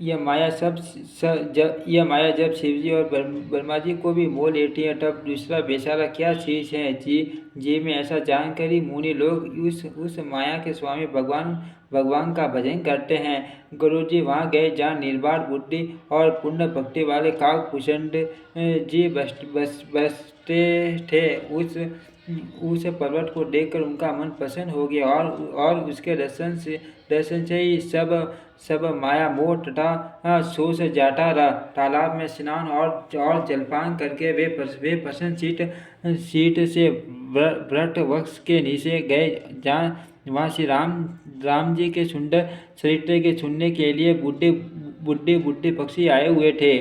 यह माया जब शिवजी और ब्रह्मा जी को भी मोह लेती है, तब दूसरा बेचारा क्या चीज है जी में ऐसा जानकर ही मुनि लोग उस माया के स्वामी भगवान भगवान का भजन करते हैं। गुरु जी वहाँ गए जहाँ निर्बाध बुद्धि और पूर्ण भक्ति वाले काकभूषण जी बसते थे। उस पर्वत को देखकर उनका मन प्रसन्न हो गया, और उसके दर्शन से ही सब माया मोह तथा शोष जाता रहा। तालाब में स्नान और जलपान करके वे प्रसन्न सीट से वृक्ष वृक्ष के नीचे गए, जहाँ वहाँ श्री राम जी के सुंदर चरित्र के सुनने के लिए बुद्धि पक्षी आए हुए थे।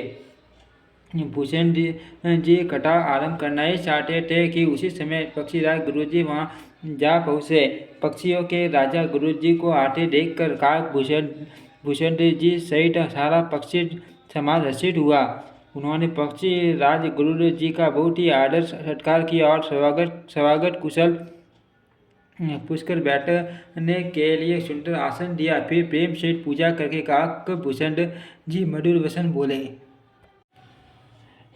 भूषण जी कथा आरंभ करना ही चाहते थे कि उसी समय पक्षीराज गुरुजी वहाँ जा पहुँचे। पक्षियों के राजा गुरुजी को आते देखकर भूषण जी सहित सारा पक्षी समाज हर्षित हुआ। उन्होंने पक्षी राज गुरु जी का बहुत ही आदर सत्कार किया और स्वागत कुशल पुष्कर बैठने के लिए सुंदर आसन दिया। फिर प्रेम से पूजा करके काकभूषण जी मधुर वचन बोले।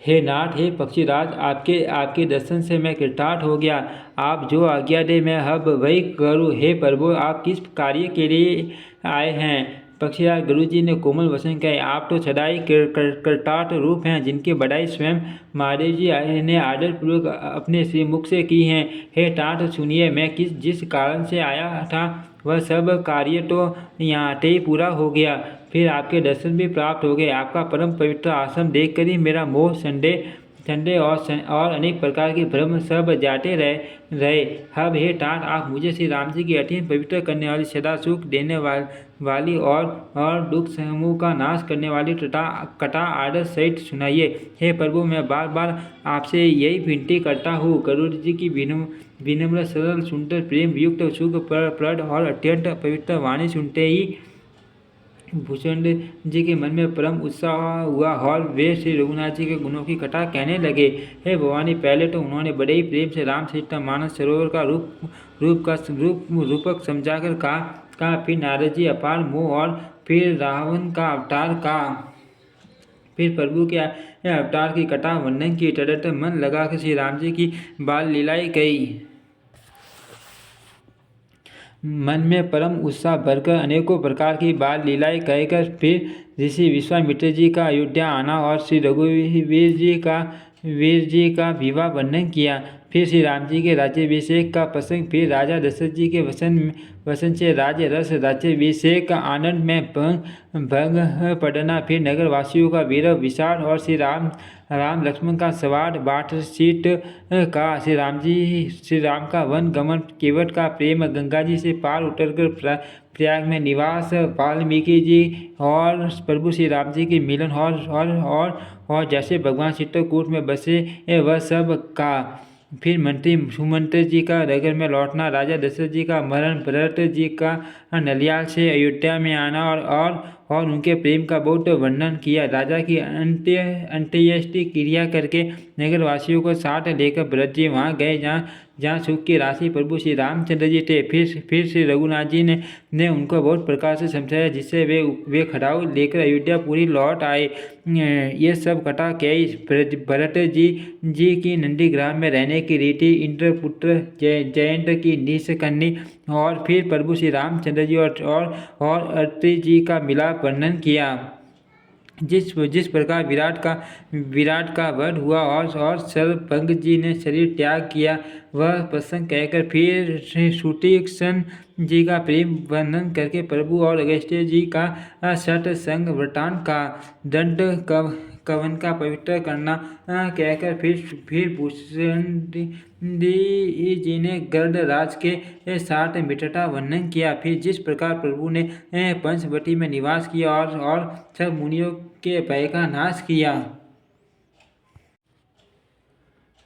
हे नाथ, हे पक्षीराज, आपके दर्शन से मैं कृतार्थ हो गया। आप जो आज्ञा दे मैं अब वही करूँ। हे प्रभु, आप किस कार्य के लिए आए हैं? पक्षीराज गुरु जी ने कोमल वचन कहे। आप तो सदाई कृतार्थ रूप हैं, जिनकी बड़ाई स्वयं महादेव जी ने आदरपूर्वक अपने श्री मुख से की है। हे तात, सुनिए, मैं जिस कारण से आया था वह सब कार्य तो यहाँ ही पूरा हो गया। फिर आपके दर्शन भी प्राप्त हो गए। आपका परम पवित्र आश्रम देखकर ही मेरा मोह संदेह और अनेक प्रकार के भ्रम सब जाते रहे। अब हे तात, आप मुझे श्री राम जी की अत्यंत पवित्र करने वाली, सदा सुख देने वाली और दुख समूह का नाश करने वाली कथा आदर सहित सुनाइए। हे प्रभु, मैं बार बार आपसे यही विनती करता हूँ। गरुड़ जी की विनम्र, सरल, सुंदर, प्रेम युक्त, सुखप्रद और अत्यंत पवित्र वाणी सुनते ही भूषण जी के मन में परम उत्साह हुआ और वे श्री रघुनाथ जी के गुणों की कथा कहने लगे। हे भवानी, पहले तो उन्होंने बड़े ही प्रेम से राम सीता मानस सरोवर का रूपक समझाकर कहा। फिर नारद जी अपार मोह और फिर रावण का अवतार का, फिर प्रभु के अवतार की कथा वर्णन की। तदर्थ मन लगाकर श्री राम जी की बाल लीलाएं कही। मन में परम उत्साह भरकर अनेकों प्रकार की बाल लीलाएं कहकर फिर ऋषि विश्वामित्र जी का अयोध्या आना और श्री रघुवीर जी का विवाह वर्णन किया। फिर श्री राम जी के राज्याभिषेक का प्रसंग, फिर राजा दशरथ जी के वचन से राज्य रस राज्याभिषेक का आनंद में भंग पड़ना, फिर नगर वासियों का वीर विशाल और श्री राम लक्ष्मण का संवाद बातचीत का, श्री राम का वन गमन, केवट का प्रेम, गंगा जी से पार उतरकर प्रयाग में निवास, वाल्मीकि जी और प्रभु श्री राम जी के मिलन और जैसे भगवान चित्रकूट में बसे वह सब का। फिर मंत्री सुमंत्र जी का नगर में लौटना, राजा दशरथ जी का मरण, भरत जी का नलियाल से अयोध्या में आना और उनके प्रेम का बहुत वर्णन किया। राजा की अंत्येष्टि क्रिया करके नगरवासियों को साथ लेकर भरत जी वहाँ गए जहाँ सुख की राशि प्रभु श्री रामचंद्र जी थे। फिर श्री रघुनाथ जी ने उनको बहुत प्रकार से समझाया, जिससे वे खड़ाऊ लेकर अयोध्या पूरी लौट आए। ये सब कथा कही। भरत जी की नंदीग्राम में रहने की रीति, इंद्रपुत्र जयंत की निश करनी और फिर प्रभु श्री रामचंद्र जी और अत्रि जी का मिलाप वर्णन किया। जिस प्रकार विराट का वध हुआ और सर्वभंग जी ने शरीर त्याग किया, वह प्रसंग कहकर फिर सुतीक्ष्ण जी का प्रेम वर्णन करके प्रभु और अगस्त्य जी का सत्संग वृतांत का, दंड कवन का पवित्र करना कहकर फिर भूषण जी ने गर्दराज के साथ मित्रता वर्णन किया। फिर जिस प्रकार प्रभु ने पंचवटी में निवास किया और सब मुनियों के भय का नाश किया,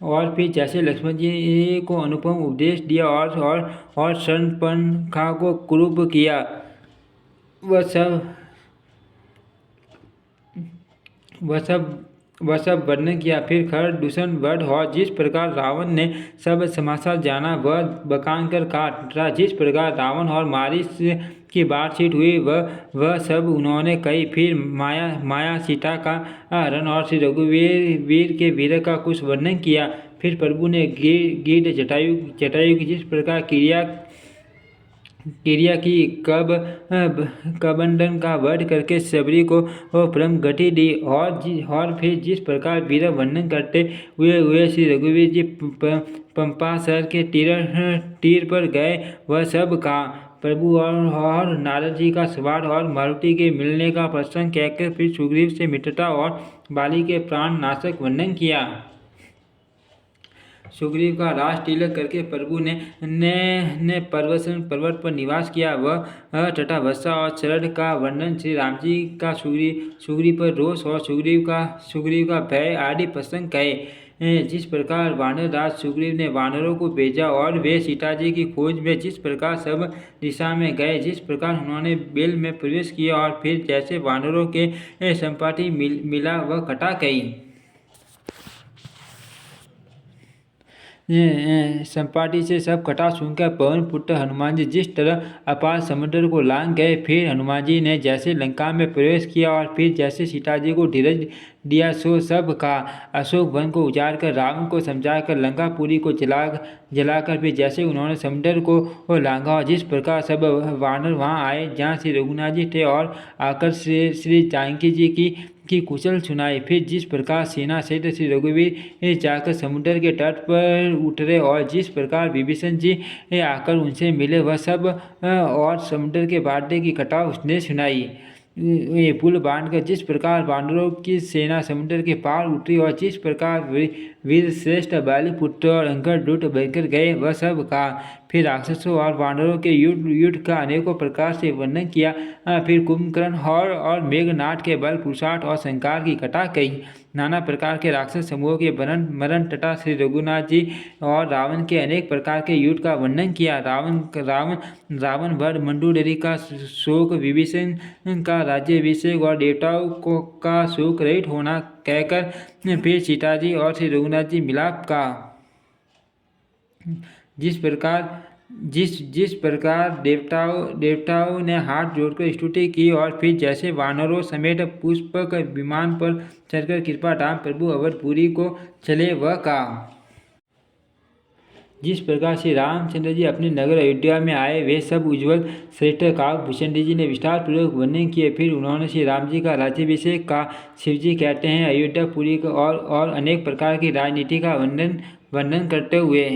और फिर जैसे लक्ष्मण जी को अनुपम उपदेश दिया और शर्णपणखा को कुरूप किया, वह सब वह सब वर्णन किया। फिर खरदूषण वध और जिस प्रकार रावण ने सब समाचार जाना वह बकान कर काटा। जिस प्रकार रावण और मारिच की बातचीत हुई वह सब उन्होंने कही। फिर माया सीता का हरण और श्री रघुवीर वीर के वीर का कुछ वर्णन किया। फिर प्रभु ने गिर जटायु की जिस प्रकार क्रिया की कबंडन का वध करके सबरी को परम गति दी। और फिर जिस प्रकार वीर वर्णन करते हुए श्री रघुवीर जी पंपासर के तीर पर गए वह सब कहा। प्रभु और नारद जी का संवाद और मारुति के मिलने का प्रसंग कहकर फिर सुग्रीव से मित्रता और बाली के प्राण नाशक वर्णन किया। सुग्रीव का राज तिलक करके प्रभु ने पर्वत पर निवास किया। वह तथा वर्षा और शरद का वर्णन श्री राम जी का सुग्रीव पर रोष और सुग्रीव का भय आदि प्रसंग कहे। जिस प्रकार वानर राज सुग्रीव ने वानरों को भेजा और वे सीता जी की खोज में जिस प्रकार सब दिशा में गए, जिस प्रकार उन्होंने बेल में प्रवेश किया और फिर जैसे वानरों के संपाति मिला वह कथा कही। संपाति से सब कथा सुनकर पवन पुत्र हनुमान जी जिस तरह अपार समुद्र को लांघ गए, फिर हनुमान जी ने जैसे लंका में प्रवेश किया और फिर जैसे सीता जी को धीरज दिया सो सब का। अशोक वन को उजाड़ कर रावण को समझाकर लंकापुरी को जलाकर फिर जैसे उन्होंने समुद्र को लांघा और जिस प्रकार सब वानर वहां आए जहाँ श्री रघुनाथ जी थे और आकर श्री जानकी जी की कुशल सुनाई। फिर जिस प्रकार सेना सहित श्री रघुवीर जाकर समुद्र के तट पर उतरे और जिस प्रकार विभीषण जी आकर उनसे मिले वह सब और समुद्र के बांटने की कथा उसने सुनाई। ये पुल बांधकर जिस प्रकार वानरों की सेना समुद्र के पार उतरी और जिस प्रकार वीर श्रेष्ठ बाली पुत्र और अंकर दूत बनकर गए वह सब कहा। फिर राक्षसों और वानरों के युद्ध का अनेकों प्रकार से वर्णन किया। फिर कुंभकर्ण और मेघनाथ के बल पुरुषार्थ और संकार की कथा कही। नाना प्रकार के राक्षस समूहों के मरण तथा श्री रघुनाथ जी और रावण के अनेक प्रकार के युद्ध का वर्णन किया। रावण वध, मंडोदरी का शोक, विभीषण का राज्याभिषेक और देवताओं का शोक रहित होना कहकर फिर सीता जी और श्री रघुनाथ जी मिलाप का। जिस प्रकार देवताओं ने हाथ जोड़कर स्तुति की और फिर जैसे वानरों समेत पुष्पक विमान पर चढ़कर कृपा धाम प्रभु अवधपुरी को चले वह कहा। जिस प्रकार श्री रामचंद्र जी अपने नगर अयोध्या में आए वे सब उज्ज्वल श्रेष्ठ काकभूषण जी ने विस्तार पूर्वक वर्णन किए। फिर उन्होंने श्री राम जी का राज्याभिषेक का शिव जी कहते हैं अयोध्यापुरी का और अनेक प्रकार की राजनीति का वर्णन करते हुए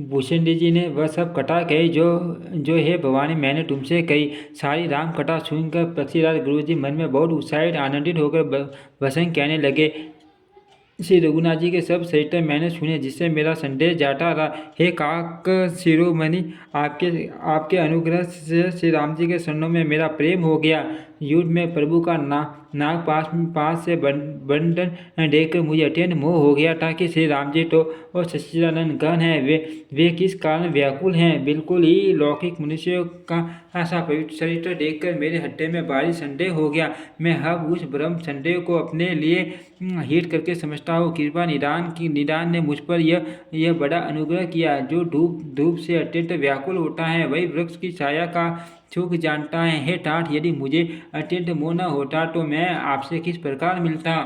भूषण जी ने वह सब कथा कही जो हे भवानी मैंने तुमसे कही। सारी राम कथा सुनकर पक्षीराज गुरु जी मन में बहुत उत्साहित आनंदित होकर वसन कहने लगे। श्री रघुनाथ जी के सब चरित्र मैंने सुने जिससे मेरा संदेश जाता रहा। हे काक शिरोमणि आपके अनुग्रह से श्री राम जी के चरणों में मेरा प्रेम हो गया। युद्ध में प्रभु का नाग पास से बंधन देखकर मुझे अत्यंत मोह हो गया था कि श्री राम जी तो और सच्चिदानंद गण हैं, वे किस कारण व्याकुल हैं। बिल्कुल ही लौकिक मनुष्यों का ऐसा पवित्र चरित्र देखकर मेरे हृदय में भारी संदेह हो गया। मैं अब उस ब्रह्म संदेह को अपने लिए हित करके समझता हूँ। कृपा निदान ने मुझ पर यह बड़ा अनुग्रह किया। जो धूप से अत्यंत व्याकुल होता है वही वृक्ष की छाया का सुख जानता है। हे ठाठ, यदि मुझे अत्यंत मोह न होता तो मैं आपसे किस प्रकार मिलता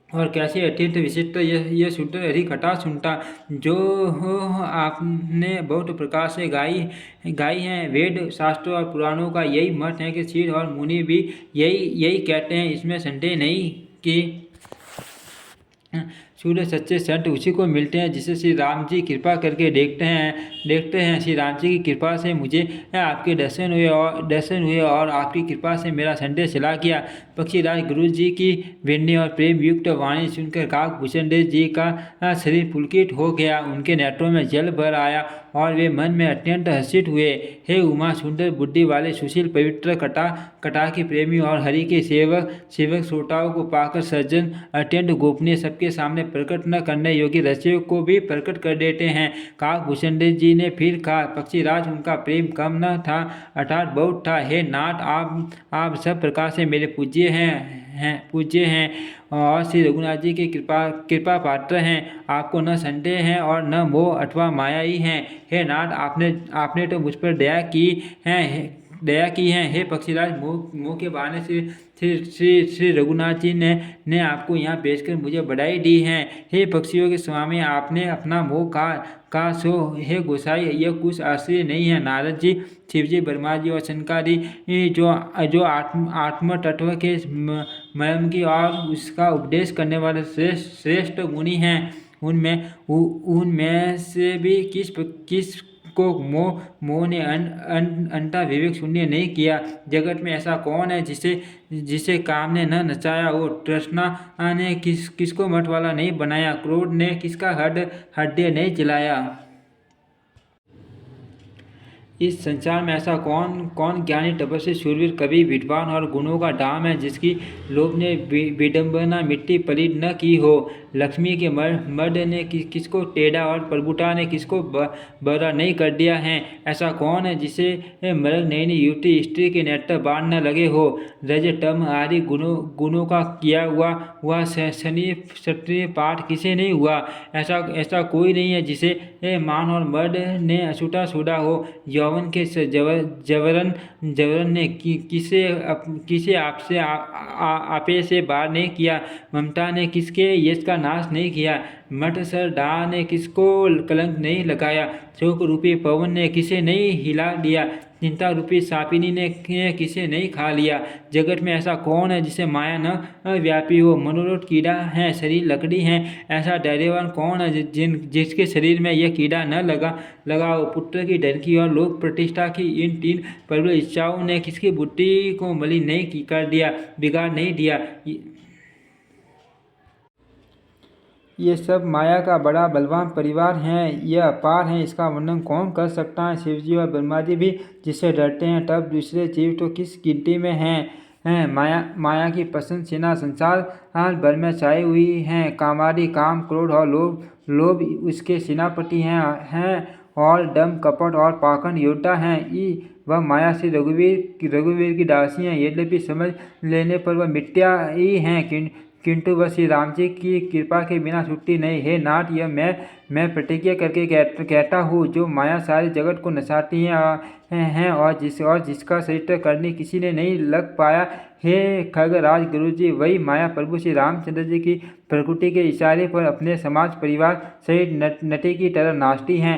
और कैसे अत्यंत विशिष्ट यह शुद्ध हरि कथा सुनता जो आपने बहुत प्रकार से गाई है। वेद शास्त्रों और पुराणों का यही मत है कि सिद्ध और मुनि भी यही कहते हैं। इसमें संदेह नहीं कि शुद्ध सच्चे संत उसी को मिलते हैं जिसे श्री राम जी कृपा करके देखते हैं। श्री राम जी की कृपा से मुझे आपके दर्शन हुए और आपकी कृपा से मेरा संदेश चला गया। पक्षीराज गुरु जी की विनय और प्रेम युक्त वाणी सुनकर काकभूषण जी का शरीर पुलकित हो गया। उनके नेत्रों में जल भर आया और वे मन में अत्यंत हर्षित हुए। हे उमा सुंदर बुद्धि वाले सुशील पवित्र कथा के प्रेमी और हरि के सेवक श्रोताओं को पाकर सज्जन अत्यंत गोपनीय सबके सामने प्रकट न करने योग्य रहस्यों को भी प्रकट कर देते हैं। काकभूषण जी ने फिर कहा, पक्षीराज उनका प्रेम कम न था, अर्थात बहुत था। हे नाथ, आप सब प्रकार से मेरे पूज्य हैं और श्री रघुनाथ जी के कृपा पात्र हैं। आपको न संदेह है और न मोह अथवा माया ही है। हे नाथ, आपने तो मुझ पर दया की है। हे पक्षीराज, मोह के बहाने श्री रघुनाथ जी ने आपको यहाँ भेजकर मुझे बधाई दी है। हे पक्षियों के स्वामी, आपने अपना मोह का सो हे गोसाई, यह कुछ आश्चर्य नहीं है। नारद जी, शिव जी, ब्रह्मा जी और शंकरादि जो आत्म तत्व के मर्म की और उसका उपदेश करने वाले श्रेष्ठ मुनि हैं, उनमें से भी किस को मोह ने अंता विवेक शून्य नहीं किया। जगत में ऐसा कौन है जिसे काम ने न नचाया हो, तृष्णा ने किसको मत वाला नहीं बनाया, क्रोध ने किसका हृदय नहीं जलाया। इस संसार में ऐसा कौन ज्ञानी, तपस्वी, शूरवीर, कवि, विद्वान और गुणों का धाम है जिसकी लोभ ने विडंबना मिट्टी पलीद न की हो। लक्ष्मी के मर्द ने किसको टेढ़ा और प्रभुता ने किसको बड़ा नहीं कर दिया है। ऐसा कौन है जिसे मृग नयनी युवती स्त्री के नेत्र बाण न लगे हो। रज तम आदि गुणों का किया हुआ शनि क्षत्रिय पाठ किसे नहीं हुआ। ऐसा कोई नहीं है जिसे मान और मर्द ने अछूता छोड़ा हो। यौवन के जबरन ने किसे आपे से बाहर नहीं किया। ममता ने किसके यश का नाश नहीं किया। मठ सर डा ने किसको कलंक नहीं लगाया। शोक रूपी पवन ने किसे नहीं हिला दिया। चिंता रूपी सापिनी ने किसे नहीं खा लिया। जगत में ऐसा कौन है जिसे माया न व्यापी हो। मनोरथ कीड़ा है, शरीर लकड़ी है, ऐसा धैर्यवान कौन है जिसके शरीर में यह कीड़ा न लगा हो। पुत्र की धन की और लोक प्रतिष्ठा की इन 3 प्रबल इच्छाओं ने किसकी बुद्धि को मलिन नहीं कर दिया, बिगाड़ नहीं दिया। ये सब माया का बड़ा बलवान परिवार है, यह अपार है, इसका वर्णन कौन कर सकता है। शिवजी और ब्रह्मा जी भी जिससे डरते हैं, तब दूसरे जीव तो किस गिनती में हैं। माया की पसंद सेना संसार भर में छाई हुई है। कामादि, काम, क्रोध और लोभ उसके सेनापति हैं और दम, कपट और पाखंड योद्धा हैं। वह माया से रघुवीर की दासी हैं। यद्यपि समझ लेने पर वह मिथ्या ही हैं, किंतु वह श्री राम जी की कृपा के बिना छूटती नहीं। हे नाथ, यह मैं प्रतिज्ञा करके कहता हूँ, जो माया सारे जगत को नचाती हैं और जिसका चरित्र करने किसी ने नहीं लग पाया। हे खगराज गुरुजी, वही माया प्रभु श्री रामचंद्र जी की प्रकृति के इशारे पर अपने समाज परिवार सहित नटी की तरह नाचती हैं।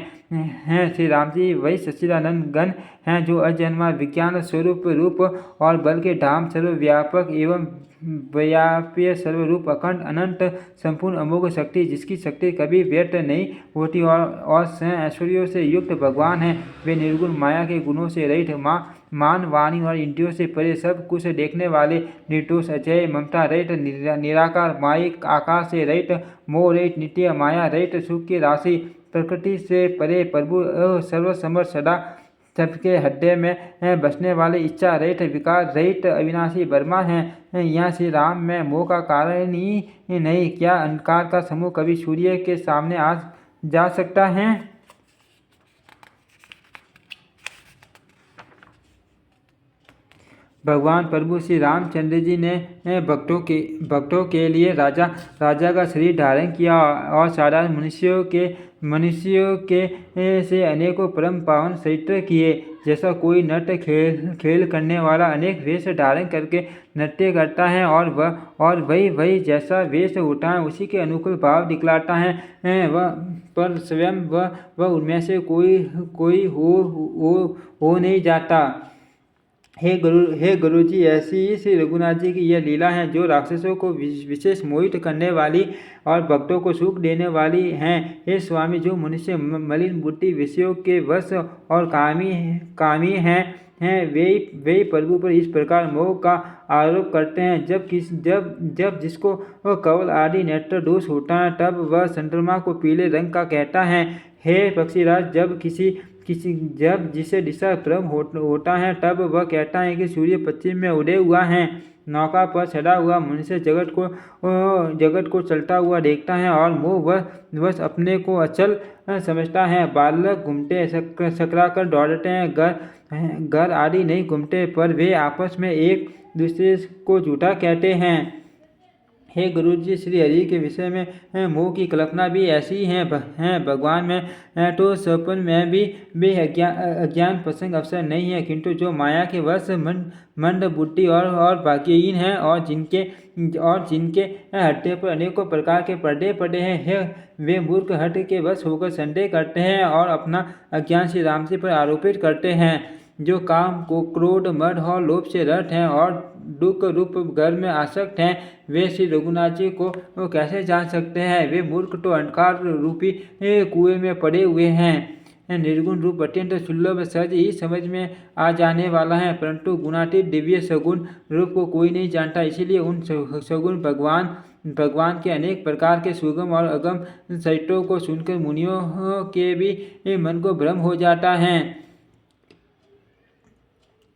श्री राम जी वही सच्चिदानंद गण हैं जो अजन्मा विज्ञान स्वरूप रूप और बल के धाम, सर्वव्यापक एवं व्याप्य, सर्वरूप, अखंड, अनंत, संपूर्ण, अमोघ शक्ति, जिसकी शक्ति कभी व्यर्थ नहीं होती और ऐश्वर्यों से युक्त भगवान हैं। वे निर्गुण, माया के गुणों से रहित, मान, वाणी और इंद्रियों से परे, सब कुछ देखने वाले, निर्दोष, अजय, ममता रहित, निराकार, माइक, आकाश से रहित, मोह रहित, नित्य, माया रहित, सुख की राशि, प्रकृति से परे प्रभु, सर्वसमर्थ, सदा सबके हृदय में बसने वाले, इच्छा रहित, विकार रहित, अविनाशी वर्मा हैं। यहाँ श्री राम में मोह का कारण ही नहीं, क्या अंधकार का समूह कभी सूर्य के सामने आ जा सकता है। भगवान प्रभु श्री रामचंद्र जी ने भक्तों के लिए राजा का शरीर धारण किया और साधारण मनुष्यों के से अनेकों परम पावन चरित्र किए। जैसा कोई नृत्य खेल करने वाला अनेक वेश धारण करके नृत्य करता है और वही जैसा वेश होता है उसी के अनुकूल भाव दिखलाता है वह, पर स्वयं वह उनमें से कोई हो नहीं जाता। हे गुरुजी, ऐसी ही श्री रघुनाथ जी की यह लीला है जो राक्षसों को विशेष मोहित करने वाली और भक्तों को सुख देने वाली हैं। हे स्वामी, जो मनुष्य मलिन बुद्धि, विषयों के वश और कामी हैं वे प्रभु पर इस प्रकार मोह का आरोप करते हैं। जब जिसको कवल आदि नेत्र दोष होता है, तब वह चंद्रमा को पीले रंग का कहता है। हे पक्षीराज, जब किसी जब जिसे दिशा भ्रम होता है तब वह कहता है कि सूर्य पश्चिम में उदय हुआ है। नौका पर चढ़ा हुआ मनुष्य जगत को चलता हुआ देखता है और मोह वश अपने को अचल समझता है। बालक घूमते सकरा कर दौड़ते हैं, घर आदि नहीं घूमते, पर वे आपस में एक दूसरे को झूठा कहते हैं। हे गुरुजी, श्री हरि के विषय में मोह की कल्पना भी ऐसी है भगवान में तो सपन में भी अज्ञान प्रसंग अवसर नहीं है, किंतु जो माया के वश मंद बुद्धि और भाग्यहीन है और जिनके हट्टे पर अनेकों प्रकार के पर्दे पड़े हैं, वे मूर्ख हट के वश होकर संदेह करते हैं और अपना अज्ञान श्री राम जी पर आरोपित करते हैं। जो काम को क्रोध मद और लोभ से रट हैं और दुख रूप घर में आसक्त हैं, वे श्री रघुनाथ जी को कैसे जान सकते हैं। वे मूर्ख तो अंधकार रूपी कुएं में पड़े हुए हैं। निर्गुण रूप अत्यंत सुलभ सहज ही समझ में आ जाने वाला है, परंतु गुणातीत दिव्य सगुण रूप को कोई नहीं जानता। इसीलिए उन सगुण भगवान के अनेक प्रकार के सुगम और अगम चरित्रों को सुनकर मुनियों के भी मन को भ्रम हो जाता है।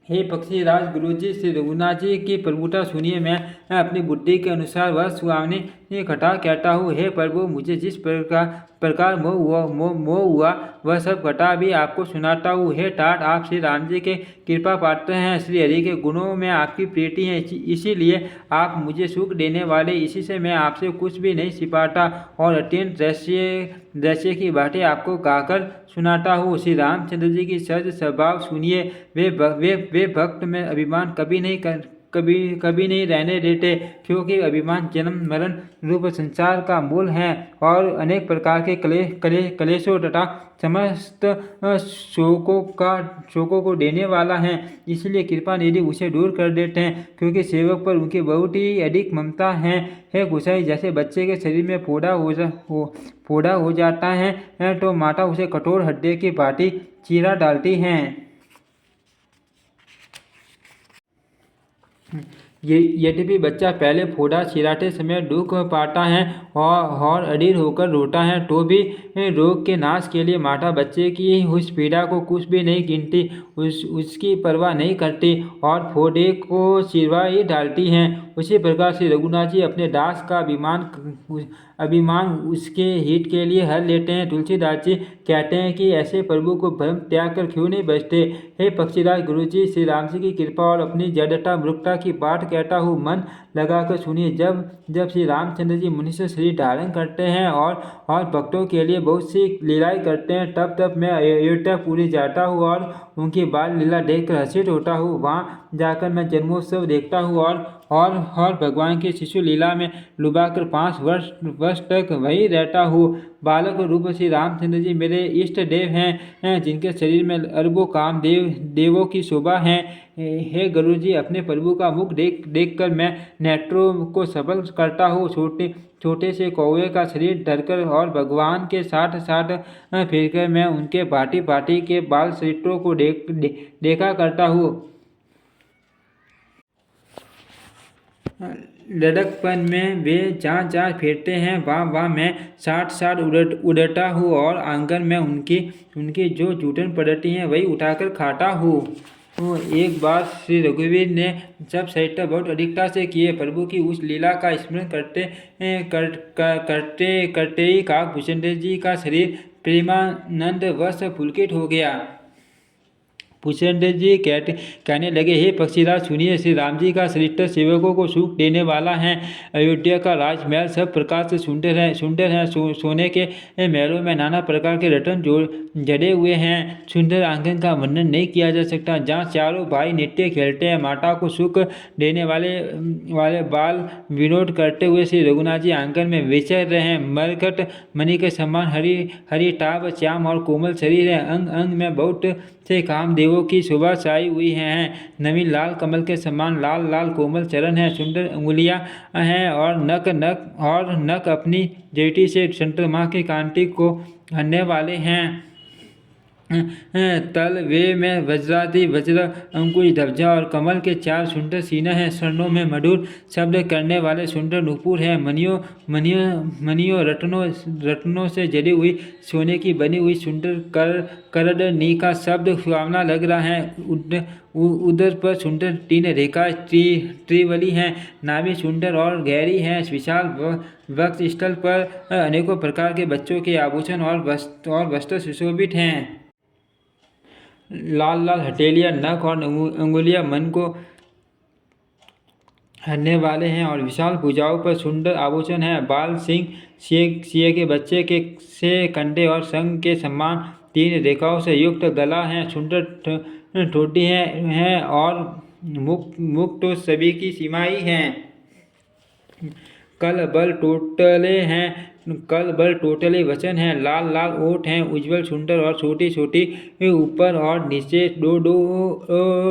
हे पक्षीराज गुरुजी, श्री रघुनाथ जी की प्रभुता सुनिए। मैं अपनी बुद्धि के अनुसार वह सुहावनी कथा कहता हूँ। हे प्रभु, मुझे जिस प्रकार मोह हुआ वह सब कथा भी आपको सुनाता हूँ। हे ठाठ, आप श्री राम जी के कृपा पात्र हैं। श्री हरि के गुणों में आपकी प्रीति है, इसीलिए आप मुझे सुख देने वाले। इसी से मैं आपसे कुछ भी नहीं छिपाता और अत्यंत दृश्य की बातें आपको गाकर सुनाता हूँ। श्री रामचंद्र जी की सहज स्वभाव सुनिए। वे भक्त में अभिमान कभी नहीं रहने देते, क्योंकि अभिमान जन्म मरण रूप संसार का मूल है और अनेक प्रकार के कलेशों तथा समस्त शोकों को देने वाला है। इसलिए कृपा निधि उसे दूर कर देते हैं, क्योंकि सेवक पर उनकी बहुत ही अधिक ममता है। हे गोसाई, जैसे बच्चे के शरीर में फोड़ा हो जाता है तो माता उसे कठोर हड्डी की भांति चीरा डालती हैं। यद्यपि बच्चा पहले फोड़ा चिराते समय दुख पाता है और अधीर होकर रोता है, तो भी रोग के नाश के लिए माता बच्चे की उस पीड़ा को कुछ भी नहीं गिनती, उसकी परवाह नहीं करती और फोड़े को चिरवा ही डालती हैं। उसी प्रकार से रघुनाथ जी अपने दास का अभिमान उसके हित के लिए हर लेते हैं। तुलसीदास जी कहते हैं कि ऐसे प्रभु को भ्रम त्याग कर क्यों नहीं बचते। हे पक्षीराज गुरुजी, श्री राम जी की कृपा और अपनी जड़ता मूर्खता की बात कहता हूँ, मन लगाकर सुनिए। जब श्री रामचंद्र जी मनुष्य शरीर धारण करते हैं और भक्तों के लिए बहुत सी लीलाएं करते हैं, तब मैं अयोध्यापुरी जाता हूँ और उनकी बाल लीला देखकर हर्षित होता हूँ। वहाँ जाकर मैं जन्मोत्सव देखता हूँ और भगवान की शिशु लीला में डूबाकर 5 वर्ष तक वही रहता हूँ। बालक रूप श्री रामचंद्र जी मेरे इष्ट देव हैं, जिनके शरीर में अरबों काम देवों की शोभा है। हे गुरु जी, अपने प्रभु का मुख देखकर मैं नेत्रों को सबल करता हूँ। छोटे से कौवे का शरीर धरकर और भगवान के साथ फिरकर मैं उनके भांति के बाल चरित्रों को देखा करता हूँ। लड़कपन में वे जहाँ फिरते हैं वहाँ मैं साथ उड़ता हूँ और आंगन में उनकी जो जूठन पड़ती हैं वही उठाकर खाता हूँ। एक बार श्री रघुवीर ने सब चरित्र बहुत अधिकता से किए। प्रभु की उस लीला का स्मरण करते ही काकभूषण जी का शरीर प्रेमानंद वश पुलकित हो गया। भूषण जी कहने लगे, हे पक्षीराज सुनिए, श्री राम जी का चरित्र सेवकों को सुख देने वाला है। अयोध्या का राजमहल सब प्रकार से सुंदर है। सोने के महलों में नाना प्रकार के रत्न जड़े हुए हैं। सुंदर आंगन का वर्णन नहीं किया जा सकता, जहाँ चारों भाई नृत्य खेलते हैं। माता को सुख देने वाले बाल विनोद करते हुए श्री रघुनाथ जी आंगन में विचर रहे हैं। मरकट मणि के समान हरी टाप श्याम और कोमल शरीर है। अंग अंग में बहुत से कामदेवों की शोभा छाई हुई है। नवीन लाल कमल के समान लाल कोमल चरण है। सुंदर अंगुलियां हैं और नख अपनी जेठी से चंद्रमा की कांति को हरने वाले हैं। तल वे में वज्रादि वज्र अंकुश ध्वजा और कमल के 4 सुंदर सीना हैं। स्वर्णों में मधुर शब्द करने वाले सुंदर नुपुर हैं। मनियों मनियों मनियों रत्नों से जड़ी हुई सोने की बनी हुई सुंदर करदनी का शब्द सुहावना लग रहा है। उधर पर सुंदर 3 रेखा त्रिवली हैं। नाभि सुंदर और गहरी है। विशाल वक्ष स्थल पर अनेकों प्रकार के बच्चों के आभूषण और वस्त्र सुशोभित हैं। लाल लाल हथेलियां, नख और अंगुलियां मन को हरने वाले हैं और विशाल भुजाओं पर सुंदर आभूषण हैं। बाल सिंह के बच्चे के से कंधे और संग के समान 3 रेखाओं से युक्त गला है। सुंदर ठोड़ी है और मुख तो सभी की सीमाई हैं। कल बल टोटले वचन हैं। लाल लाल ओठ हैं, उज्जवल सुंदर और छोटी छोटी ऊपर और नीचे दो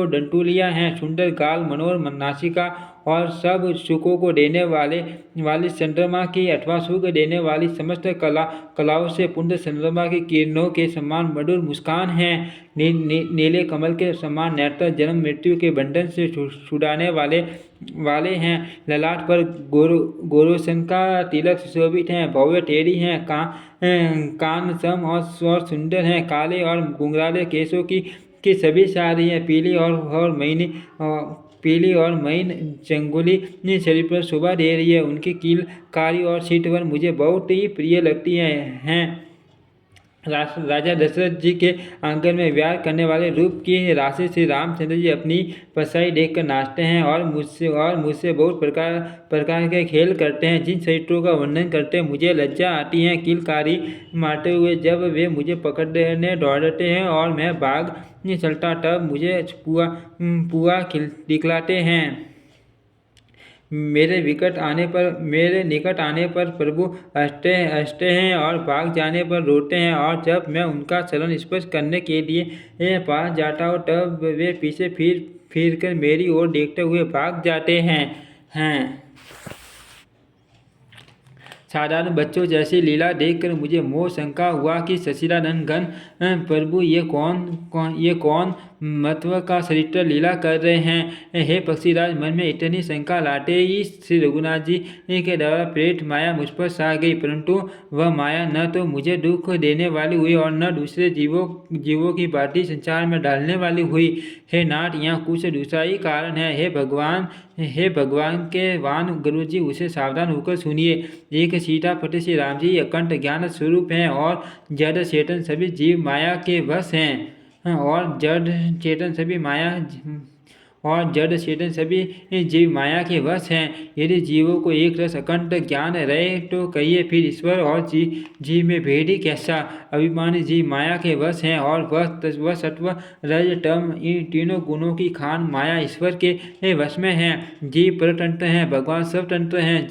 डंटुलियां हैं। सुंदर गाल, मनोहर नासिका और सब सुखों को देने वाली चंद्रमा की अथवा सुख देने वाली समस्त कलाओं से पूर्ण चंद्रमा की किरणों के समान मधुर मुस्कान है। नीले कमल के समान नेत्र जन्म मृत्यु के बंधन से छुड़ाने वाले हैं। ललाट पर गोरोसन का तिलक सुशोभित है। भव्य टेढ़ी हैं। कान सम और सुंदर हैं। काले और घुंघराले केशों की सभी सारी है। पीली और महीन चंगुली शरीर पर शोभा दे रही है। उनकी कीलकारी और सीटवर मुझे बहुत ही प्रिय लगती हैं। राजा दशरथ जी के आंगन में विहार करने वाले रूप की राशि श्री रामचंद्र जी अपनी परछाई देखकर नाचते हैं और मुझसे बहुत प्रकार के खेल करते हैं। जिन चरित्रों का वर्णन करते मुझे लज्जा आती है। किलकारी मारते हुए जब वे मुझे पकड़ने दौड़ते हैं और मैं भाग चलता तब मुझे पुआ दिखलाते हैं। मेरे निकट आने पर प्रभु हंसते हैं और भाग जाने पर रोते हैं और जब मैं उनका चरण स्पर्श करने के लिए पास जाता हूँ तब वे पीछे फिर कर मेरी ओर देखते हुए भाग जाते हैं। साधारण बच्चों जैसी लीला देखकर मुझे मोह शंका हुआ कि सच्चिदानंद घन प्रभु ये कौन महत्व का चरित्र लीला कर रहे हैं। हे पक्षीराज, मन में इतनी शंका लाते ही श्री रघुनाथ जी के द्वारा प्रेरित माया मुझ पर छा गई, परंतु वह माया न तो मुझे दुख देने वाली हुई और न दूसरे जीवों की भांति संसार में डालने वाली हुई। हे नाथ, यहाँ कुछ दूसरा ही कारण है। हे भगवान के वान गुरु जी, उसे सावधान होकर सुनिए। एक सीतापति श्री राम जी अखंड ज्ञान स्वरूप हैं और जड़ चेतन सभी जीव माया के वश हैं और जड़ चेतन सभी जीव माया के वश हैं। यदि जीवों को एक रस अखंड ज्ञान रहे तो कहिए फिर ईश्वर और जीव में भेद ही कैसा। अभिमानी जीव माया के वश हैं और वह सत्व रज तम इन तीनों गुणों की खान माया ईश्वर के वश में है। जीव परतंत्र हैं, भगवान स्वतंत्र हैं।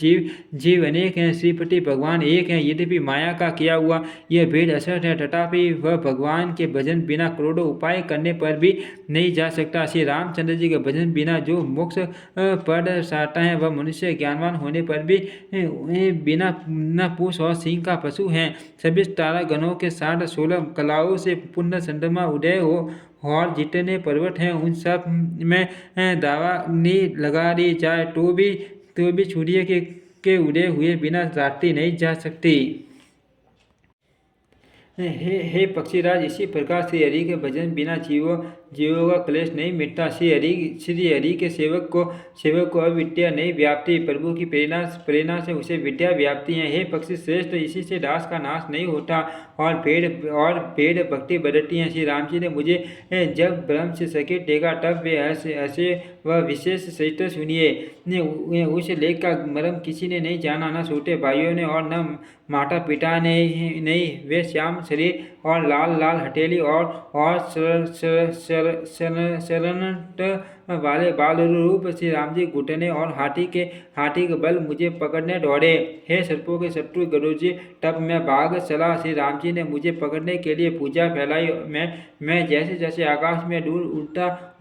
जीव अनेक हैं, श्रीपति भगवान एक हैं। यद्यपि माया का किया हुआ यह भेद असत है, तथापि वह भगवान के भजन बिना करोड़ों उपाय करने पर भी नहीं जा सकता। श्री रामचंद्र जी के भजन बिना जो मोक्ष पद चाहता है वह मनुष्य ज्ञानवान होने पर भी बिना न पूछ और सिंह का पशु है। सभी तारा गणों के साथ 16 कलाओं से पूर्ण चंद्रमा उदय हो और जितने पर्वत हैं उन सब में दावा नहीं लगा दी जाए तो भी सूर्य के उदय हुए बिना रात्रि नहीं जा सकती। हे पक्षीराज, इसी प्रकार श्री हरि के भजन बिना जीवों का क्लेश नहीं मिटता। श्री हरि के सेवक को अविद्या नहीं व्याप्ति, प्रभु की प्रेरणा से उसे विद्या व्याप्ति है। हे पक्षी श्रेष्ठ, इसी से दास का नाश नहीं होता और भेड़ भक्ति बढ़ती है। श्री राम जी ने मुझे जब ब्रह्म से सकेत देखा तब वे ऐसे वह विशेष चरित्र सुनिए। उस लेख का मर्म किसी ने नहीं जाना, न छोटे भाइयों ने और न माता पिता ने नहीं। वे श्याम शरीर और लाल लाल हथेली और शरणट वाले बाल रूप श्री राम जी घुटने और हाथी के बल मुझे पकड़ने दौड़े। हे सर्पों के शत्रु गुरु जी, तब मैं भाग चला। श्री राम जी ने मुझे पकड़ने के लिए भुजा फैलाई। मैं जैसे जैसे आकाश में दूर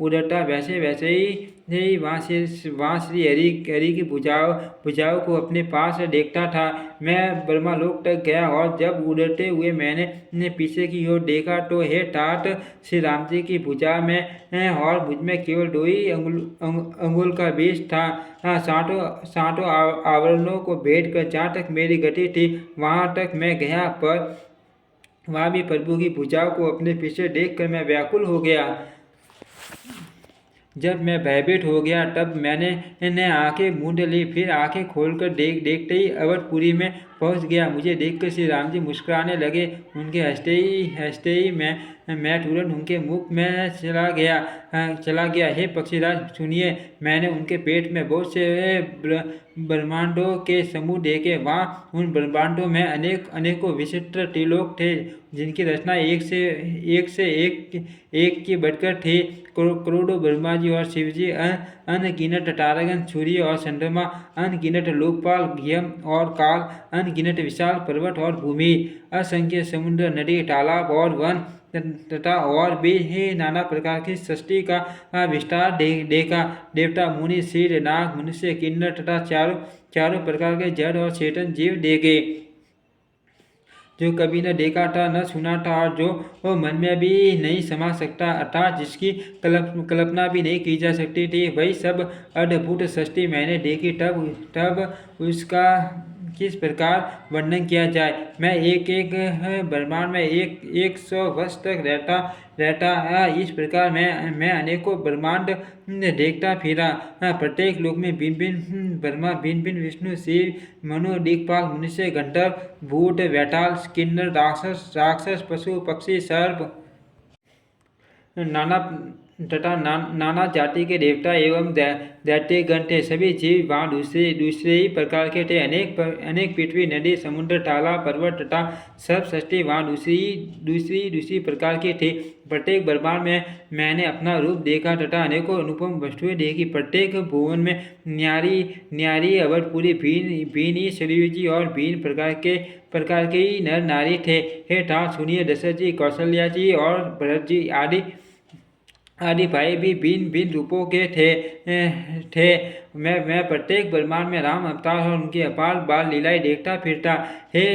उड़ता वैसे वैसे ही वहाँ श्री हरि की भुजाओं को अपने पास देखता था। मैं ब्रह्मलोक तक गया और जब उड़ते हुए मैंने पीछे की ओर देखा तो हे ठाठ, श्री राम जी की भुजा में और मुझ में केवल 2 ही अंगुल का बीच था। साठों आवरणों को भेद कर जहाँ तक मेरी गति थी वहाँ तक मैं गया, पर वहाँ भी प्रभु की भुजाओं को अपने पीछे देखकर मैं व्याकुल हो गया। जब मैं भयभीत हो गया तब मैंने आंखें मूंद ली, फिर आंखें खोलकर देखते ही अवधपुरी में पहुंच गया। मुझे देखकर श्री राम जी मुस्कुराने लगे। उनके हंसते ही मैं तुरंत उनके मुख में चला गया। हे पक्षीराज सुनिए, मैंने उनके पेट में बहुत से ब्रह्मांडों के समूह देखे। वहाँ उन ब्रह्मांडों में अनेकों विचित्र त्रिलोक थे, जिनकी रचना एक की बढ़कर थी। करोड़ों ब्रह्मा जी और शिव जी, अनगिनत तारागण, सूर्य और चंद्रमा, अनगिनत लोकपाल, यम और काल, अनगिनत विशाल पर्वत और भूमि, असंख्य समुद्र, नदी, तालाब और वन तथा और भी नाना प्रकार की सृष्टि का विस्तार देखा। देवता, मुनि, सिद्ध, नाग, मनुष्य, किन्नर तथा चारों प्रकार के जड़ और चेतन जीव देखे, जो कभी न देखा था न सुना था और जो मन में भी नहीं समा सकता, अर्थात जिसकी कल्पना भी नहीं की जा सकती थी। वही सब अद्भुत सृष्टि मैंने देखी। तब उसका किस प्रकार वर्णन किया जाए। मैं एक ब्रह्मांड में 100 वर्ष तक रहता। इस प्रकार मैं अनेकों ब्रह्मांड देखता फिरा। प्रत्येक लोक में भिन्न भिन्न ब्रह्मा, भिन्न भिन्न विष्णु, शिव, मनु, दिक्पाल, मनुष्य, गंधर्व, भूत, वेताल, किन्नर, राक्षस, पशु, पक्षी, सर्प नाना जाति के देवता एवं दैत्यगण थे। सभी जीव वहाँ दूसरे ही प्रकार के थे। अनेक पृथ्वी, नदी, समुद्र, तालाब, पर्वत तथा सब सृष्टि वहाँ दूसरी प्रकार की थी। प्रत्येक ब्रह्मांड में मैंने अपना रूप देखा तथा अनेकों अनुपम वस्तुएं देखी। प्रत्येक भुवन में न्यारी अवधपुरी, भीन सरयू जी और भीन प्रकार के ही नर नारी थे। हे ठाठ सुनिए, दशरथ जी, कौशल्या जी और भरत जी आदि भाई भी भिन्न भिन्न रूपों के थे। मैं प्रत्येक ब्रह्मांड में राम अवतार और उनकी अपार बाल लीलाएं देखता फिरता। हे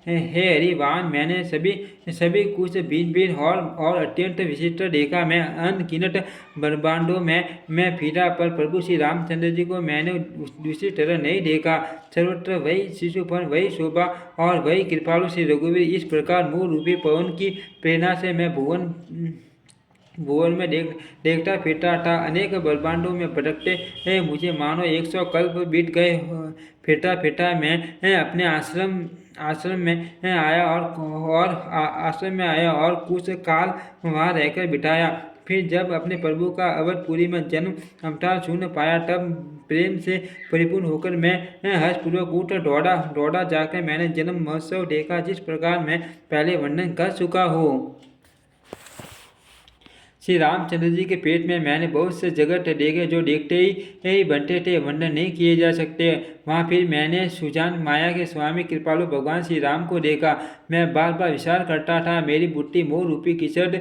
हरिवान, मैंने सभी कुछ भिन्न भिन्न और अत्यंत विचित्र देखा। मैं अनगिनत ब्रह्मांडों में फिरा, पर प्रभु श्री रामचंद्र जी को मैंने दूसरी तरह नहीं देखा। सर्वत्र वही शिशुपन, वही शोभा और वही कृपालु श्री रघुवीर। इस प्रकार मूल रूपी पवन की प्रेरणा से मैं भुवन में देखता फिरता था। अनेक ब्रह्मांडों में भटकते मुझे मानो 100 कल्प बीत गए। फिरता मैं अपने आश्रम में आया और कुछ काल वहाँ रहकर बिताया। फिर जब अपने प्रभु का अवधपुरी में जन्म अवतार सुन पाया, तब प्रेम से परिपूर्ण होकर मैं हर्षपूर्वक उठ दौड़ा जाकर मैंने जन्म महोत्सव देखा, जिस प्रकार मैं पहले वर्णन कर चुका हूँ। श्री रामचंद्र जी के पेट में मैंने बहुत से जगत देखे, जो देखते ही बनते थे, वर्णन नहीं किए जा सकते। वहाँ फिर मैंने सुजान माया के स्वामी कृपालु भगवान श्री राम को देखा। मैं बार बार विचार करता था। मेरी बुद्धि मोह रूपी कीचड़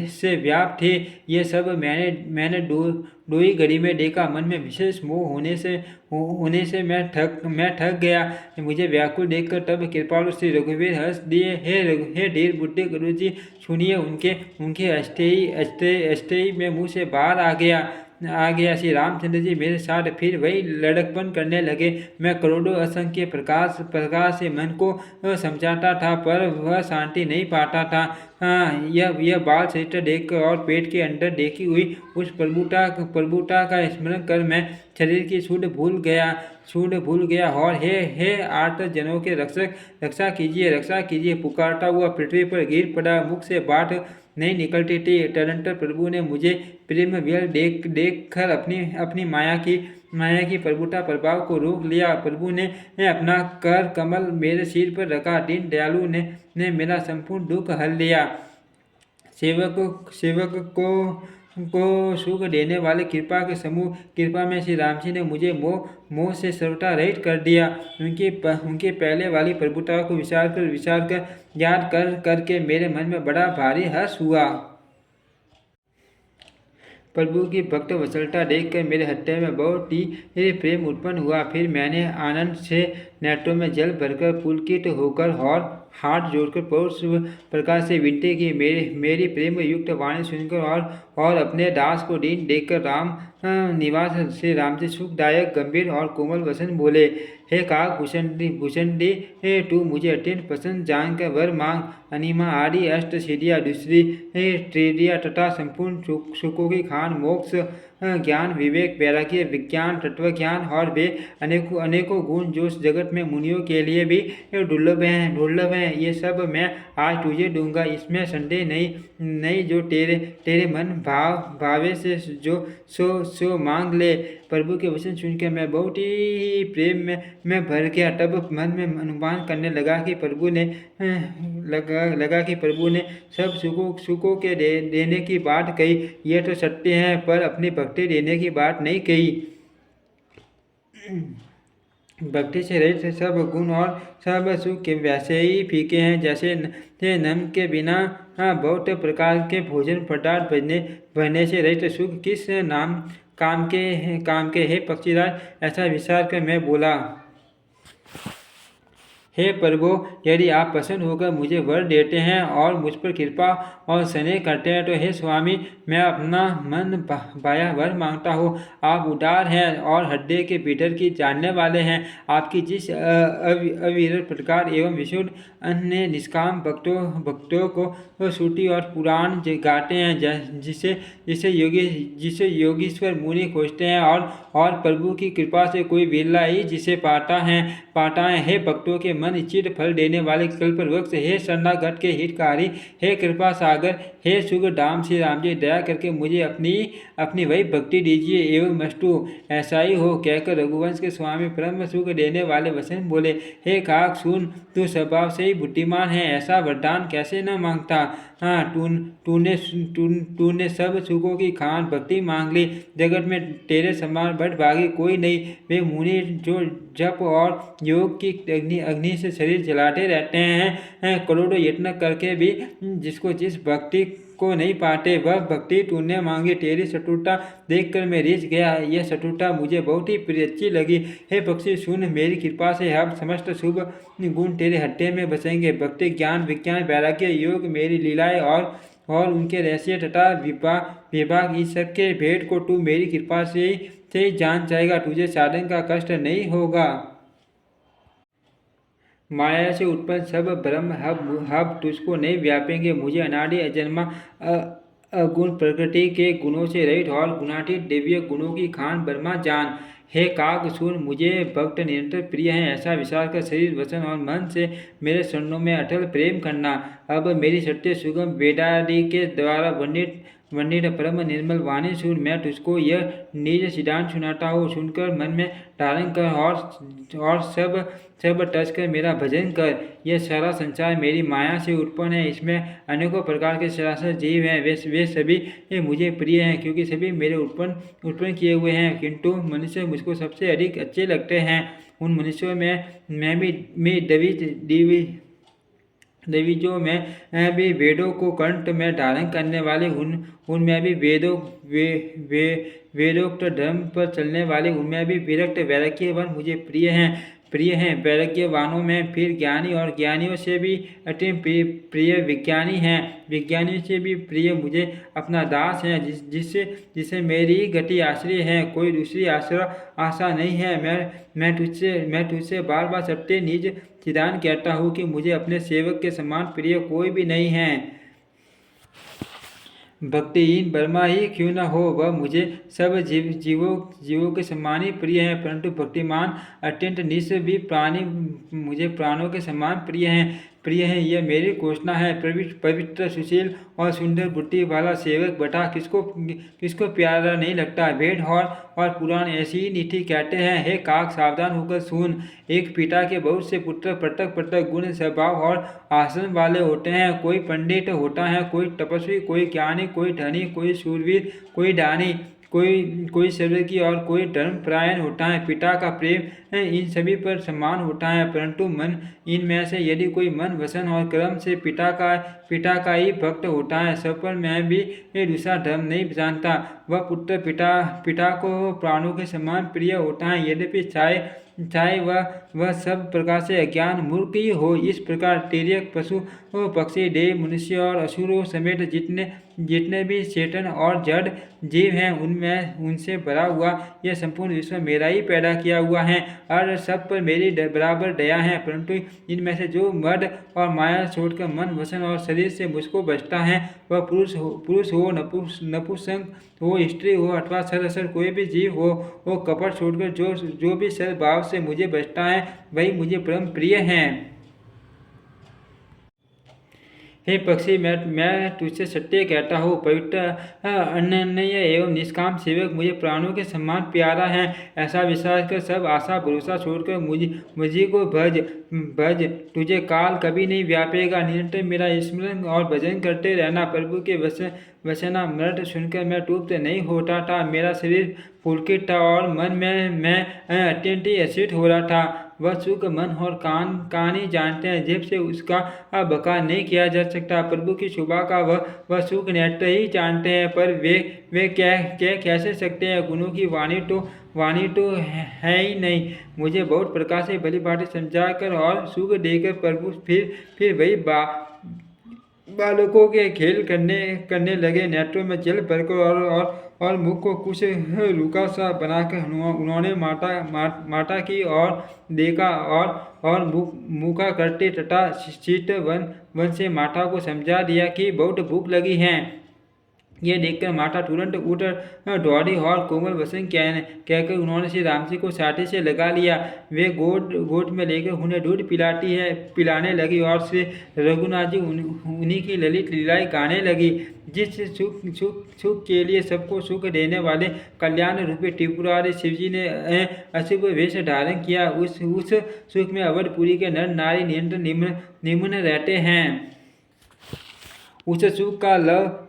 से व्याप्त थी। ये सब मैंने दो ही घड़ी में देखा। मन में विशेष मोह होने से मैं ठग गया। मुझे व्याकुल देखकर तब कृपालु श्री रघुवीर हंस दिए। हे धीर बुद्धि गुरु जी सुनिए। उनके हंसते ही मैं मुँह से बाहर आ गया। श्री रामचंद्र जी मेरे साथ फिर वही लड़कपन करने लगे। मैं करोड़ों असंख्य प्रकार से मन को समझाता था, पर वह शांति नहीं पाता था। यह बाल चरित्र देखकर और पेट के अंदर देखी हुई उस प्रभुता का स्मरण कर मैं शरीर की छूट भूल गया। और हे आर्त जनों के रक्षा कीजिए पुकारता हुआ पृथ्वी पर गिर पड़ा। मुख से बात नहीं निकलती थी। तदनंतर प्रभु ने मुझे प्रेम विहल देख कर अपनी माया की प्रभुता प्रभाव को रोक लिया। प्रभु ने अपना कर कमल मेरे सिर पर रखा। दीन दयालु ने मेरा संपूर्ण दुख हल लिया। सेवक को सुख देने वाले कृपा में श्री राम जी ने मुझे मोह से सर्वथा रहित कर दिया। उनके पहले वाली प्रभुता को विचार कर याद करके मेरे मन में बड़ा भारी हर्ष हुआ। प्रभु की भक्त वत्सलता देखकर मेरे हृदय में बहुत ही प्रेम उत्पन्न हुआ। फिर मैंने आनंद से नेत्रों में जल भरकर पुलकित होकर और हाथ जोड़कर प्रभु प्रकार से विनती की। मेरी प्रेम युक्त वाणी सुनकर और अपने दास को दीन देखकर राम निवास से राम जी सुखदायक गंभीर और कोमल वचन बोले। हे काक भूषणी, तू मुझे अत्यंत पसंद जानकर वर मांग। अनिमा आदि अष्ट सिद्धियाँ, दूसरी त्रिदिया तथा संपूर्ण सुखों की खान, मोक्ष, ज्ञान, विवेक, वैराग्य, विज्ञान, तत्व ज्ञान और वे अनेकों गुण जो जगत में मुनियों के लिए भी दुर्लभ हैं, ये सब मैं आज तुझे दूंगा, इसमें संदेह नहीं। जो तेरे मन भावे से जो सो मांग ले। प्रभु के वचन सुनकर मैं बहुत ही प्रेम में भर गया। तब मन में अनुमान करने लगा कि प्रभु ने सब सुखों के देने की बात कही, यह तो सत्य है, पर अपनी भक्ति देने की बात नहीं कही। भक्ति से रहित सब गुण और सब सुख के वैसे ही फीके हैं जैसे नम के बिना बहुत प्रकार के भोजन पदार्थ बनने से रहित सुख किस काम के हे पक्षीराज, ऐसा विचार कर मैं बोला। हे प्रभु, यदि आप प्रसन्न होकर मुझे वर देते हैं और मुझ पर कृपा और स्नेह करते हैं तो हे स्वामी, मैं अपना मन भाया वर मांगता हूँ। आप उदार हैं और हृदय के भीतर की जानने वाले हैं। आपकी जिस अविरत प्रकार एवं विशुद्ध अन्य निष्काम भक्तों को श्रुति और पुराण गाते हैं, जिसे योगीश्वर मुनि खोजते हैं और प्रभु की कृपा से कोई विरला ही जिसे पाता है। हे भक्तों के मन इच्छित फल देने वाले कल्पवृक्ष, हे शरणागत के हितकारी, हे कृपा सागर, हे सुख धाम श्री राम जी, दया करके मुझे अपनी वही भक्ति दीजिए एवं मस्तु। ऐसा ही हो कहकर रघुवंश के स्वामी परम सुख देने वाले वचन बोले। हे काक सुन, तू स्वभाव से ही बुद्धिमान है, ऐसा वरदान कैसे न मांगता। हाँ, तूने सब सुखों की खान भक्ति मांग ली। जगत में तेरे समान बड़भागी कोई नहीं। वे मुनि जो जप और योग की अग्नि से शरीर जलाते रहते हैं, करोड़ों यत्न करके भी जिसको जिस भक्ति को नहीं पाते, वह भक्ति तूने मांगी। तेरी चतुरता देखकर मैं रिझ गया। यह चतुरता मुझे बहुत ही अच्छी लगी। हे पक्षी सुन, मेरी कृपा से हम समस्त शुभ गुण तेरे हृदय में बसेंगे। भक्ति, ज्ञान, विज्ञान, वैराग्य, योग, मेरी लीलाएं और उनके रहस्य तथा विभाग, इस सब के भेद को तू मेरी कृपा से जान जाएगा। तुझे साधन का कष्ट नहीं होगा। माया से उत्पन्न सब ब्रह्म हब तुझको नहीं व्यापेंगे। मुझे अनादि अजन्मा अगुण प्रकृति के गुणों से रहित और गुणातीत दिव्य गुणों की खान ब्रह्मा जान। हे काक सुन, मुझे भक्त निरंतर प्रिय हैं, ऐसा विचार कर शरीर, वचन और मन से मेरे चरणों में अटल प्रेम करना। अब मेरी सत्य सुगम वेदादि के द्वारा वर्णित परम निर्मल वाणी सुन। मैं तुझको यह निज सिद्धांत सुनाता हूँ, सुनकर मन में धारण कर और सब टच कर मेरा भजन कर। यह सारा संसार मेरी माया से उत्पन्न है। इसमें अनेकों प्रकार के सरासर जीव हैं। वे सभी मुझे प्रिय हैं, क्योंकि सभी मेरे उत्पन्न किए हुए हैं। किंतु मनुष्य मुझको सबसे अधिक अच्छे लगते हैं। उन मनुष्यों में मैं भी देवी जो मैं भी वेदों को कंठ में धारण करने वाले, उनमें भी वेदोक्त धर्म पर चलने वाले, उनमें भी विरक्त वैराग्यवान मुझे प्रिय हैं। वैराग्यवानों में फिर ज्ञानी और ज्ञानियों से भी अत्यंत प्रिय विज्ञानी हैं। विज्ञानियों से भी प्रिय मुझे अपना दास है, जिसे मेरी गति आश्रय है, कोई दूसरी आशा नहीं है। मैं तुझसे बार बार सत्य निज सिद्धांत कहता हूँ कि मुझे अपने सेवक के समान प्रिय कोई भी नहीं है। भक्तिहीन ब्रह्मा ही क्यों न हो, वह मुझे सब जीवों के समान ही प्रिय है, परंतु भक्तिमान अत्यंत निश्चय भी प्राणी मुझे प्राणों के समान प्रिय है। यह मेरी घोषणा है। पवित्र, सुशील और सुंदर बुद्धि वाला सेवक बता किसको प्यारा नहीं लगता। वेद और पुराण ऐसी ही नीति कहते हैं। हे काक, सावधान होकर सुन। एक पिता के बहुत से पुत्र पृथक गुण, स्वभाव और आसन वाले होते हैं। कोई पंडित होता है, कोई तपस्वी, कोई ज्ञानी, कोई धनी, कोई शूरवीर, कोई दानी, कोई सर्वज्ञ और कोई धर्मपरायण होता है। पिता का प्रेम इन सभी पर समान होता है, परंतु मन इनमें से यदि कोई मन, वचन और कर्म से पिता पिता का ही भक्त होता है। सफल मैं भी दूसरा धर्म नहीं जानता। वह पुत्र पिता को प्राणों के समान प्रिय होता है, यद्यपि चाहे चाहे वह सब प्रकार से अज्ञान मूर्ख ही हो। इस प्रकार तिर्यक पशु पक्षी देव मनुष्य और असुरों समेत जितने जितने भी चेतन और जड़ जीव हैं उनमें उनसे भरा हुआ यह संपूर्ण विश्व मेरा ही पैदा किया हुआ है और सब पर मेरी बराबर दया है। परंतु इनमें से जो मद और माया छोड़कर मन वसन और शरीर से मुझको बचता है, वह पुरुष हो नपुंसक हो, स्त्री हो अथवा सरासर कोई भी जीव हो, वो कपट छोड़कर जो भी सद्भाव से मुझे बचता है वही मुझे परम प्रिय है। हे पक्षी, मैं तुझसे सत्य कहता हूँ, पवित्र अनन्य एवं निष्काम सेवक मुझे प्राणों के समान प्यारा है। ऐसा विश्वास कर सब आशा भरोसा छोड़कर मुझी को भज तुझे काल कभी नहीं व्यापेगा। निरंतर मेरा स्मरण और भजन करते रहना। प्रभु के वचना मृत सुनकर मैं तृप्त नहीं होता था। मेरा शरीर पुलकित था और मन में मैं अत्यंत ही हर्षित हो रहा था। वह सुख मन और कान ही जानते हैं, जीभ से उसका बखान नहीं किया जा सकता। प्रभु की शोभा का वह सुख नेत्र ही जानते हैं, पर वे क्या कैसे सकते हैं। गुणों की वाणी तो है ही नहीं। मुझे बहुत प्रकार से भली भांति समझा कर और सुख देकर प्रभु फिर वही बालकों के खेल करने लगे। नेत्रों में जल भरकर और मुख को कुछ रूखा सा बनाकर उन्होंने माता की ओर देखा और मुखा करते तथा शीत वन से माता को समझा दिया कि बहुत भूख लगी है। यह देखकर माता तुरंत उठ दौड़ी और कोमल वचन कहकर उन्होंने श्री राम जी को छाती से लगा लिया। वे गोद में लेकर उन्हें दूध पिलाने लगी और श्री रघुनाथ जी उन्हीं की ललित लीलाएं गाने लगी। जिस सुख के लिए सबको सुख देने वाले कल्याण रूपी त्रिपुरारी शिवजी ने अशुभ वेश धारण किया, उस सुख में अवधपुरी के नर नारी निम्न रहते हैं। उस सुख का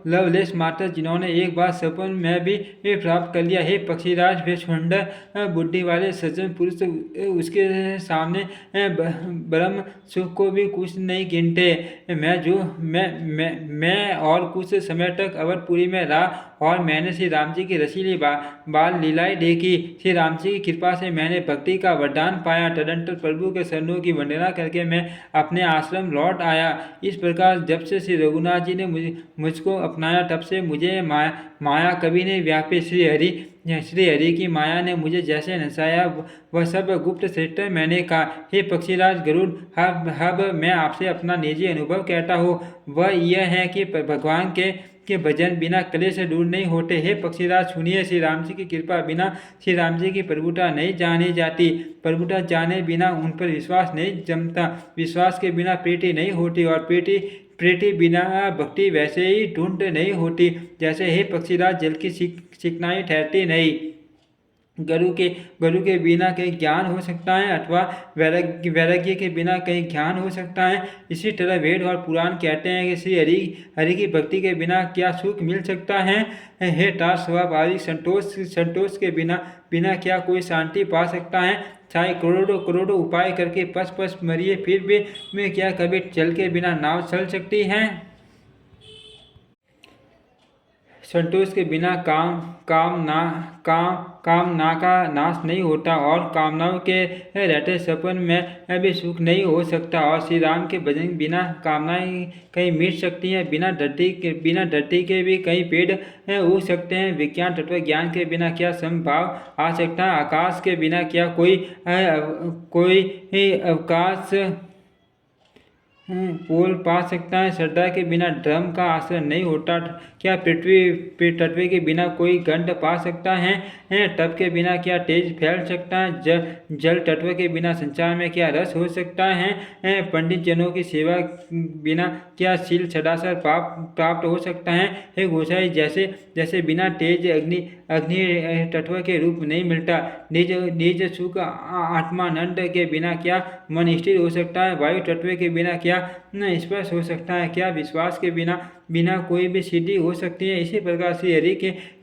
लवलेश मात्र जिन्होंने एक बार सपन में भी प्राप्त कर लिया। हे पक्षीराज, वे सुंदर बुद्धि वाले सज्जन पुरुष उसके सामने ब्रह्म सुख को भी कुछ नहीं गिनते। मैं और कुछ समय तक अवधपुरी में रहा और मैंने श्री राम जी की रसीली बाल लीलाएं देखी। श्री राम जी की कृपा से मैंने भक्ति का वरदान पाया। तदंतर प्रभु के चरणों की वंदना करके मैं अपने आश्रम लौट आया। इस प्रकार जब से श्री रघुनाथ जी ने मुझको अपनाया, तब से मुझे माया कभी नहीं व्यापी। श्री हरि की माया ने मुझे जैसे नचाया वह सब गुप्त चरित्र मैंने कहा। हे पक्षीराज गरुड़, अब मैं आपसे अपना निजी अनुभव कहता हूँ। वह यह है कि भगवान के भजन बिना क्लेश दूर नहीं होते। हे पक्षीराज सुनिए, श्री राम जी की कृपा बिना श्री राम जी की प्रभुता नहीं जानी जाती। प्रभुता जाने बिना उन पर विश्वास नहीं जमता। विश्वास के बिना प्रीति नहीं होती और प्रीति बिना भक्ति वैसे ही ढूंढ नहीं होती जैसे हे पक्षीराज जल की चिकनाई ठहरती नहीं। गुरु के बिना कहीं ज्ञान हो सकता है अथवा वैराग्य के बिना कहीं ज्ञान हो सकता है। इसी तरह वेद और पुराण कहते हैं कि श्री हरि की भक्ति के बिना क्या सुख मिल सकता है। हे तात स्वाभाविक संतोष के बिना क्या कोई शांति पा सकता है। चाहे करोड़ों उपाय करके पस मरिए, फिर भी में क्या कभी जल के बिना नाव चल सकती है। संतोष के बिना कामना का नाश नहीं होता और कामनाओं के रहते सपन में भी सुख नहीं हो सकता। और श्री राम के भजन बिना कामनाएं कहीं मिट सकती हैं। बिना धरती के भी कई पेड़ उग सकते हैं। विज्ञान तत्व ज्ञान के बिना क्या संभाव आ सकता है। आकाश के बिना क्या कोई अवकाश पोल पा सकता है। श्रद्धा के बिना धर्म का आश्रय नहीं होता। क्या पृथ्वी के बिना कोई गंध पा सकता है। तप के बिना क्या तेज फैल सकता है। जल तत्व के बिना संसार में क्या रस हो सकता है। पंडित जनों की सेवा बिना क्या शील सदाचार प्राप्त हो सकता है। हे गोसाई, जैसे बिना तेज अग्नि तत्व के रूप नहीं मिलता। निज सुख आत्मानंद के बिना क्या मन स्थिर हो सकता है। वायु तत्व के बिना क्या स्पर्श हो सकता है। क्या विश्वास के बिना बिना कोई भी सिद्धि हो सकती है। इसी प्रकार श्री हरि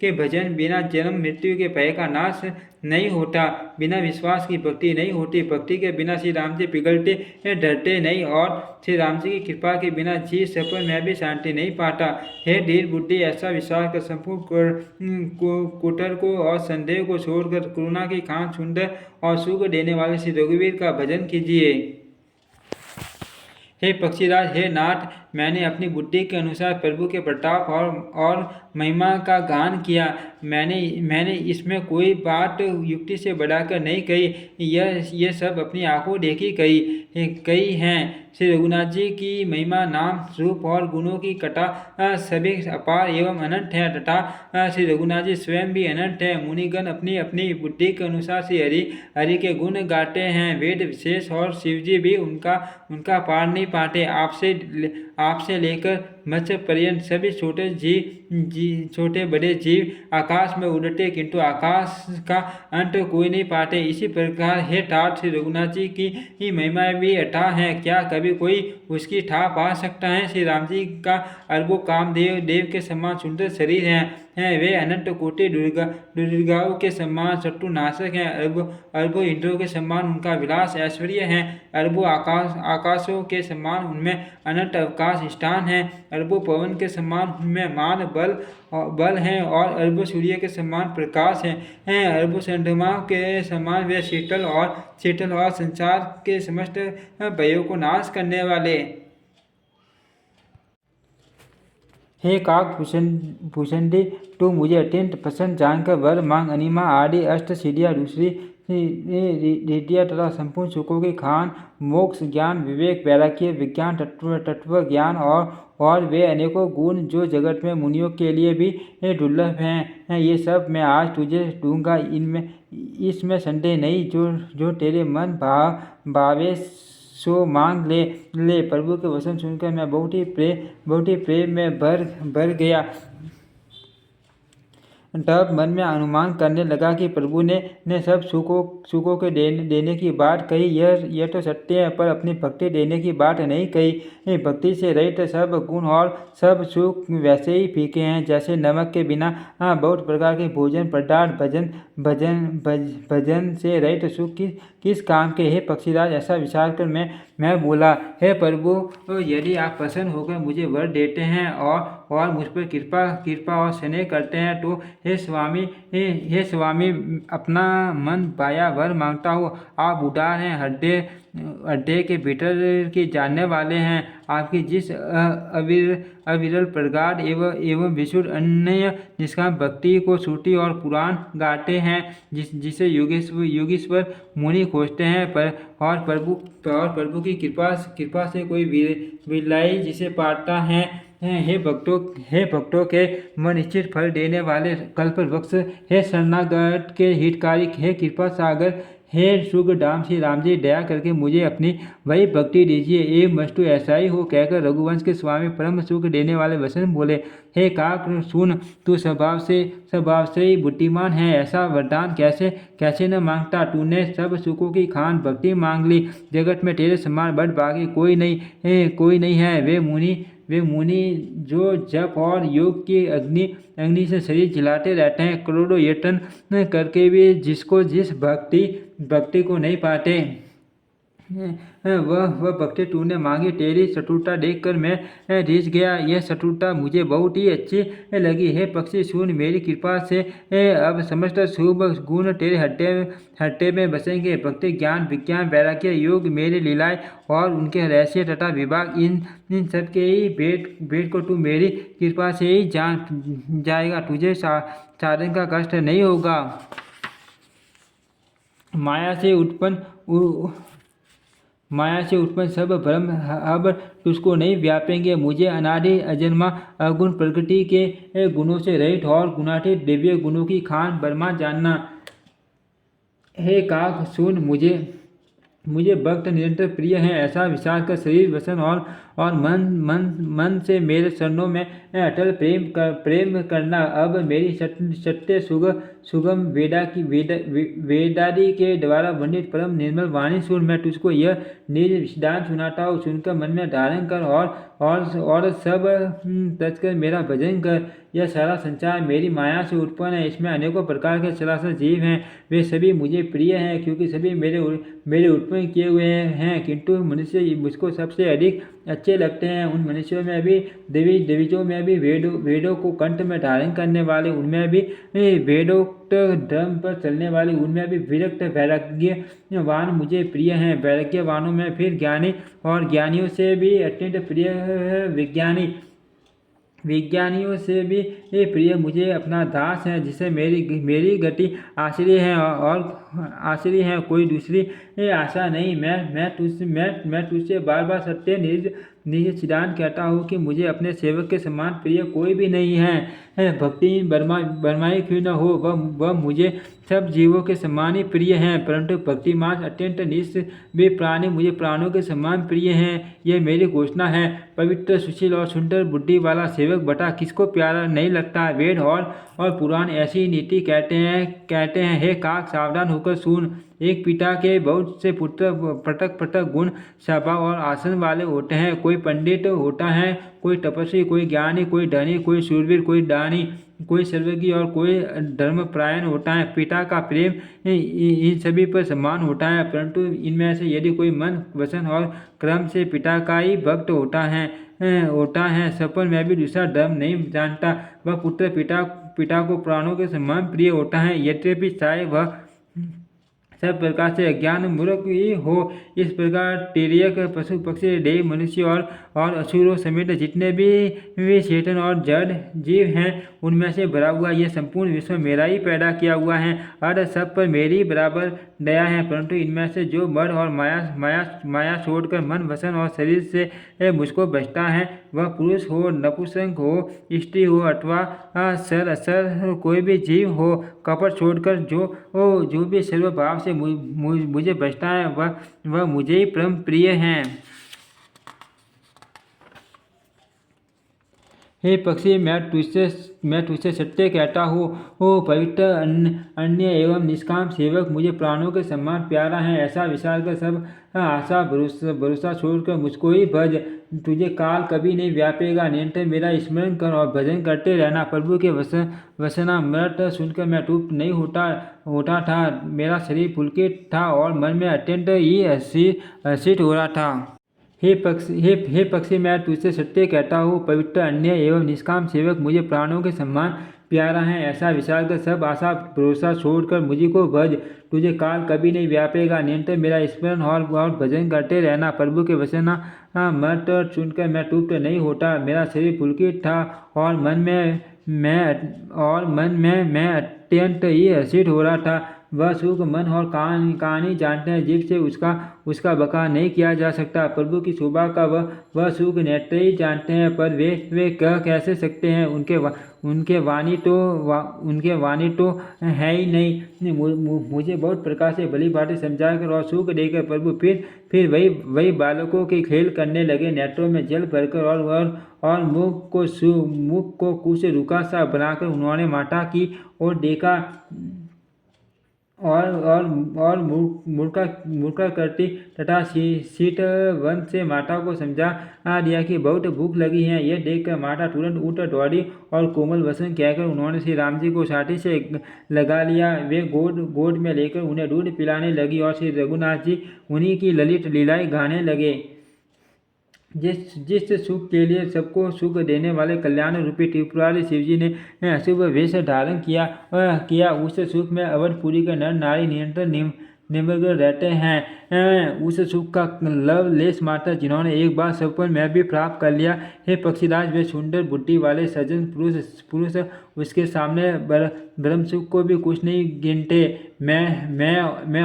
के भजन बिना जन्म मृत्यु के भय का नाश नहीं होता, बिना विश्वास की भक्ति नहीं होती, भक्ति के बिना श्री राम जी पिघलते डरते नहीं, और श्री राम जी की कृपा के बिना जीव सपन में भी शांति नहीं पाता। हे धीर बुद्धि, ऐसा विश्वास कर संपूर्ण कुटर को और संदेह को छोड़कर करुणा की खान सुंदर और सुख देने वाले श्री रघुवीर का भजन कीजिए। हे पक्षीराज, हे नाथ, मैंने अपनी बुद्धि के अनुसार प्रभु के प्रताप और महिमा का गान किया। मैंने इसमें कोई बात युक्ति से बढ़ाकर नहीं कही, यह सब अपनी आंखों देखी कही हैं। श्री रघुनाथ जी की महिमा, नाम, रूप और गुणों की कथा सभी अपार एवं अनंत है, तथा श्री रघुनाथ जी स्वयं भी अनंत है। मुनिगण अपनी अपनी बुद्धि के अनुसार श्री हरि के गुण गाते हैं। वेद विशेष और शिवजी भी उनका पार नहीं पाते। आपसे लेकर मत्स्य पर्यंत सभी छोटे बड़े जीव आकाश में उड़ते, किंतु आकाश का अंत कोई नहीं पाते। इसी प्रकार हे ठाठ, श्री रघुनाथ जी की महिमा भी अथाह है, क्या कभी कोई उसकी ठा पा सकता है। श्री राम जी का अरबों कामदेव के समान सुंदर शरीर है। वे अनंत कोटि दुर्गाओं के समान शत्रुनाशक हैं। अरबों इंद्रों के समान उनका विलास ऐश्वर्य है। अरबों आकाशों के समान उनमें अनंत अवकाश स्थान है। अरबों पवन के समान उनमें मान बल है, और अरबों सूर्य के समान प्रकाश है। अरबों चंद्रमाओं के समान वे शीतल और संसार के समस्त भयों को नाश करने वाले। हे काक भूषणी, तू मुझे अत्यंत प्रसन्न जानकर वर मांग। अनिमा आदि अष्ट सिद्धियाँ, दूसरी रिद्धियाँ तथा संपूर्ण सुखों की खान, मोक्ष, ज्ञान, विवेक, वैराग्य, विज्ञान, तत्व ज्ञान और वे अनेकों गुण जो जगत में मुनियों के लिए भी दुर्लभ हैं, ये सब मैं आज तुझे दूंगा। इसमें संदेह नहीं। जो तेरे मन भावे सो मांग ले। प्रभु के वचन सुनकर मैं बहुत ही प्रेम में भर गया। तब मन में अनुमान करने लगा कि प्रभु ने सब सुखों के देने की बात कही, यह तो सत्य है, पर अपनी भक्ति देने की बात नहीं कही। भक्ति से रहित सब गुण और सब सुख वैसे ही फीके हैं जैसे नमक के बिना बहुत प्रकार के भोजन पदार्थ। भजन से रहित सुख किस काम के। हे पक्षीराज, ऐसा विचार कर मैं बोला, हे प्रभु, यदि आप प्रसन्न होकर मुझे वर देते हैं और मुझ पर कृपा और स्नेह करते हैं, तो हे स्वामी, अपना मन पाया वर मांगता हूँ। आप उदार हैं, हृदय के भीतर की जानने वाले हैं। आपकी जिस अविरल प्रगाढ़ एवं विशुद्ध अन्य निष्काम भक्ति को श्रुति और पुराण गाते हैं, जिसे योगेश्वर मुनि खोजते हैं, और प्रभु की कृपा से कोई विरलाई जिसे पाता है। हे भक्तों के मन इच्छित फल देने वाले कल्पवृक्ष, हे शरणागत के हितकारी, हे कृपा सागर, हे सुखधाम, श्री राम जी, दया करके मुझे अपनी वही भक्ति दीजिए। एक वस्तु ऐसा ही हो, कहकर रघुवंश के स्वामी परम सुख देने वाले वचन बोले। हे काक सुन, तू स्वभाव से ही बुद्धिमान है, ऐसा वरदान कैसे न मांगता। तूने सब सुखों की खान भक्ति मांग ली। जगत में तेरे समान बड़भागी कोई नहीं है। वे मुनि जो जप और योग की अग्नि से शरीर जलाते रहते हैं, करोड़ों यत्न करके भी जिसको जिस भक्ति को नहीं पाते, वह भक्ति तूने मांगी। तेरी चतुरता देखकर मैं रिझ गया। यह चतुरता मुझे बहुत ही अच्छी लगी। हे पक्षी सुन, मेरी कृपा से अब समस्त शुभ गुण तेरे हृदय में बसेंगे। भक्ति, ज्ञान, विज्ञान, वैराग्य, योग, मेरी लीलाएं और उनके रहस्य तथा विभाग, इन सब के ही भेद को तू मेरी कृपा से ही जान जाएगा। तुझे साधन का कष्ट नहीं होगा। माया से उत्पन्न सब भ्रम अब तुझको नहीं व्यापेंगे। मुझे अनादि अजन्मा अगुण प्रकृति के गुणों से रहित और गुणातीत दिव्य गुणों की खान ब्रह्मा जानना। हे काक सुन, मुझे भक्त निरंतर प्रिय है, ऐसा विचार कर शरीर, वचन और मन से मेरे चरणों में अटल प्रेम करना। अब मेरी सत्य सुगम वेदारी के द्वारा वर्णित परम निर्मल वाणी सुन। मैं तुझको यह निज सिद्धांत सुनाता हूँ, सुनकर मन में धारण कर और सब तजकर मेरा भजन कर। यह सारा संसार मेरी माया से उत्पन्न है, इसमें अनेकों प्रकार के चराचर जीव हैं। वे सभी मुझे प्रिय हैं, क्योंकि सभी मेरे उत्पन्न किए हुए हैं। किंतु मनुष्य मुझको सबसे अधिक अच्छे लगते हैं। उन मनुष्यों में भी, देवीजों में भी, वेदों को कंठ में धारण करने वाले उनमें भी, वेदोक्त धर्म पर चलने वाले उनमें भी विरक्त वैराग्यवान मुझे प्रिय हैं। वैराग्यवानों में फिर ज्ञानी और ज्ञानियों से भी अत्यंत प्रिय विज्ञानियों से भी प्रिय मुझे अपना दास है, जिसे मेरी गति आश्रय है और आश्रय है, कोई दूसरी आशा नहीं। मैं तुझसे बार बार सत्य निज सिद्धांत कहता हूँ कि मुझे अपने सेवक के समान प्रिय कोई भी नहीं है। भक्ति बरमाई क्यों न हो, वह मुझे सब जीवों के समान ही प्रिय हैं, परंतु भक्तिमान अत्यंत निष्ठ प्राणी मुझे प्राणों के समान प्रिय हैं। यह मेरी घोषणा है। पवित्र, सुशील और सुंदर बुद्धि वाला सेवक बता किसको प्यारा नहीं लगता। वेद और पुराण ऐसी नीति कहते हैं। हे काक, सावधान होकर सुन। एक पिता के बहुत से पुत्र पृथक गुण, स्वभाव और आसन वाले होते हैं। कोई पंडित होता है, कोई तपस्वी, कोई ज्ञानी, कोई धनी, कोई शूरवीर, कोई दानी, कोई सर्वज्ञ और कोई धर्मपरायण होता है। पिता का प्रेम इन सभी पर समान होता है, परंतु इनमें से यदि कोई मन, वचन और कर्म से पिता का ही भक्त होता है, सपन में भी दूसरा धर्म नहीं जानता, वह पुत्र पिता को प्राणों के समान प्रिय होता है, यद्यपि चाहे वह सब प्रकार से अज्ञान मूर्ख ही हो। इस प्रकार तिर्यक, पशु पक्षी, देव, मनुष्य और असुरों समेत जितने भी चेतन और जड़ जीव हैं, उनमें से भरा हुआ यह संपूर्ण विश्व मेरा ही पैदा किया हुआ है। अतः सब पर मेरी बराबर दया है, परंतु इनमें से जो मद और माया छोड़कर मन, वचन और शरीर से मुझको बचता है, वह पुरुष हो, नपुंसक हो, स्त्री हो अथवा असर कोई भी जीव हो, कपट छोड़कर जो भी सर्वभाव से मुझे बचता है, वह मुझे ही परम प्रिय है। हे पक्षी, मैं तुझसे सत्य कहता हूँ, पवित्र, अन्य एवं निष्काम सेवक मुझे प्राणों के समान प्यारा है। ऐसा विचार कर सब आशा भरोसा छोड़कर मुझको ही भज। तुझे काल कभी नहीं व्यापेगा। निरंतर मेरा स्मरण कर और भजन करते रहना। प्रभु के वचनामृत सुनकर मैं तृप्त नहीं होता था। मेरा शरीर पुलकित था और मन में अत्यंत ही हर्षित हो रहा था। हे पक्षी, मैं तुझसे सत्य कहता हूँ, पवित्र, अन्य एवं निष्काम सेवक मुझे प्राणों के समान प्यारा है। ऐसा विचार कर सब आशा भरोसा छोड़कर मुझी को भज। तुझे काल कभी नहीं व्यापेगा। निरंतर मेरा स्मरण और भजन करते रहना। प्रभु के वचनामृत सुनकर मैं तृप्त नहीं होता। मेरा शरीर पुलकित था और मन में मैं अत्यंत ही हर्षित हो रहा था। वह सुख मन और कहानी जानते हैं, जीव से उसका बका नहीं किया जा सकता। प्रभु की शोभा का वह सुख नेत्र ही जानते हैं, पर वे कह कैसे सकते हैं। उनके वाणी तो है ही नहीं। मुझे बहुत प्रकार से भली भांति समझाकर और सुख देकर प्रभु फिर वही बालकों के खेल करने लगे। नेत्रों में जल भरकर और मुख को कुछ रुका सा बनाकर उन्होंने माता की ओर देखा और मुड़का करती तथा शीत वन से माता को समझा दिया कि बहुत भूख लगी है। यह देखकर माता तुरंत उठ दौड़ी और कोमल वचन कहकर उन्होंने श्री राम जी को छाती से लगा लिया। वे गोद में लेकर उन्हें दूध पिलाने लगी और श्री रघुनाथ जी उन्हीं की ललित लीलाएं गाने लगे। जिस सुख के लिए सबको सुख देने वाले कल्याण रूपी त्रिपुरारी शिवजी ने अशुभ वेश धारण किया, उस सुख में अवधपुरी के नर नारी निरंतर निमग्न रहते हैं। उस सुख का लव लेस मात्र जिन्होंने एक बार सपन में भी प्राप्त कर लिया। हे पक्षीराज, वे सुंदर बुद्धि वाले सज्जन पुरुष उसके सामने ब्रह्म सुख को भी कुछ नहीं गिनते। मैं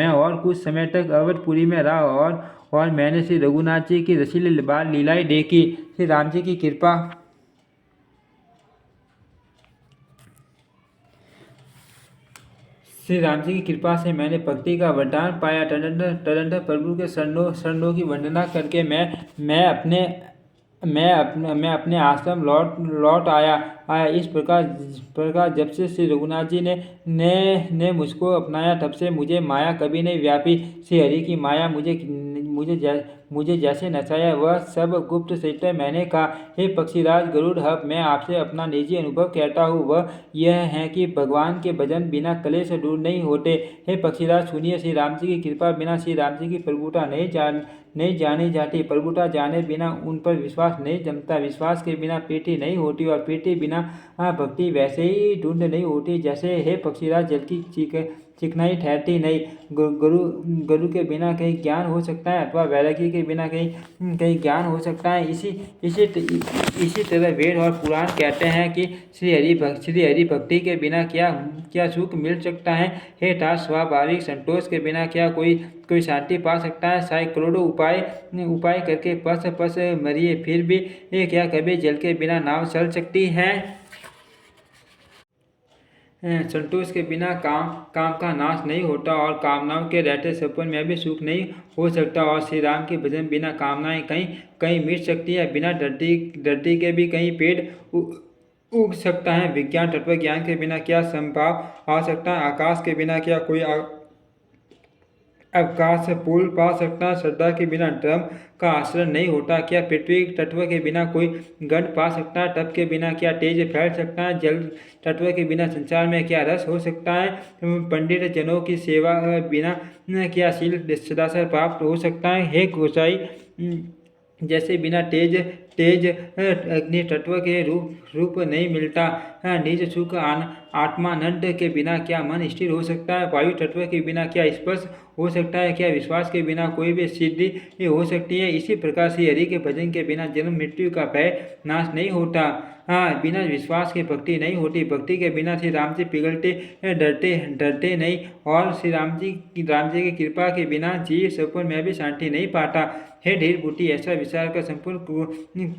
और कुछ समय तक अवधपुरी में रहा और मैंने श्री रघुनाथ जी की रसीली बाल लीलाएं देखी। श्री राम जी की कृपा श्री राम जी की कृपा से मैंने भक्ति का वरदान पाया। तदनंतर प्रभु के शरणों की वंदना करके मैं अपने आश्रम लौट आया। इस प्रकार जब से श्री रघुनाथ जी ने मुझको अपनाया, तब से मुझे माया कभी नहीं व्यापी। श्री हरि की माया मुझे जैसे नचाया, वह सब गुप्त चरित्र मैंने कहा। हे पक्षीराज गरुड़, अब मैं आपसे अपना निजी अनुभव कहता हूँ। वह यह है कि भगवान के भजन बिना कलेश दूर नहीं होते। हे पक्षीराज सुनिए, श्री राम जी की कृपा बिना श्री राम जी की प्रभुता नहीं जानी जाती। प्रभुता जाने बिना उन पर विश्वास नहीं जमता। विश्वास के बिना प्रीति नहीं होती, और प्रीति बिना भक्ति वैसे ही ढूंढ नहीं होती जैसे हे पक्षीराज जल की चिकनाई ठहरती नहीं। गुरु के बिना कहीं ज्ञान हो सकता है, अथवा वैराग्य के बिना कहीं ज्ञान हो सकता है। इसी तरह वेद और पुराण कहते हैं कि श्री हरि भक्ति के बिना क्या सुख मिल सकता है। हे तात, स्वाभाविक संतोष के बिना क्या कोई शांति पा सकता है। शायद करोड़ों उपाय करके पस मरिए, फिर भी क्या कभी जल के बिना नाव चल सकती है। संतोष के बिना काम का नाश नहीं होता, और कामनाओं के रहते सपन में भी सुख नहीं हो सकता। और श्री राम के भजन बिना कामनाएं कहीं मिट सकती है। बिना धरती के भी कहीं पेड़ उग सकता है। विज्ञान तत्व ज्ञान के बिना क्या संभव आ सकता है। आकाश के बिना क्या कोई अवकाश से पुल पा सकता है। श्रद्धा के बिना ड्रम का आश्रय नहीं होता। क्या पृथ्वी तत्व के बिना कोई गंध पा सकता है। तप के बिना क्या तेज फैल सकता है। जल तत्व के बिना संसार में क्या रस हो सकता है। पंडित जनों की सेवा बिना क्या शील सदाचार प्राप्त हो सकता है। हे गोसाई, जैसे बिना तेज अग्नि तत्व के रूप नहीं मिलता। निज सुख आत्मानंद के बिना क्या मन स्थिर हो सकता है। वायु तत्व के बिना क्या स्पर्श हो सकता है। क्या विश्वास के बिना कोई भी सिद्धि हो सकती है। इसी प्रकार से हरि के भजन के बिना जन्म मृत्यु का भय नाश नहीं होता। बिना विश्वास के भक्ति नहीं होती। भक्ति के बिना श्री राम जी पिघलते डरते नहीं। और श्री राम जी की कृपा के बिना जीव सपन में भी शांति नहीं पाता। हे ढीर बूटी, ऐसा विचार कर संपूर्ण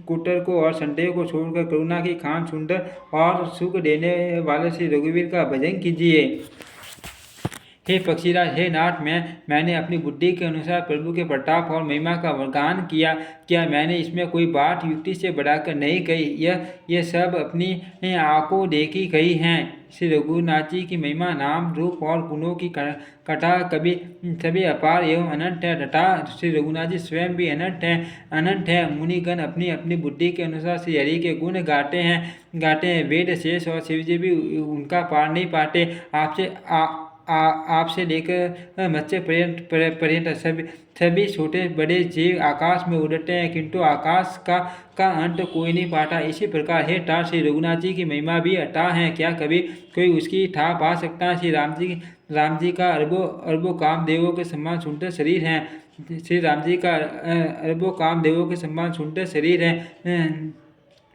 कुटर को और संदेह को छोड़कर करुणा की खान सुंदर और सुख देने वाले श्री रघुवीर का भजन कीजिए। हे पक्षीराज, हे नाथ, मैंने अपनी बुद्धि के अनुसार प्रभु के प्रताप और महिमा का वर्णन किया। मैंने इसमें कोई बात युक्ति से बढ़ाकर नहीं कही। यह सब अपनी आंखों देखी गई हैं। श्री रघुनाथ जी की महिमा, नाम, रूप और गुणों की कथा सभी अपार एवं अनंत है, तथा श्री रघुनाथ जी स्वयं भी अनंत है। मुनिगण अपनी अपनी बुद्धि के अनुसार श्री हरि के गुण गाते हैं। वेद शेष और शिवजी भी उनका पार नहीं पाते। आपसे लेकर मत्स्य पर्यंत सभी छोटे बड़े जीव आकाश में उड़ते हैं, किंतु आकाश का अंत कोई नहीं पाता। इसी प्रकार हे तात, श्री रघुनाथ जी की महिमा भी अथाह है। क्या कभी कोई उसकी था पा सकता है। श्री राम जी का अरबों कामदेवों के समान सुंदर शरीर है। श्री राम जी का अरबों कामदेवों के समान सुंदर शरीर है।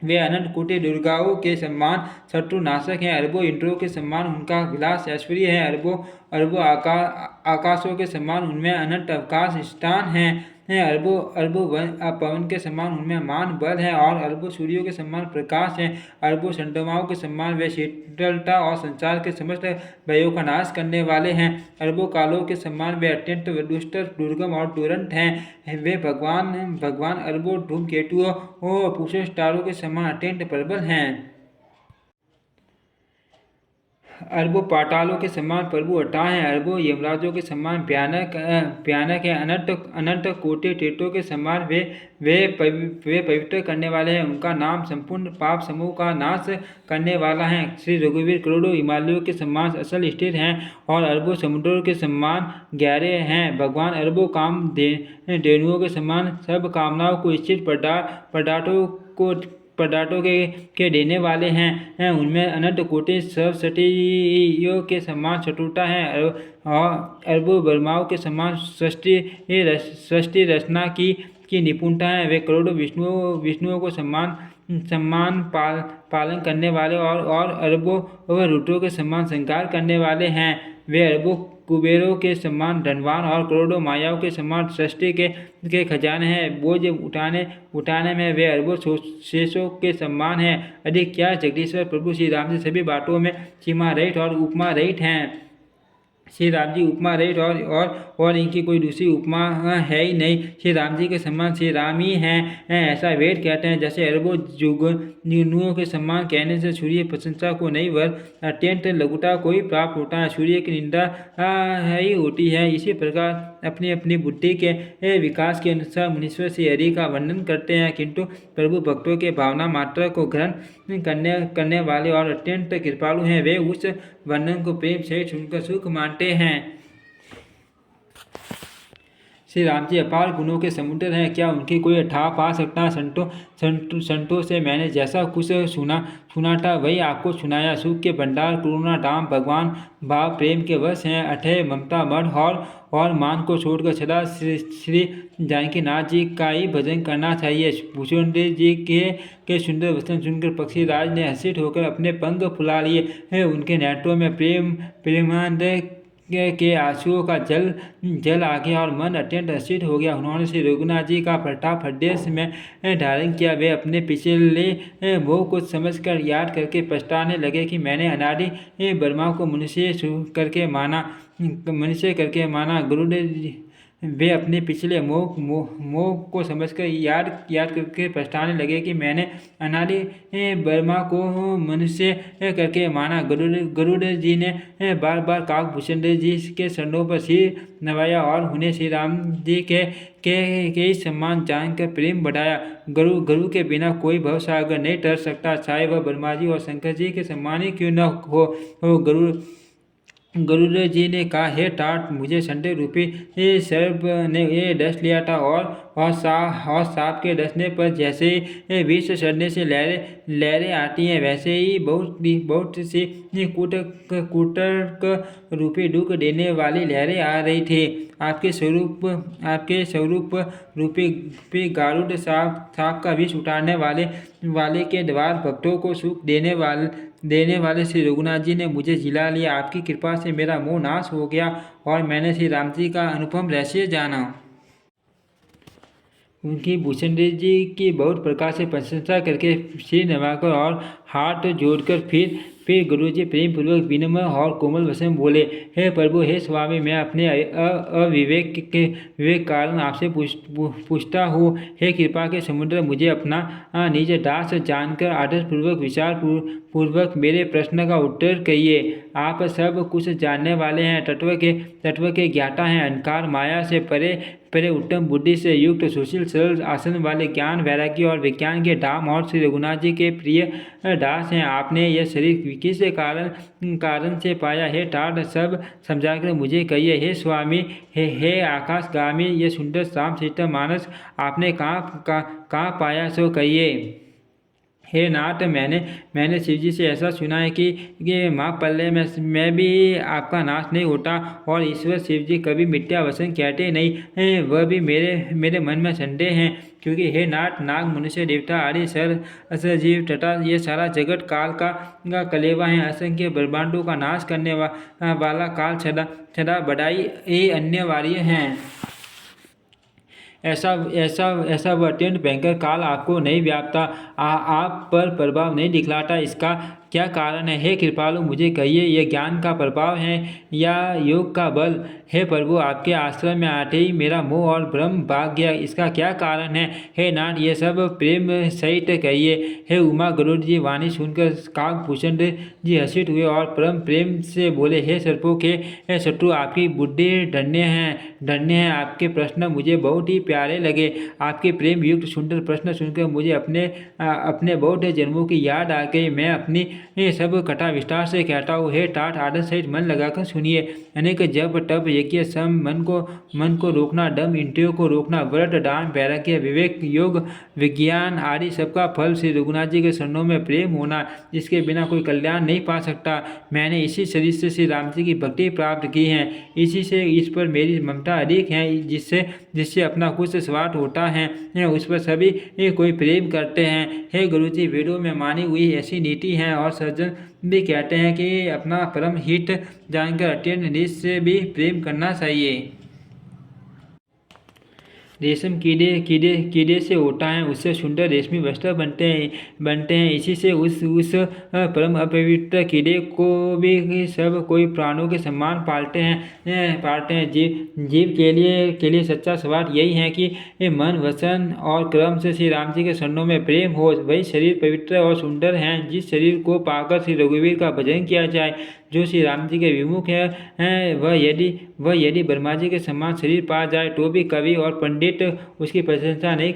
वे अनंत कोटि दुर्गाओं के समान शत्रुनाशक हैं। अरबों इंद्रों के समान उनका विलास ऐश्वर्य है। अरबों आकाशों के समान उनमें अनंत अवकाश स्थान है। अरबों पवन के समान उनमें मान बल है, और अरबों सूर्यों के समान प्रकाश है। अरबों चंद्रमाओं के समान वे शीतलता और संसार के समस्त भयों का नाश करने वाले हैं। अरबों कालों के समान वे अत्यंत दुष्ट, दुर्गम और दुरंत हैं। वे भगवान अरबों धूमकेतुओं और पूषण तारों के समान अत्यंत प्रबल हैं। अरबों पातालों के समान प्रभु अथाह हैं। अरबों यमराजों के समान भयानक है। अनंत कोटि तीर्थों के समान वे पवित्र करने वाले हैं। उनका नाम संपूर्ण पाप समूह का नाश करने वाला है। श्री रघुवीर करोड़ों हिमालयों के समान असल स्थिर हैं, और अरबों समुद्रों के समान गहरे हैं। भगवान अरबों काम धेनुओं के समान सब कामनाओं को स्थिर पदार्थों के देने वाले हैं। उनमें अनंत कोटि सरस्वतियों के समान चतुरता है, और अरबों ब्रह्माओं के समान सृष्टि रचना की निपुणता है। वे करोड़ों विष्णुओं को सम्मान पालन करने वाले और अरबों रुद्रों के समान संहार करने वाले हैं। वे अरबों कुबेरों के समान धनवान और करोड़ों मायाओं के समान सृष्टि के खजाने हैं। बोझ उठाने में वे अरबों शेषों के समान हैं। अधिक क्या, जगदीश्वर प्रभु श्री राम जी सभी बातों में सीमा रहित और उपमा रहित हैं। श्री राम जी उपमा रहित और इनकी कोई दूसरी उपमा है ही नहीं। श्री राम जी के समान श्री राम ही हैं, ऐसा वेद कहते हैं। जैसे अरबों जुगनुओं के समान कहने से सूर्य प्रशंसा को नहीं वर अत्यंत लघुता को ही प्राप्त होता है, सूर्य की निंदा ही होती है। इसी प्रकार अपनी अपनी बुद्धि के विकास के अनुसार मुनीश्वर श्री हरि का वर्णन करते हैं, किंतु प्रभु भक्तों के भावना मात्रा को ग्रहण करने वाले और अत्यंत कृपालु हैं। वे उस वर्णन को प्रेम से सुनकर सुख मानते हैं। श्री राम जी अपार गुणों के समुद्र हैं, क्या उनकी कोई ठा पा सकता है। संतों से मैंने जैसा कुछ सुना था वही आपको सुनाया। सुख के भंडार करुणा धाम भगवान भाव प्रेम के वश हैं। अठे ममता मठ और मान को छोड़कर सदा श्री जानकी नाथ जी का ही भजन करना चाहिए। भूषुंडी जी के सुंदर वचन सुनकर पक्षी राज ने हर्षित होकर अपने पंख फुला लिए। उनके नेत्रों में प्रेमानंद के आंसुओं का जल आ गया और मन अत्यंत हर्षित हो गया। उन्होंने श्री रघुनाथ जी का प्रताप हृदय में धारण किया। वे अपने पिछले मोह को समझकर याद करके पछताने लगे कि मैंने अनादि ब्रह्मा को मनुष्य करके माना। गुरुदेव वे अपने पिछले मोह को समझकर याद करके पछताने लगे कि मैंने अनादि ब्रह्मा को मनुष्य करके माना। गरुड़ जी ने बार बार काकभूषण जी के चरणों पर सिर नवाया और उन्हें श्री राम जी के सम्मान जानकर प्रेम बढ़ाया। गुरु के बिना कोई भवसागर नहीं तर सकता, चाहे वह ब्रह्मा जी और शंकर जी के सम्मान ही क्यों न हो। गरुड़ जी ने कहा, हे ठाट, मुझे संडे रूपी सर्प ने ये डस लिया था और सांप के डसने पर जैसे विष सड़ने से लहरें आती हैं, वैसे ही बहुत सी कुटक रूपी दुख देने वाली लहरें आ रही थी। आपके स्वरूप रूपी गारुड़ सांप का विष उतारने वाले के द्वार भक्तों को सुख देने वाले श्री रघुनाथ जी ने मुझे जिला लिया। आपकी कृपा से मेरा मोह नाश हो गया और मैंने श्री राम जी का अनुपम रहस्य जाना। उनकी भूषण जी की बहुत प्रकार से प्रशंसा करके सिर नवाकर और हाथ जोड़कर फिर गुरुजी प्रेम पूर्वक विनम्र और कोमल वचन में बोले, हे प्रभु, हे स्वामी, मैं अपने अविवेक के कारण आपसे पूछता हूँ। हे कृपा के समुद्र, मुझे अपना निज दास जानकर आदर पूर्वक विचार पूर्वक मेरे प्रश्न का उत्तर कहिए। आप सब कुछ जानने वाले हैं, तत्व के ज्ञाता हैं, अहंकार माया से परे उत्तम बुद्धि से युक्त सुशील सरल आसन वाले ज्ञान वैराग्य और विज्ञान के धाम और श्री रघुनाथ जी के प्रिय दास हैं। आपने यह शरीर किस कारण से पाया? हे ठाट, सब समझाकर मुझे कहिए। हे स्वामी, हे आकाशगामी, ये सुंदर शाम शीतल मानस आपने कहाँ पाया, सो कहिए। हे नाथ, मैंने शिव जी से ऐसा सुना है कि महाप्रलय में भी आपका नाश नहीं होता और ईश्वर शिव जी कभी मिथ्या वचन कहते नहीं। वह भी मेरे मन में संदेह है, क्योंकि हे नाथ, नाग मनुष्य देवता आदि असर जीव तथा ये सारा जगत काल का कलेवा है। असंख्य ब्रह्मांडों का नाश करने वाला काल सदा बड़ाई अनिवार्य है। ऐसा वह अत्यंत भयंकर काल आपको नहीं व्यापता, आप पर प्रभाव नहीं दिखलाता, इसका क्या कारण है? हे कृपालु, मुझे कहिए, यह ज्ञान का प्रभाव है या योग का बल? हे प्रभु, आपके आश्रम में आते ही मेरा मोह और भ्रम भाग गया, इसका क्या कारण है? हे नाथ, ये सब प्रेम सहित कहिए। हे उमा, गरुड़ जी वाणी सुनकर काकभूषण जी हर्षित हुए और परम प्रेम से बोले, हे सर्पों के शत्रु, आपकी बुद्धि धन्य है। आपके प्रश्न मुझे बहुत ही प्यारे लगे। आपके प्रेम युक्त सुंदर प्रश्न सुनकर मुझे अपने बहुत जन्मों की याद आ गई। मैं अपनी ये सब कथा विस्तार से कहता हूँ। हे ठाठ, आदर सहित मन लगाकर सुनिए। अनेक जप तप यज्ञ सम, मन को रोकना, दम इंद्रियों को रोकना, व्रत दान वैराग्य विवेक योग विज्ञान आदि सबका फल श्री रघुनाथ जी के शरणों में प्रेम होना, जिसके बिना कोई कल्याण नहीं पा सकता। मैंने इसी शरीर से श्री राम जी की भक्ति प्राप्त की है, इसी से इस पर मेरी ममता अधिक है, जिससे अपना कुछ स्वार्थ होता है, उस पर सभी कोई प्रेम करते हैं। हे गुरुजी, वेदों में मानी हुई ऐसी नीति है और सज्जन भी कहते हैं कि अपना परम हित जानकर अत्यंत निज से भी प्रेम करना चाहिए। रेशम कीड़े से होता है, उससे सुंदर रेशमी वस्त्र बनते हैं। इसी से उस परम अपवित्र कीड़े को भी सब कोई प्राणों के समान पालते हैं। जीव के लिए सच्चा सवाल यही है कि मन, वचन और कर्म से श्री राम जी के चरणों में प्रेम हो। वही शरीर पवित्र और सुंदर है। जिस शरीर को पाकर श्री रघुवीर का भजन किया जाए, जो श्री राम जी के विमुख है, वह यदि ब्रह्मा जी के समान शरीर पा जाए तो भी कवि और पंडित उसकी प्रशंसा नहीं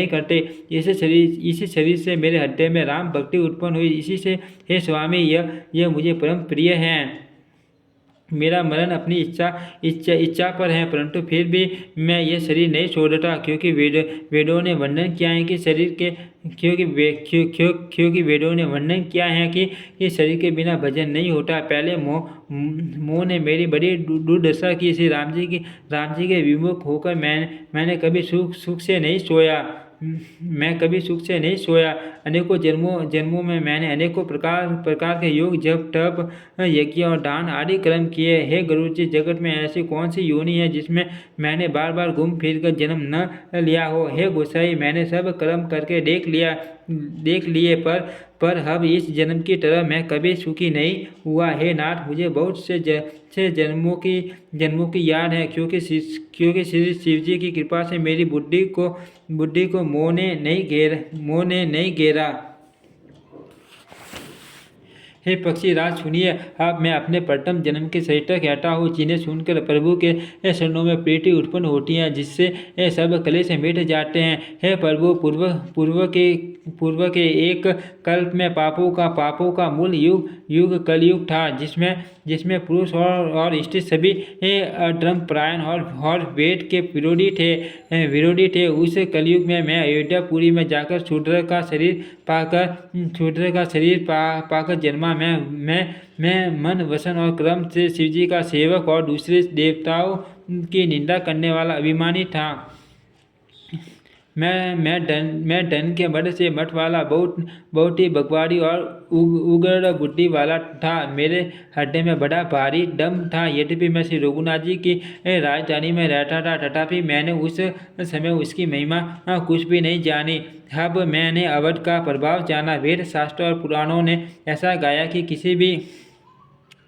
करते। इसी शरीर से मेरे हृदय में राम भक्ति उत्पन्न हुई। इसी से हे स्वामी, यह मुझे परम प्रिय है। मेरा मरण अपनी इच्छा पर है, परंतु फिर भी मैं यह शरीर नहीं छोड़ता, क्योंकि वेदों ने वर्णन किया है कि क्योंकि वेदों ने वर्णन किया है कि शरीर के बिना भजन नहीं होता। पहले मोह ने मेरी बड़ी दुर्दशा की। श्री राम जी के विमुख होकर मैंने कभी सुख से नहीं सोया। अनेकों जन्मों में मैंने अनेकों प्रकार के योग, जप, तप, यज्ञ और दान आदि कर्म किए। हे गुरु जी, जगत में ऐसी कौन सी योनि है जिसमें मैंने बार बार घूम फिर कर जन्म न लिया हो। हे गोसाई, मैंने सब कर्म करके देख लिए, पर अब इस जन्म की तरह मैं कभी सुखी नहीं हुआ। हे नाथ, मुझे बहुत से जन्मों की याद है, क्योंकि श्री शिव जी की कृपा से मेरी बुद्धि को मोह ने नहीं घेरा। हे पक्षी राज, सुनिए, अब मैं अपने प्रथम जन्म के चरित्र कहता हूँ, जिन्हें सुनकर प्रभु के चरणों में प्रीति उत्पन्न होती है, जिससे सब क्लेश मिट जाते हैं। हे प्रभु, पूर्व के एक कल्प में पापों का मूल युग कलयुग था, जिसमें पुरुष और स्त्री सभी धर्मपरायण और वेद के विरोधी थे। उस कलयुग में मैं अयोध्यापुरी में जाकर शूद्र का शरीर पाकर जन्मा। मैं मन, वचन और कर्म से शिवजी का सेवक और दूसरे देवताओं की निंदा करने वाला अभिमानी था। मैं धन के बल से मठ वाला बहुत ही बकवादी और उग्र बुद्धि वाला था। मेरे हृदय में बड़ा भारी दम था। यद्यपि मैं श्री रघुनाथ जी की राजधानी में रहता था, तथापि मैंने उस समय उसकी महिमा कुछ भी नहीं जानी। अब मैंने अवध का प्रभाव जाना। वेद, शास्त्र और पुराणों ने ऐसा गाया कि किसी भी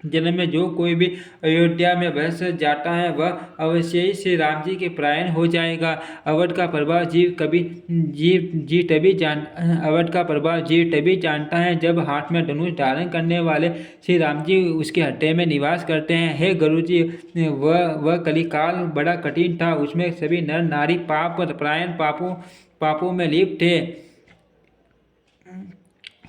जन्म में जो कोई भी अयोध्या में बस जाता है, वह अवश्य ही श्री राम जी के परायण हो जाएगा। अवध का प्रभाव जीव तभी जानता है जब हाथ में धनुष धारण करने वाले श्री राम जी उसके हृदय में निवास करते हैं। हे गुरु जी, वह कलिकाल बड़ा कठिन था। उसमें सभी नर नारी परायण पापों में लिप्त थे।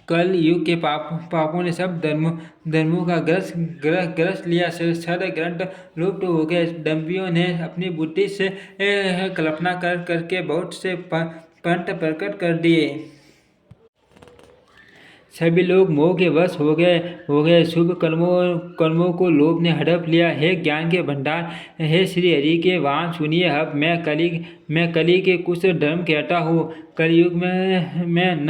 कल युग के पापों ने सब धर्मों का ग्रस लिया। सद ग्रंथ लुप्त हो गए। दंभियों ने अपनी बुद्धि से कल्पना करके बहुत से पंथ प्रकट कर दिए। सभी लोग मोह के वश हो गए। शुभ कर्मों को लोभ ने हड़प लिया। हे ज्ञान के भंडार, हे श्री हरि के वाहन, सुनिए, अब मैं कली के कुछ धर्म कहता हूँ। कलयुग में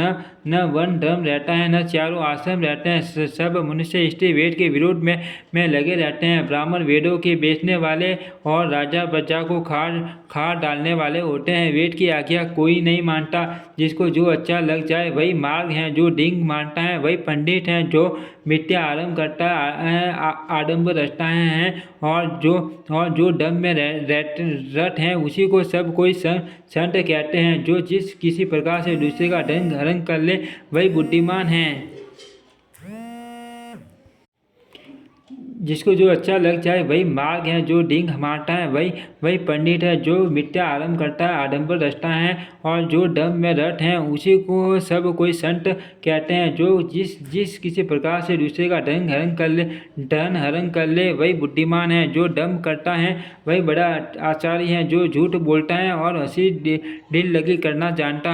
न वन धर्म रहता है, न चारों आश्रम रहते हैं। सब मनुष्य स्त्री वेद के विरोध में लगे रहते हैं। ब्राह्मण वेदों के बेचने वाले और राजा प्रजा को खार डालने वाले होते हैं। वेद की आज्ञा कोई नहीं मानता। जिसको जो अच्छा लग जाए वही मार्ग है। जो डिंग मानता है वही पंडित है। जो मिथ्या आरंभ करता है, आडंबर रचता है, और जो डम में रट है, उसी को सब कोई संत कहते हैं। जो किसी प्रकार से दूसरे का धन हरण कर ले, वही बुद्धिमान है। जिसको जो अच्छा लग जाए वही मार्ग है। जो डिंग मारता है वही पंडित है। जो मिथ्या आरंभ करता है, आडंबर रचता है, और जो डम में रट है, उसी को सब कोई संत कहते हैं। जो जिस किसी प्रकार से दूसरे का धन हरण कर ले, वही बुद्धिमान है। जो डम करता है वही बड़ा आचार्य है। जो झूठ बोलता है और हंसी दिल लगी करना जानता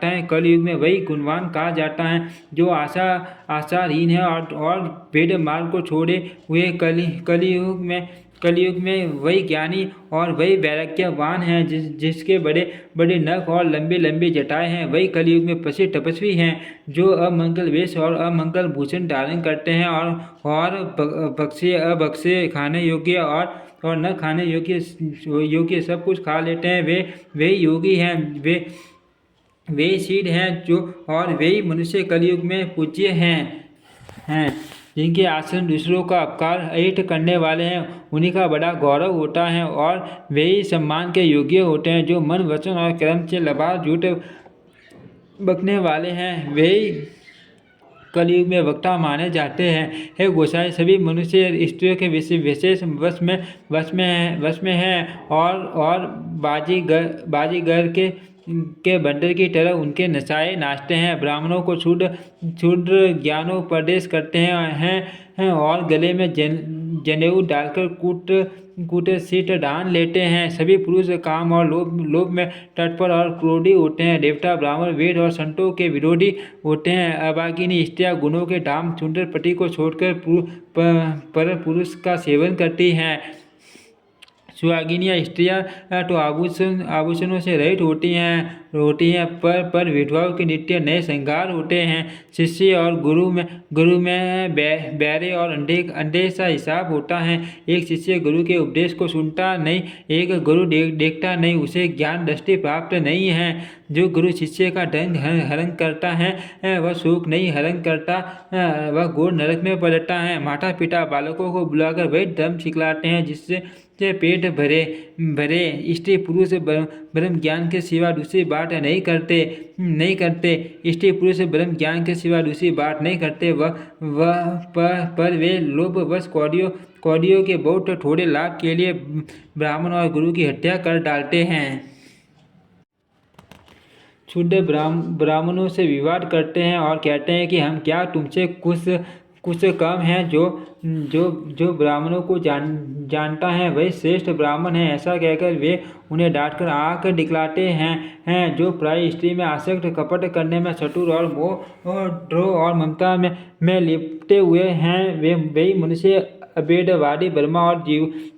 है, कलयुग में वही गुणवान कहा जाता है। जो आचारहीन है और वेद मार्ग को छोड़े हुए कलयुग में वही ज्ञानी और वही वैराग्यवान है। जिसके बड़े बड़े नख और लंबी लंबी जटाएं हैं, वही कलयुग में प्रसिद्ध तपस्वी हैं। जो अमंगल वेश और अमंगल भूषण धारण करते हैं और बक्से खाने योग्य और न खाने योग्य सब कुछ खा लेते हैं, वे योगी हैं, वे सिद्ध हैं जो, और वे ही मनुष्य कलयुग में पूज्य हैं जिनके आचरण दूसरों का अपकार अहित करने वाले हैं, उन्हीं का बड़ा गौरव होता है, और वे ही सम्मान के योग्य होते हैं जो मन वचन और कर्म से लबाड़ झूठ बकने वाले हैं, वे ही कलयुग में वक्ता माने जाते हैं। हे गोसाई, सभी मनुष्य स्त्रियों के विशेष वश में हैं, और बाजीगर के बंदर की तरह उनके नचाए नाचते हैं। ब्राह्मणों को क्षुद्र ज्ञानोपदेश करते हैं और गले में जनेऊ डालकर कूट सीट डाल लेते हैं। सभी पुरुष काम और लोभ में तत्पर और क्रोधी होते हैं। देवता, ब्राह्मण, वेद और संतों के विरोधी होते हैं। अभागिनी स्त्रियां गुणों के धाम सुंदर पति को छोड़कर पर पुरुष का सेवन करती हैं। सुहागिनियाँ स्त्रियाँ तो आभूषणों से रहित होती हैं, पर विधवाओं के नित्य नए श्रृंगार होते हैं। शिष्य और गुरु में बहरे और अंधे सा हिसाब होता है। एक शिष्य गुरु के उपदेश को सुनता नहीं, एक गुरु देखता नहीं, उसे ज्ञान दृष्टि प्राप्त नहीं है। जो गुरु शिष्य का धन हरण करता है वह सुख नहीं हरण करता, वह घोर नरक में पड़ता है। माता पिता बालकों को बुलाकर वही धर्म सिखलाते हैं जिससे पेट भरे। स्त्री पुरुष ब्रह्म ज्ञान के सिवा दूसरी बात नहीं करते। स्त्री पुरुष ब्रह्म ज्ञान के सिवा दूसरी बात नहीं करते। पर वे लोभवश कौड़ियों के बहुत थोड़े लाभ के लिए ब्राह्मण और गुरु की हत्या कर डालते हैं। क्षुद्र ब्राह्मणों से विवाद करते हैं और कहते हैं कि हम क्या तुमसे कुछ कम हैं। जो ब्राह्मणों को जानता है वही श्रेष्ठ ब्राह्मण है। ऐसा कहकर वे उन्हें डांटकर आंख दिखलाते हैं। जो प्राय स्त्री में आसक्त, कपट करने में चतुर और मोह, द्रोह और ममता में लिपटे हुए हैं, वे मनुष्य अभेदवादी ब्रह्मा और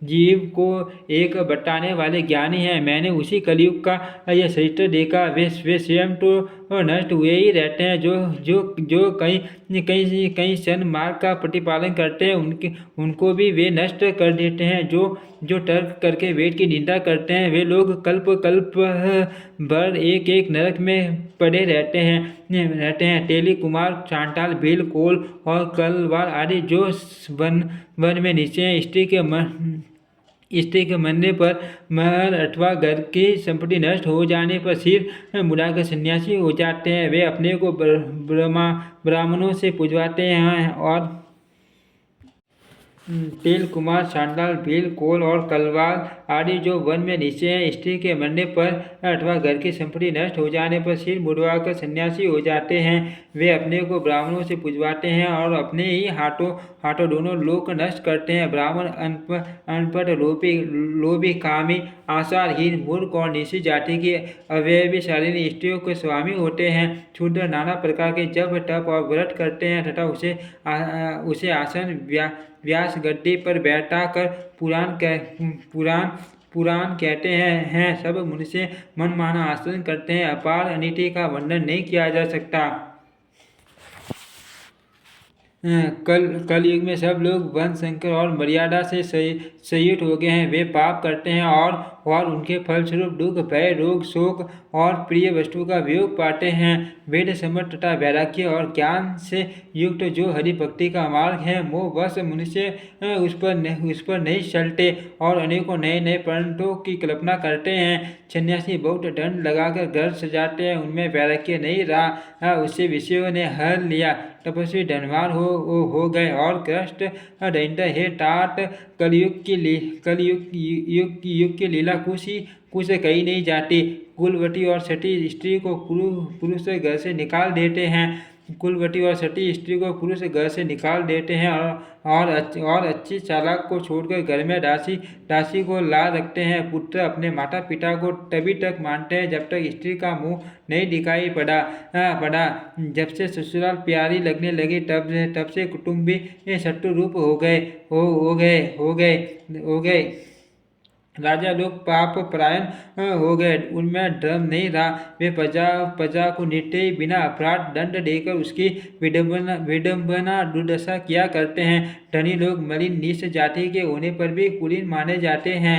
जीव को एक बताने वाले ज्ञानी हैं। मैंने उसी कलयुग का यह चरित्र देखा। वे स्वयं तो नष्ट हुए ही रहते हैं। जो कई सन मार्ग का प्रतिपालन करते हैं उनको भी वे नष्ट कर देते हैं। जो तर्क करके वेद की निंदा करते हैं वे लोग कल्प भर एक नरक में पड़े रहते हैं। तेली, कुमार, चांडाल, भील, कोल और कलवार आदि जो वन में नीचे स्त्री के मरने पर महल अथवा घर की संपत्ति नष्ट हो जाने पर सिर मुड़ाकर सन्यासी हो जाते हैं। वे अपने को ब्राह्मणों से पूजवाते हैं और तेल, कुमार, चांडाल, भील, कोल और कलवार आदि जो वन में नीचे हैं, स्त्री के मरने पर अथवा घर की संपत्ति नष्ट हो जाने पर सिर मुड़वाकर सन्यासी हो जाते हैं। वे अपने को ब्राह्मणों से पूजवाते हैं और अपने ही हाथों दोनों लोक नष्ट करते हैं। ब्राह्मण अनपढ़, लोभी, कामी, आचारहीन, मूर्ख और नीची जाति की अव्यभिचारिणी स्त्रियों के स्वामी होते हैं। क्षुद्र नाना प्रकार के जप, तप और व्रत करते हैं तथा उसे आसन व्यास गद्दी पर बैठा कर पुराण कहते हैं। सब मनुष्य मनमाना आचरण करते हैं। अपार अनिति का वर्णन नहीं किया जा सकता। कलयुग में सब लोग वंश, संकर और मर्यादा से संयुक्त हो गए हैं। वे पाप करते हैं और उनके फलस्वरूप दुख, भय, रोग, शोक और प्रिय वस्तु का वियोग पाते हैं। वेद समझ तथा वैराग्य और ज्ञान से युक्त जो हरि भक्ति का मार्ग है, मोहवश मनुष्य उस पर नहीं चलते और अनेकों नए पंथों की कल्पना करते हैं। सन्यासी बहुत धन लगाकर घर सजाते हैं, उनमें वैराग्य नहीं रहा, उससे विषयों ने हर लिया। तपस्वी धनवान हो गए और कष्ट दैत्य हे तात। कलयुग की लीला कुछ कही नहीं जाती। कुलवती और सती स्त्री को पुरुष घर से निकाल देते हैं। कुलवती और सती स्त्री को पुरुष घर से निकाल देते हैं और अच्छी चालाक को छोड़कर घर में दासी को ला रखते हैं। पुत्र अपने माता पिता को तभी तक मानते हैं जब तक स्त्री का मुंह नहीं दिखाई पड़ा। जब से ससुराल प्यारी लगने लगी तब से कुटुंबी शत्रु रूप हो गए। राजा लोग पाप परायण हो गए, उनमें धर्म नहीं रहा। वे प्रजा को नित्य बिना अपराध दंड देकर उसकी विडंबना दुर्दशा किया करते हैं। धनी लोग मलिन नीच जाति के होने पर भी कुलीन माने जाते हैं।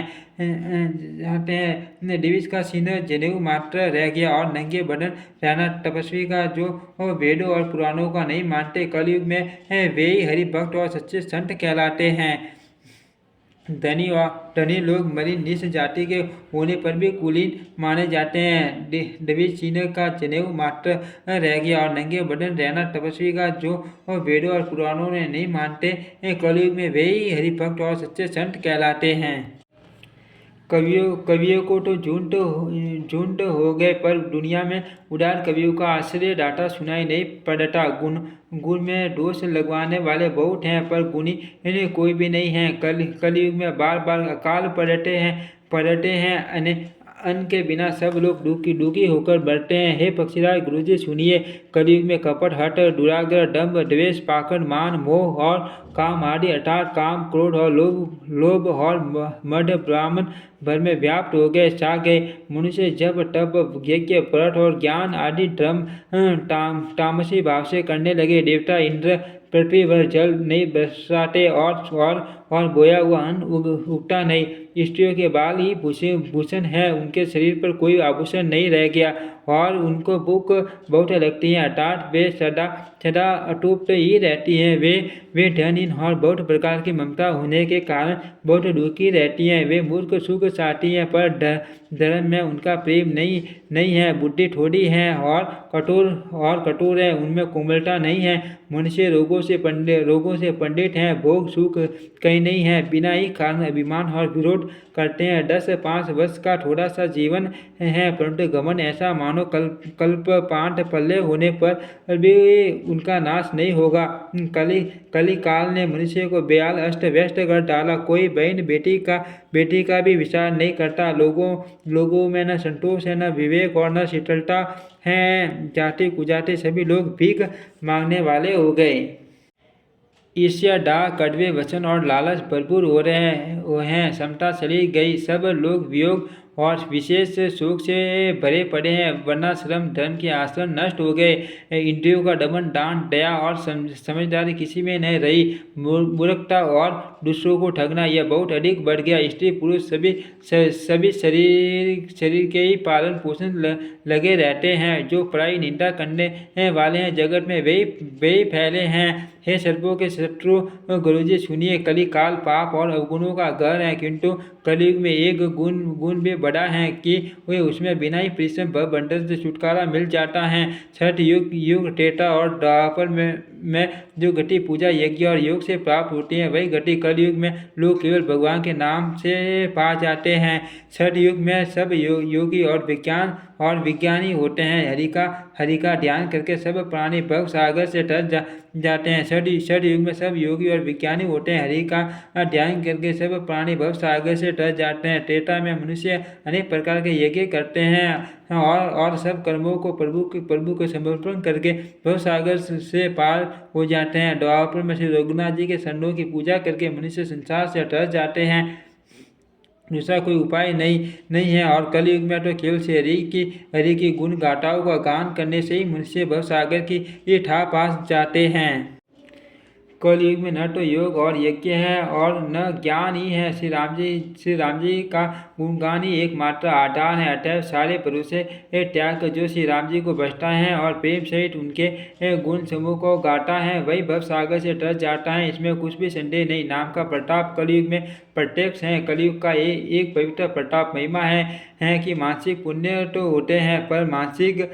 दिविज का सिंह जनेऊ मात्र रह गया और नंगे बदन रहना तपस्वी का जो वेदों और पुराणों का नहीं मानते। कलयुग में वे ही हरि भक्त और सच्चे संत कहलाते हैं। धनी लोग मलिन नीच जाति के होने पर भी कुलीन माने जाते हैं। द्विज सिंह का जनेऊ मात्र रह गया और नंगे बदन रहना तपस्वी का जो वेदों और पुराणों ने नहीं मानते। कलयुग में वे ही हरिभक्त और सच्चे संत कहलाते हैं। कवियों को तो झुंड हो गए, पर दुनिया में उदार कवियों का आश्चर्य डाटा सुनाई नहीं पड़ता। गुण में दोष लगवाने वाले बहुत हैं, पर गुणी इन्हें कोई भी नहीं है। कलयुग में बार बार अकाल पड़ते हैं अन्न के बिना सब लोग दुखी होकर बढ़ते हैं। हे पक्षीराज गुरुजी सुनिए, कलयुग में कपट, हठ, दुराग्रह, दंभ, द्वेष, पाखंड, मान, मोह और काम आदि अर्थात काम, क्रोध और लोभ और मद ब्राह्मण भर में व्याप्त हो गए, छा गए। मनुष्य जब तब यज्ञ, व्रत और ज्ञान आदि धर्म तामसी भाव से करने लगे। देवता इंद्र पृथ्वी पर जल नहीं बरसाते और बोया हुआ अन्न उगता नहीं। स्त्रियों के बाल ही भूषण है, उनके शरीर पर कोई आभूषण नहीं रह गया और उनको भूख बहुत लगती है, अर्थात वे सदा अतृप्त ही रहती हैं। वे धनहीन और बहुत प्रकार की ममता होने के कारण बहुत दुखी रहती हैं। वे मूर्ख सुख चाहती हैं, पर धर्म में उनका प्रेम नहीं है। बुद्धि थोड़ी है और कठोर है, उनमें कोमलता नहीं है। मनुष्य रोगों से पंडित हैं, भोग सुख कहीं नहीं है। बिना ही कारण अभिमान और विरोध करते हैं। 10-5 वर्ष का थोड़ा सा जीवन है, परंतु घमंड ऐसा मानो कल्प पांठ पल्ले होने पर भी उनका नाश नहीं होगा। कली काल ने मनुष्य को बेहाल अस्त व्यस्त कर डाला। कोई बहन बेटी का भी विचार नहीं करता। लोगों में न संतोष है, न विवेक और न शीतलता है। जाति कुजाति सभी लोग भीख मांगने वाले हो गए। ईर्ष्या, डाह, कड़वे वचन और लालच भरपूर हो रहे हैं। समता चली गई, सब लोग वियोग और विशेष शोक से भरे पड़े हैं। वरना श्रम धर्म के आश्रम नष्ट हो गए। इंद्रियों का दमन, दान, दया और समझदारी किसी में नहीं रही। मूर्खता और दूसरों को ठगना यह बहुत अधिक बढ़ गया। स्त्री पुरुष सभी शरीर के ही पालन पोषण लगे रहते हैं। जो पराई निंदा करने वाले हैं, जगत में वे फैले हैं। हे सर्पों के शत्रु गुरुजी सुनिए, कली काल पाप और अवगुणों का घर है, किंतु कलयुग में एक गुण भी बड़ा है कि वे उसमें बिना ही परिश्रम बंधन से छुटकारा मिल जाता है। छठ युग त्रेता और द्वापर में जो गति पूजा यज्ञ और योग से प्राप्त होती है, वही गति कलयुग में लोग केवल भगवान के नाम से पा जाते हैं। छठ युग में सब योगी और विज्ञानी होते हैं। हरि का ध्यान करके सब प्राणी भव सागर से तर जाते हैं। छठ युग में सब योगी और विज्ञानी होते हैं। हरि का ध्यान करके सब प्राणी भव सागर से तर जाते हैं। त्रेता में मनुष्य अनेक प्रकार के यज्ञ करते हैं और सब कर्मों को प्रभु को समर्पण करके भव सागर से पार हो जाते हैं। द्वापर में श्री रघुनाथ जी के चरणों की पूजा करके मनुष्य संसार से तर जाते हैं। दूसरा कोई उपाय नहीं है। और कलयुग में तो केवल से हरि की गुण गाथाओं का गान करने से ही मनुष्य भव सागर की ठा पास जाते हैं। कलयुग में न तो योग और यज्ञ है और न ज्ञान ही है। श्री राम जी का गुणगान ही एकमात्र आधार है। अतः सारे भरोसे त्याग कर जो श्री राम जी को बचता है और प्रेम सहित उनके गुण समूह को गाता है, वही भव सागर से तर जाता है। इसमें कुछ भी संदेह नहीं। नाम का प्रताप कलयुग में प्रत्यक्ष है। कलयुग का एक पवित्र प्रताप महिमा है कि मानसिक पुण्य तो होते हैं, पर मानसिक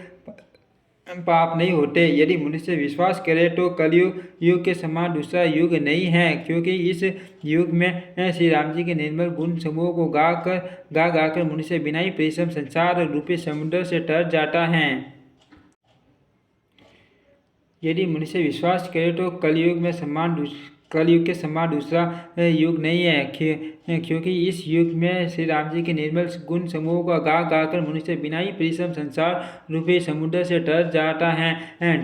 पाप नहीं होते। यदि मनुष्य विश्वास करे तो कलयुग के समान दूसरा युग नहीं है, क्योंकि इस युग में श्री राम जी के निर्मल गुण समूह को गा कर मनुष्य बिना ही परिश्रम संसार रूपी समुद्र से तर जाता है। यदि मनुष्य विश्वास करे तो कलयुग के समान दूसरा युग नहीं है। क्योंकि इस युग में श्री राम जी के निर्मल गुण समूह को गा गाकर मनुष्य बिना ही परिश्रम संसार रूपी समुद्र से डर जाता है।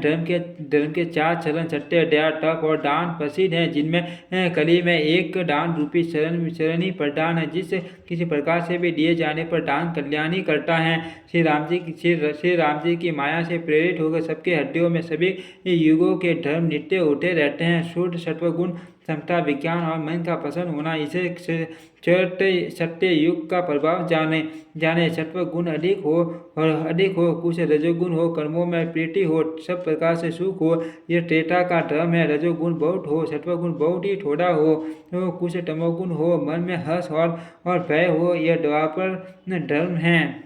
धर्म के चार चरण सत्य, दया, तप और दान प्रसिद्ध हैं, जिनमें कली में एक दान रूपी चरण ही प्रदान है। जिस किसी प्रकार से भी दिए जाने पर दान कल्याण ही करता है। श्री राम जी की माया से प्रेरित होकर सबके हड्डियों में सभी युगों के धर्म नित्य होते रहते हैं। शुद्ध सत्वगुण, समता, विज्ञान और मन का प्रसन्न होना, इसे सत्य युग का प्रभाव जाने सत्व गुण अधिक हो, कुछ रजोगुण हो, कर्मों में प्रीति हो, सब प्रकार से सुख हो, यह त्रेता का धर्म है। रजोगुण बहुत हो, सत्वगुण बहुत ही थोड़ा हो, कुछ तमोगुण हो, मन में हर्ष और भय हो, यह द्वापर धर्म है।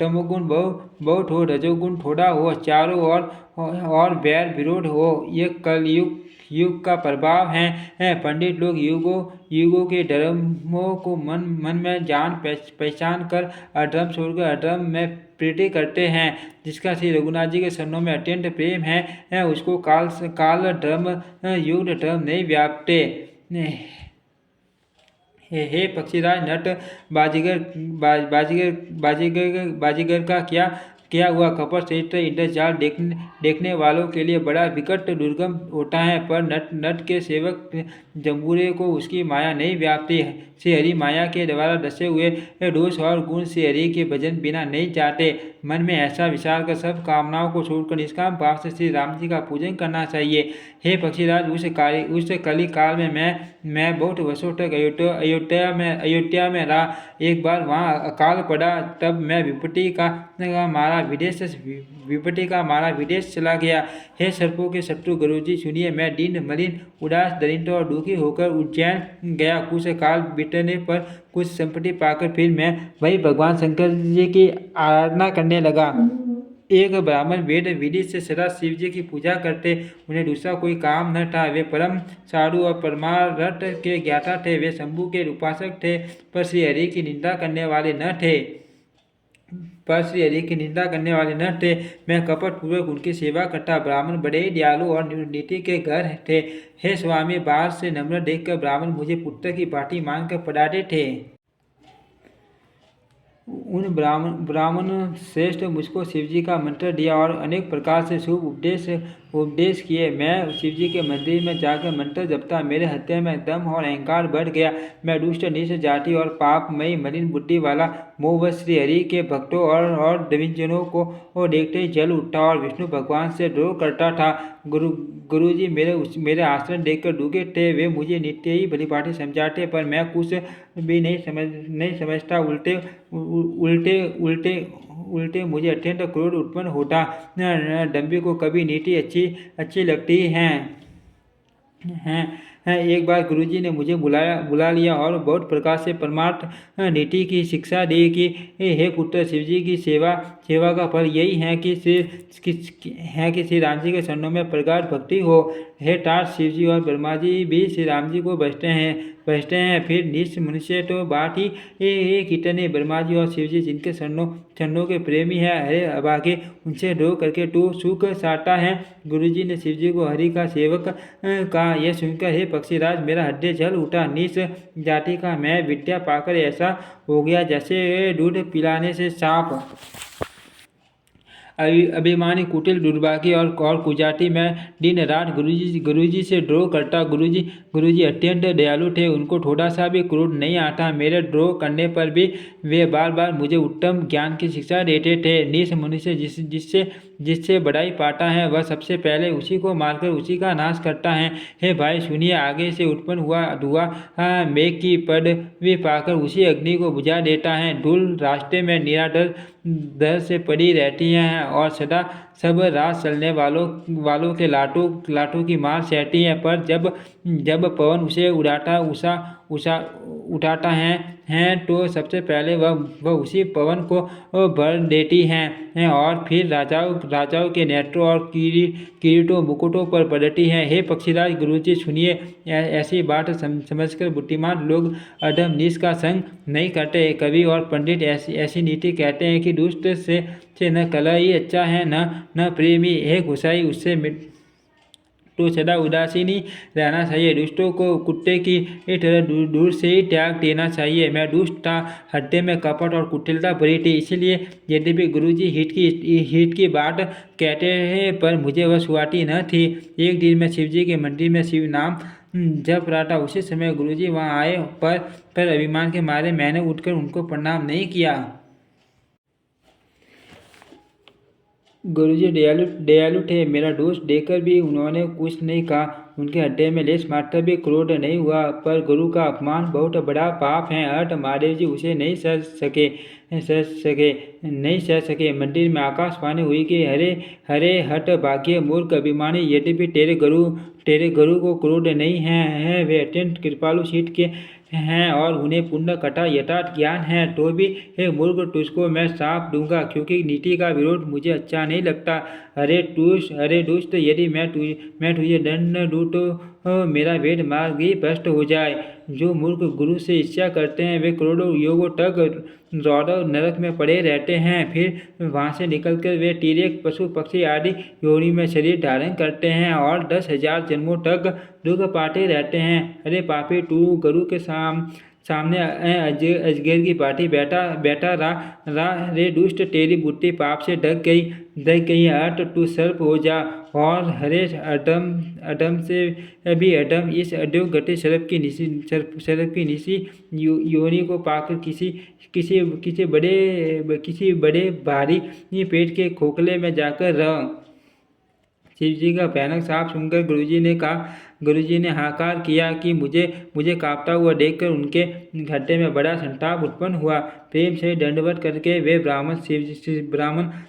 तमोगुण बहुत हो, रजोगुण थोड़ा हो, चारों और बैर विरोध हो, ये युग का प्रभाव है। पंडित लोग युगों के धर्मों को मन में जान पहचान कर अधर्म छोड़कर अधर्म में प्रीति करते हैं। जिसका श्री रघुनाथ जी के शरणों में अत्यंत प्रेम है, उसको काल धर्म युग धर्म नहीं व्यापते। हे पक्षीराज, नट बाजीगर का क्या हुआ? कपट सहित इंद्रजाल देखने वालों के लिए बड़ा विकट दुर्गम होता है, पर नट के सेवक जम्बूरे को उसकी माया नहीं व्यापती। श्री हरि माया के द्वारा दसे हुए दोष और गुण श्री हरि के भजन बिना नहीं जाते। मन में ऐसा विचार कर सब कामनाओं को छोड़कर निष्काम भाव से श्री राम जी का पूजन करना चाहिए। हे पक्षीराज, उस कली काल में मैं बहुत वर्षों तक अयोध्या में रहा। एक बार वहाँ अकाल पड़ा, तब मैं विपत्ति का मारा विदेश चला गया। हे सर्पों के शत्रु गुरुजी, सुनिए, मैं दीन मलिन उदास दरिद्र और दुखी होकर उज्जैन गया। कुछ काल बीतने पर कुछ संपत्ति पाकर फिर मैं वही भगवान शंकर जी की आराधना करने लगा। एक ब्राह्मण वेद विधि से सदा शिव जी की पूजा करते, उन्हें दूसरा कोई काम न था। वे परम साधु और परमार्थ के ज्ञाता थे। वे शंभु के उपासक थे, पर श्री हरि की निंदा करने वाले न थे। मैं कपट पूर्वक उनकी सेवा करता। ब्राह्मण बड़े ही दयालु और नीति के घर थे। हे स्वामी, बाहर से नम्र देखकर ब्राह्मण मुझे पुत्र की भांति मानकर पधारे थे। उन ब्राह्मण श्रेष्ठ मुझको शिवजी का मंत्र दिया और अनेक प्रकार से शुभ उपदेश किए। मैं शिवजी के मंदिर में जाकर मंत्र जपता। मेरे हृदय में दम और अहंकार बढ़ गया। मैं दुष्ट, नीच जाति और पापमयी मलिन बुद्धि वाला मोहवश श्री हरि के भक्तों और द्विजनों को देखते ही जल उठता और विष्णु भगवान से द्रोह करता था। गुरुजी मेरे आचरण देखकर दुखे थे। वे मुझे नित्य ही भलीभांति समझाते, पर मैं कुछ भी नहीं समझता। उल्टे मुझे अत्यंत क्रोध उत्पन्न होता। डंबी को कभी नीति अच्छी लगती हैं। एक बार गुरुजी ने मुझे बुला लिया और बहुत प्रकार से परमार्थ नीति की शिक्षा दी कि हे पुत्र, शिवजी की सेवा का फल यही है कि श्री राम जी के चरणों में प्रगाढ़ भक्ति हो। हे तात, शिवजी और ब्रह्मा जी भी श्री राम जी को बचते हैं। फिर नीच मनुष्य तो बात ही कितने। ब्रह्मा जी और शिवजी जिनके चरणों के प्रेमी है, अरे अभागे, उनसे द्रोह करके तू सुख चाहता है। गुरुजी ने शिवजी को हरि का सेवक कहा। यह सुनकर हे पक्षीराज, मेरा हृदय जल उठा। नीच जाति का मैं विद्या पाकर ऐसा हो गया जैसे दूध पिलाने से सांप। अभिमानी, कुटिल, दुर्भागी और कुजाति में दिन रात गुरुजी से द्रोह करता। गुरुजी अत्यंत दयालु थे। उनको थोड़ा सा भी क्रोध नहीं आता। मेरे द्रोह करने पर भी वे बार बार मुझे उत्तम ज्ञान की शिक्षा देते थे। नीच मनुष्य जिससे बड़ाई पाता है, वह सबसे पहले उसी को मारकर उसी का नाश करता है। हे भाई सुनिए, आगे से उत्पन्न हुआ धुआं मेघ की पदवी पाकर उसी अग्नि को बुझा देता है। धूल रास्ते में निरादर दर से पड़ी रहती हैं और सदा सब रात चलने वालों के लाटों की मार सहती हैं। पर जब पवन उसे उठाता है तो सबसे पहले वह उसी पवन को भर देती हैं और फिर राजाओं के नेत्रों और किरीटों मुकुटों पर पड़ती हैं। हे पक्षीराज, गुरुजी सुनिए, ऐसी बात समझकर बुद्धिमान लोग अधम नीच का संग नहीं करते। कवि और पंडित ऐसी नीति कहते हैं कि दुष्ट से न कलह ही अच्छा है, न प्रेमी। हे गुसाई, तो सदा उदासीन ही रहना चाहिए। दुष्टों को कुत्ते की तरह दूर से ही त्याग देना चाहिए। मैं दुष्ट था, हृदय में कपट और कुटिलता भरी थी। इसीलिए यद्यपि गुरुजी हित की बात कहते हैं, पर मुझे वह सुहाती न थी। एक दिन मैं शिवजी के मंदिर में शिव नाम जप रहा था। उसी समय गुरुजी वहाँ आए, पर अभिमान के मारे मैंने उठकर उनको प्रणाम नहीं किया। गुरुजी दयालु थे। मेरा दोष देखकर भी उन्होंने कुछ नहीं कहा। उनके हृदय में लेश मात्र भी क्रोध नहीं हुआ। पर गुरु का अपमान बहुत बड़ा पाप है। अर्थ महादेव जी उसे नहीं सह सके। मंदिर में आकाशवाणी हुई कि हरे हरे हठ भाग्य मूर्ख अभिमानी, यद्यपि तेरे गुरु को क्रोध नहीं है, वे अत्यंत कृपालु शीत के हैं और उन्हें पुण्य कथा यथार्थ ज्ञान है, तो भी हे मूर्ख, तुझको मैं श्राप दूंगा, क्योंकि नीति का विरोध मुझे अच्छा नहीं लगता। अरे दुष्ट, यदि मैं तुझे दंड दूं तो मेरा वेद मार्ग ही भ्रष्ट हो जाए। जो मूर्ख गुरु से इच्छा करते हैं, वे करोड़ों युगों तक रौद्र नरक में पड़े रहते हैं। फिर वहां से निकलकर वे तिर्यक पशु पक्षी आदि योनि में शरीर धारण करते हैं और 10,000 जन्मों तक दुख पाते रहते हैं। अरे पापी, तू गुरु के सामने अजगर की पार्टी बैठा रहा रे दुष्ट, तेरी बुद्धि पाप से ढक गई। अर्थ तू सर्प हो जा और हरे अधम से भी अधम इस अधोग गति सर्प की निसी योनि को पाकर किसी बड़े भारी पेट के खोखले में जाकर रह। शिवजी का भयानक साप सुनकर गुरुजी ने हाहाकार किया कि मुझे कांपता हुआ देखकर उनके हृदय में बड़ा संताप उत्पन्न हुआ। प्रेम से दंडवत करके वे ब्राह्मण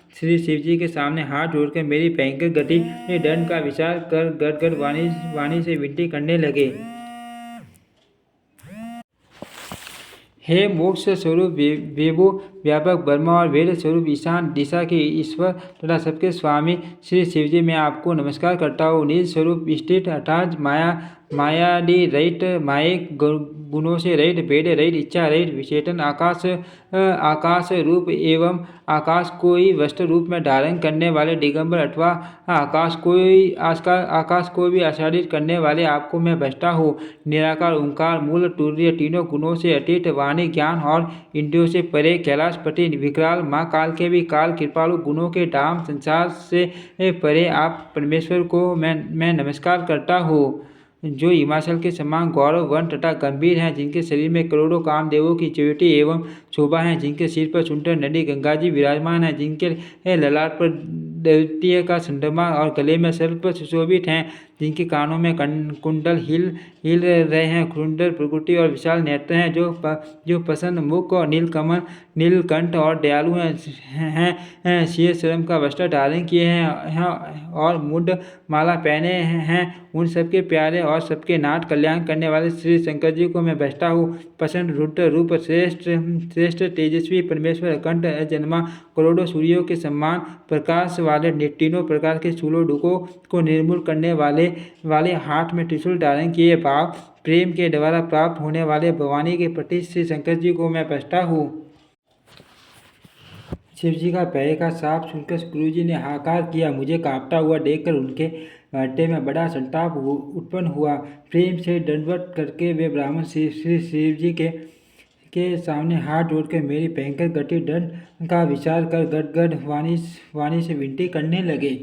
श्री शिवजी के सामने हाथ जोड़कर मेरी भयंकर गति दंड का विचार कर गदगद वाणी से विनती करने लगे। हे मोक्ष स्वरूप विभु व्यापक ब्रह्मा और वेद स्वरूप ईशान दिशा के ईश्वर तथा सबके स्वामी श्री शिवजी, मैं आपको नमस्कार करता हूँ। निज स्वरूप स्थित अर्थात मायादि रहित, मायिक गुणों से रहित, भेद रहित, इच्छा रहित, विचेतन आकाश रूप एवं आकाश को ही वस्त्र रूप में धारण करने वाले दिगंबर अथवा आकाश को भी आच्छादित करने वाले आपको मैं भजता हूँ। निराकार ओंकार मूल तुर्य, तीनों गुणों से अतीत, वाणी ज्ञान और इंद्रियों से परे, कैलाशपति विकराल, माँ काल के भी काल, कृपालु, गुणों के धाम, संसार से परे आप परमेश्वर को मैं नमस्कार करता हूँ। जो हिमाचल के समान गौरववन तथा गंभीर हैं, जिनके शरीर में करोड़ों कामदेवों की चोटी एवं शोभा है, जिनके सिर पर सुंदर नदी गंगा जी विराजमान है, जिनके ललाट पर दैत्य का चंद्रमा और गले में सर्प सुशोभित हैं, जिनके कानों में कुंडल हिल रहे हैं, सुंदर प्रकृति और विशाल नेत्र हैं, जो प्रसन्न मुख और नीलकंठ और दयालु हैं, शीर शर्म का वस्त्र धारण किए हैं और मुंड माला पहने हैं। उन सबके प्यारे और सबके नाथ कल्याण करने वाले श्री शंकर जी को मैं भजता हूँ। प्रसन्न रुद्र रूप श्रेष्ठ तेजस्वी परमेश्वर, अखंड अजन्मा, करोड़ों सूर्यों के समान प्रकाश वाले, तीनों प्रकार के शूलों दुखों को निर्मूल करने वाले हाथ में त्रिशूल धारण किए, भाव प्रेम के द्वारा प्राप्त होने वाले भवानी के प्रति श्री शंकर जी को मैं भजता हूँ। शिवजी का भय का साप सुनकर गुरुजी ने हाहाकार किया। मुझे कांपता हुआ देखकर उनके हृदय में बड़ा संताप उत्पन्न हुआ। प्रेम से दंडवत करके वे ब्राह्मण श्री शिवजी के सामने हाथ जोड़कर मेरी भयंकर गति दंड का विचार कर गदगद वाणी से विनती करने लगे।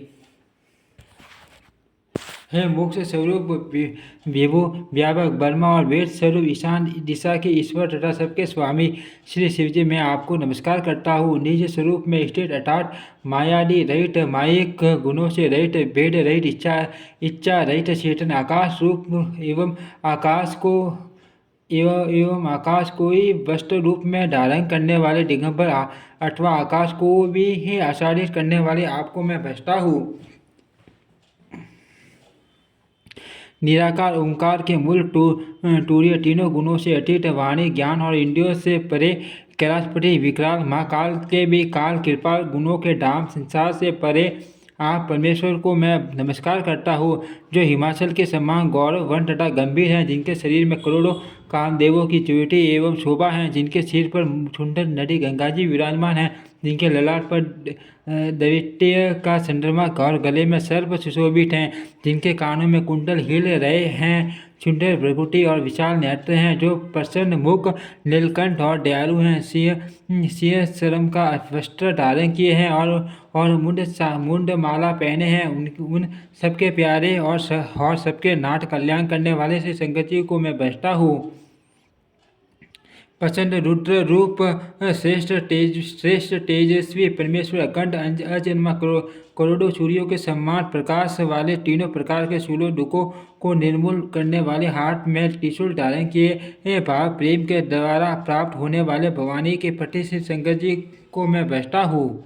हे मोक्ष स्वरूप विभु व्यापक ब्रह्मा और वेद स्वरूप ईशान दिशा के ईश्वर तथा सबके स्वामी श्री शिवजी, मैं आपको नमस्कार करता हूँ। निज स्वरूप में स्थित अर्थात मायादि रहित, मायिक गुणों से रहित, भेद रहित, इच्छा रहित, चेतन आकाश रूप एवं आकाश को ही वस्त्र रूप में धारण करने वाले दिगंबर अथवा आकाश को भी आच्छादित करने वाले आपको मैं भजता हूँ। निराकार ओंकार के मूल तुर्य, तीनों गुणों से अतीत, वाणी ज्ञान और इंद्रियों से परे, कैलाशपति विकराल, माँ काल के भी काल, कृपाल, गुणों के धाम, संसार से परे आप परमेश्वर को मैं नमस्कार करता हूँ। जो हिमाचल के समान गौरववन तथा गंभीर हैं, जिनके शरीर में करोड़ों कामदेवों की चोटी एवं शोभा है, जिनके सिर पर सुंदर नदी गंगा जी विराजमान है, जिनके ललाट पर दैवीट्य का चंद्रमा और गले में सर्प सुशोभित हैं, जिनके कानों में कुंडल हिल रहे हैं, सुंदर भ्रुकुटी और विशाल नेत्र हैं, जो प्रसन्न मुख, नीलकंठ और दयालु हैं, सिंह चर्म का वस्त्र धारण किए हैं और मुंड माला पहने हैं। उन सबके प्यारे और सबके नाट कल्याण करने वाले श्री शंकर जी को मैं बचता हूँ। प्रचंड रुद्र रूप, श्रेष्ठ तेजस्वी परमेश्वर, अखंड अजन्मा, करोड़ों सूर्यों के समान प्रकाश वाले, तीनों प्रकार के शूलों दुखों को निर्मूल करने वाले, हाथ में त्रिशूल धारण किए, भाव प्रेम के द्वारा प्राप्त होने वाले भवानी के पति श्री शंकर जी को मैं बचता हूँ।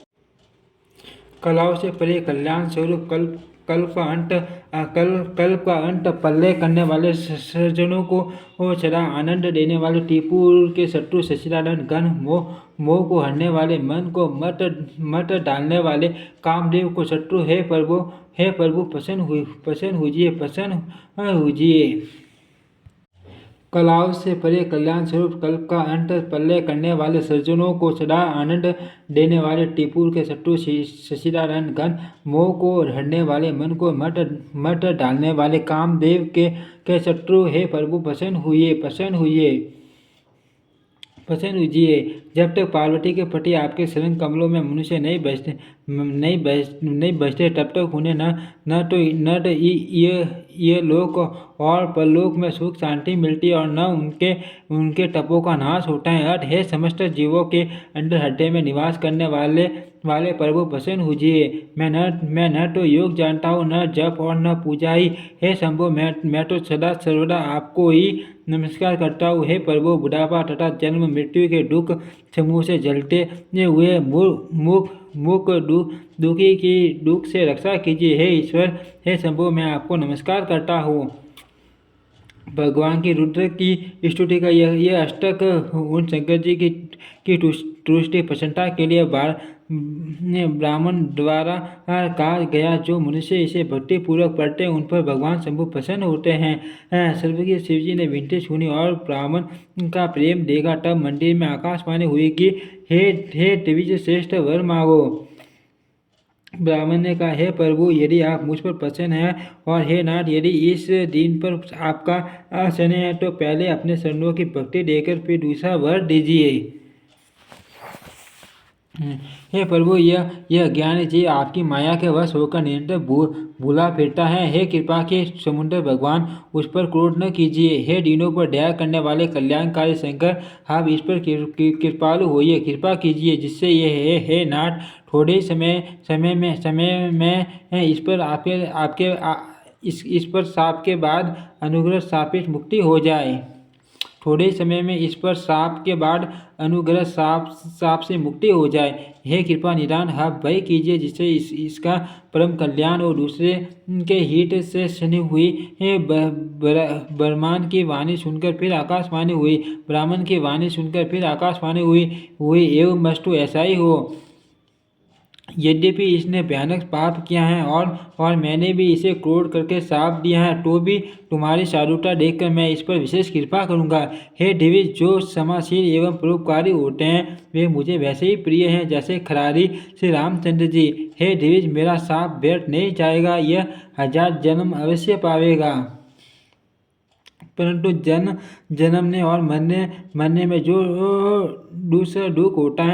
कलाओं से परे कल्याण स्वरूप, कल्प का अंत पल्ले करने वाले, सज्जनों को सदा आनंद देने वाले, त्रिपुर के शत्रु सच्चिदानंद घन, मोह को हरने वाले, मन को मत डालने वाले, कामदेव को शत्रु, हे प्रभु प्रसन्न हुजिए। कलाओं से परे कल्याण स्वरूप, कल्प का अंत पल्ले करने वाले, सज्जनों को सदा आनंद देने वाले, त्रिपुर के शत्रु सच्चिदानंद घन, मोह को हरने वाले, मन को मत डालने वाले, कामदेव के शत्रु, हे प्रभु प्रसन्न हुजिए। जब तक पार्वती के पति आपके शरण कमलों में मनुष्य नहीं बचते, तब तक उन्हें न तो ये लोक और परलोक में सुख शांति मिलती और न उनके तपों का नाश होता है। अर्थ है, समस्त जीवों के अंदर हृदय में निवास करने वाले प्रभु प्रसन्न हुजिए। मैं न तो योग जानता हूँ, न जप और न पूजा ही। हे शंभो, मैं तो सदा सर्वदा आपको ही नमस्कार करता हूँ। हे प्रभु, बुढ़ापा तथा जन्म मृत्यु के दुख समूह से जलते हुए मुख दुखी की दुख से रक्षा कीजिए। हे ईश्वर, हे शंभो, मैं आपको नमस्कार करता हूँ। भगवान की रुद्र की स्तुति का यह अष्टक उन शंकर जी की तुष्टि प्रसन्नता के लिए ब्राह्मण द्वारा कहा गया। जो मनुष्य इसे भक्ति पूर्वक पढ़ते हैं, उन पर भगवान शंभु प्रसन्न होते हैं। स्वर्गीय शिव जी ने विनती सुनी और ब्राह्मण का प्रेम देखा। तब मंदिर में आकाशवाणी हुई कि हे दिविज श्रेष्ठ, वर मांगो। ब्राह्मण ने कहा, हे प्रभु, यदि आप मुझ पर प्रसन्न हैं और हे नाथ, यदि इस दिन पर आपका स्नेह है, तो पहले अपने शरणों की भक्ति देकर फिर दूसरा वर दीजिए। हे प्रभु, यह ज्ञानी जी आपकी माया के वश होकर निरंतर भूला फिरता है। हे कृपा के समुद्र भगवान, उस पर क्रोध न कीजिए। हे दीनों पर दया करने वाले कल्याणकारी शंकर, आप इस पर कृपालु होइए, कृपा कीजिए, जिससे ये हे नाथ, थोड़े समय में इस पर शाप के बाद अनुग्रह सापेक्ष मुक्ति हो जाए। थोड़े समय में इस पर शाप के बाद अनुग्रह शाप से मुक्ति हो जाए। हे कृपा निदान, आप भय कीजिए, जिससे इसका परम कल्याण और दूसरे के हित से सनी हुई। ब्रह्मांड की वाणी सुनकर फिर आकाशवाणी हुई, ब्राह्मण की वाणी सुनकर फिर आकाशवाणी हुई एवं वस्तु ऐसा ही हो। यद्यपि इसने भयानक पाप किया है और मैंने भी इसे क्रोध करके शाप दिया है, तो भी तुम्हारी साधुता देखकर मैं इस पर विशेष कृपा करूंगा। हे दिविज, जो क्षमाशील एवं परोपकारी होते हैं, वे मुझे वैसे ही प्रिय हैं जैसे खरारी श्री रामचंद्र जी। हे दिविज, मेरा शाप व्यर्थ नहीं जाएगा, यह 1000 जन्म अवश्य पावेगा। परंतु जन्मने और मरने में जो दूसरा दुख होता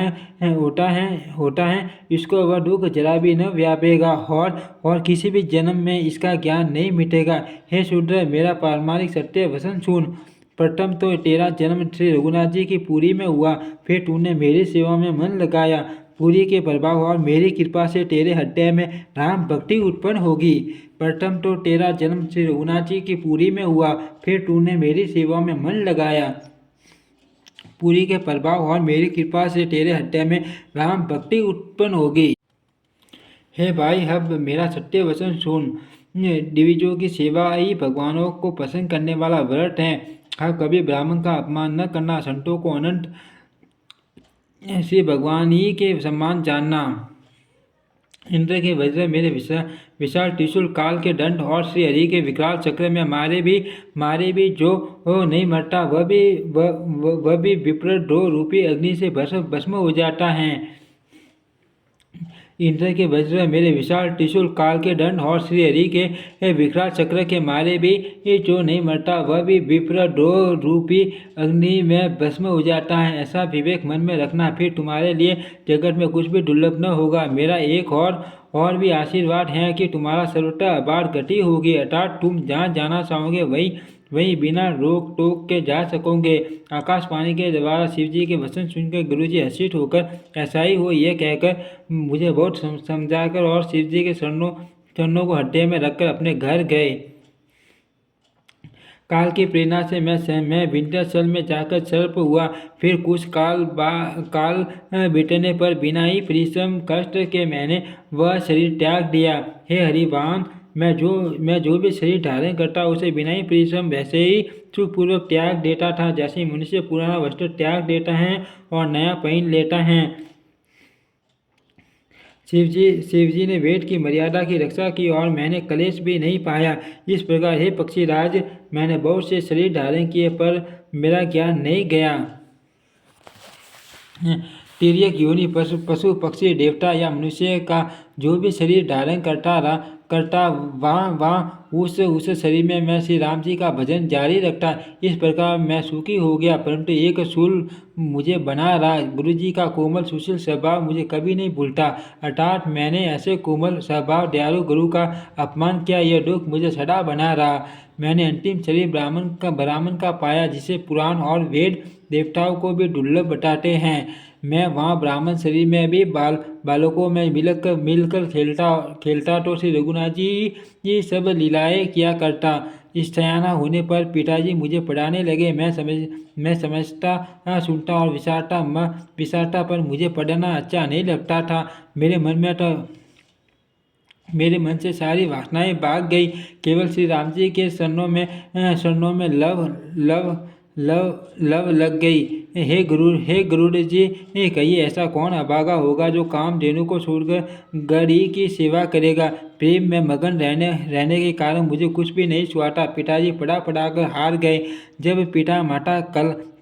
है, इसको वह दुख जरा भी न व्यापेगा और किसी भी जन्म में इसका ज्ञान नहीं मिटेगा। हे शूद्र, मेरा पारमार्थिक सत्य वचन सुन। प्रथम तो तेरा जन्म श्री रघुनाथ जी की पुरी में हुआ, फिर तूने मेरी सेवा में मन लगाया। पुरी के प्रभाव और मेरी कृपा से तेरे हृदय में राम भक्ति उत्पन्न होगी। प्रथम तो तेरा जन्म श्री रघुनाथ जी की पुरी में हुआ, फिर तूने मेरी सेवा में मन लगाया। पुरी के प्रभाव और मेरी कृपा से तेरे हृदय में राम भक्ति उत्पन्न होगी। हे भाई, अब मेरा सत्य वचन सुन। दिविजों की सेवा ही भगवानों को प्रसन्न करने वाला व्रत है। अब कभी ब्राह्मण का अपमान न करना, संतों को अनंत श्री भगवान ही के सम्मान जानना। इंद्र के वज्र, मेरे विशाल त्रिशूल, काल के दंड और श्री हरि के विकराल चक्र में मारे भी जो नहीं मरता, वह भी विप्र 2 रूपी अग्नि से भस्म हो जाता है। इंद्र के वज्र, मेरे विशाल त्रिशूल, काल के दंड और श्री हरि के विकराल चक्र के मारे भी जो नहीं मरता, वह भी विप्र रूपी अग्नि में भस्म हो जाता है। ऐसा विवेक मन में रखना, फिर तुम्हारे लिए जगत में कुछ भी दुर्लभ न होगा। मेरा एक और भी आशीर्वाद है कि तुम्हारा सर्वथा अबाध गति होगी, अर्थात तुम जहाँ जाना चाहोगे वहीं वहीं बिना रोक टोक के जा सकोगे। आकाशवाणी के द्वारा शिव जी के वचन सुनकर गुरुजी हर्षित होकर ऐसा ही हो यह कहकर मुझे बहुत समझाकर और शिव जी के चरणों को हृदय में रखकर अपने घर गए। काल की प्रेरणा से मैं विंध्याचल में जाकर सर्प हुआ। फिर कुछ काल बीतने पर बिना ही परिश्रम कष्ट के मैंने वह शरीर त्याग दिया। हे हरिवान, मैं जो भी शरीर धारण करता उसे बिना ही परिश्रम वैसे ही सुखपूर्वक त्याग देता था, जैसे मनुष्य पुराना वस्त्र त्याग देता है और नया पहन लेता है। शिवजी ने वेद की मर्यादा की रक्षा की और मैंने कलेश भी नहीं पाया। इस प्रकार हे पक्षीराज, मैंने बहुत से शरीर धारण किए पर मेरा ज्ञान नहीं गया। तिर्यक योनि पशु पक्षी देवता या मनुष्य का जो भी शरीर धारण करता वहाँ उस शरीर में मैं श्री राम जी का भजन जारी रखता। इस प्रकार मैं सुखी हो गया, परंतु एक शूल मुझे बना रहा। गुरु जी का कोमल सुशील स्वभाव मुझे कभी नहीं भूलता, अर्थात मैंने ऐसे कोमल स्वभाव दयालु गुरु का अपमान किया, यह दुख मुझे सदा बना रहा। मैंने अंतिम शरीर ब्राह्मण का पाया, जिसे पुराण और वेद देवताओं को भी दुर्लभ बताते हैं। मैं वहाँ ब्राह्मण शरीर में भी बालकों में मिलकर खेलता तो श्री रघुनाथ जी ये सब लीलाएं किया करता। सयाना होने पर पिताजी मुझे पढ़ाने लगे। मैं समझता सुनता और विचारता पर मुझे पढ़ना अच्छा नहीं लगता था। मेरे मन से सारी वासनाएं भाग गई, केवल श्री राम जी के शरणों में लव लग गई। हे गुरु जी, कहिए ऐसा कौन अभागा होगा जो कामधेनु को छोड़कर गढ़ी की सेवा करेगा। प्रेम में मगन रहने के कारण मुझे कुछ भी नहीं छुआता। पिताजी पढ़ा कर हार गए। जब पिता माता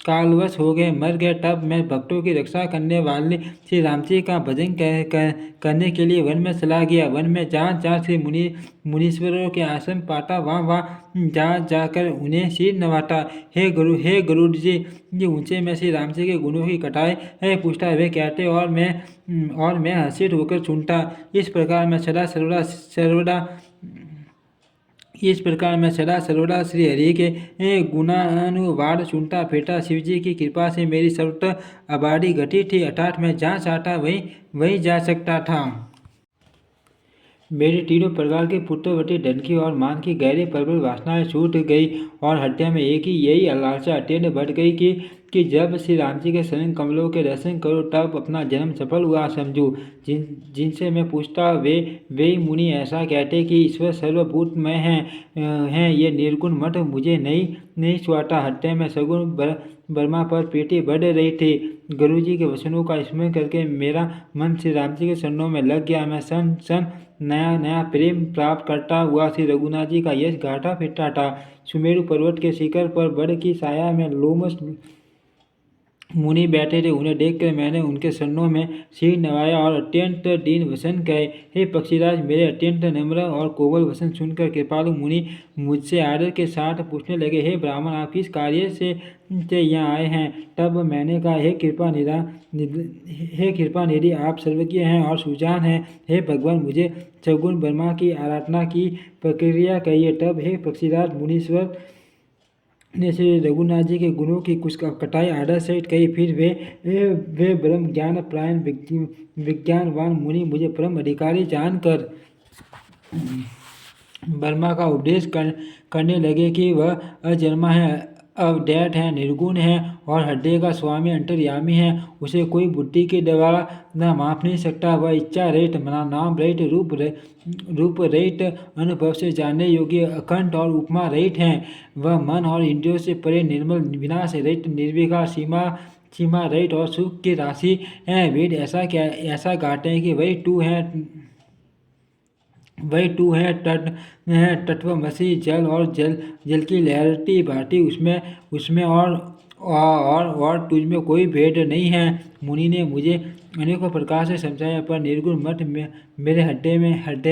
कालवश हो गए, मर गए, तब मैं भक्तों की रक्षा करने वाले श्री राम जी का भजन करने के लिए वन में चला गया। वन में जहाँ श्री मुनीश्वरों के आश्रम पाता, वहाँ जाकर उन्हें सिर नवाता। हे गुरु जी, उनसे मैं श्री राम जी के गुणों की कथाएं पूछता, वे कहते और मैं हर्षित होकर सुनता। इस प्रकार मैं सदा सर्वदा श्री हरि के गुणानुवाद सुनता फिरता। शिव जी की कृपा से मेरी सर्वत्र आबादी गति थी, अर्थात मैं जहाँ चाहता वहीं जा सकता था। मेरी तीनों प्रकार के पुत्रवती धन की और मान की गहरी प्रबल वासनाएं छूट गई और हृदय में एक ही यही लालसा अत्यंत बढ़ गई कि जब श्री राम जी के शरण कमलों के दर्शन करो तब अपना जन्म सफल हुआ समझूं। जिनसे मैं पूछता वे मुनि ऐसा कहते कि ईश्वर सर्वभूतमय हैं। ये निर्गुण मठ मुझे नहीं छुआता। हृदय में सगुण ब्रह्मा पर प्रीति बढ़ रही थी। गुरु जी के वचनों का स्मरण करके मेरा मन श्री राम जी के चरणों में लग गया। मैं सन नया प्रेम प्राप्त करता हुआ श्री रघुनाथ जी का यश गाता फिरता था। सुमेरु पर्वत के शिखर पर बड़ की छाया में लोमस मुनि बैठे थे। उन्हें देखकर मैंने उनके चरणों में सिर नवाया और अत्यंत दीन वचन कहे। हे पक्षीराज, मेरे अत्यंत नम्र और कोमल वचन सुनकर कृपालु मुनि मुझसे आदर के साथ पूछने लगे, हे ब्राह्मण, आप किस कार्य से यहाँ आए हैं? तब मैंने कहा, हे कृपा निधि, आप सर्वज्ञ हैं और सुजान हैं। हे भगवान, मुझे सगुण ब्रह्मा की आराधना की प्रक्रिया कहिए। तब हे पक्षीराज, मुनीश्वर ने श्री रघुनाथ जी के गुणों की कुछ कथाएं आदर सहित कही। फिर वे ब्रह्म ज्ञान प्रायण विज्ञानवान मुनि मुझे परम अधिकारी जानकर ब्रह्मा का उपदेश करने लगे कि वह अजन्मा है, अवदैत है, निर्गुण है और हृदय का स्वामी अंतर्यामी है। उसे कोई बुद्धि के द्वारा न माप नहीं सकता। वह इच्छा रहित, नाम रहित, रूप रहित, अनुभव से जानने योग्य, अखंड और उपमा रहित है। वह मन और इंद्रियों से परे, निर्मल, विनाश रहित, निर्विकार, सीमा रहित और सुख की राशि है। वेद ऐसा गाते हैं कि वही तू है तत्वमसि। जल और जल की लहरती भांति उसमें और तुझ में कोई भेद नहीं है। मुनि ने मुझे अनेकों प्रकार से समझाया, पर निर्गुण मठ में मेरे हड्डे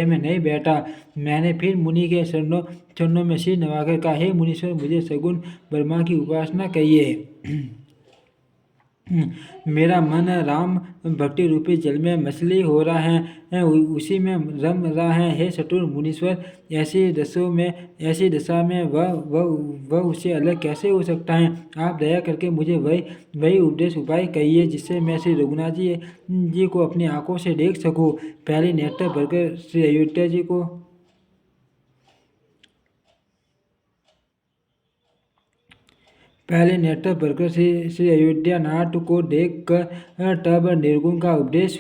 में नहीं बैठा। मैंने फिर मुनि के चरणों में सिर नवाकर कहा, हे मुनीश्वर, मुझे सगुण ब्रह्मा की उपासना कहिए। मेरा मन राम भक्ति रूपी जल में मछली हो रहा है, उसी में रम रहा है। हे चतुर मुनीश्वर, ऐसी दशा में वह उससे अलग कैसे हो सकता है? आप दया करके मुझे वही उपदेश उपाय कहिए, जिससे मैं श्री रघुनाथ जी को अपनी आंखों से देख सकूं। पहले नेत्र भरकर श्री अयोध्या जी को पहले नेत्र भरकर श्री अयोध्या नाथ को देख कर तब निर्गुण का उपदेश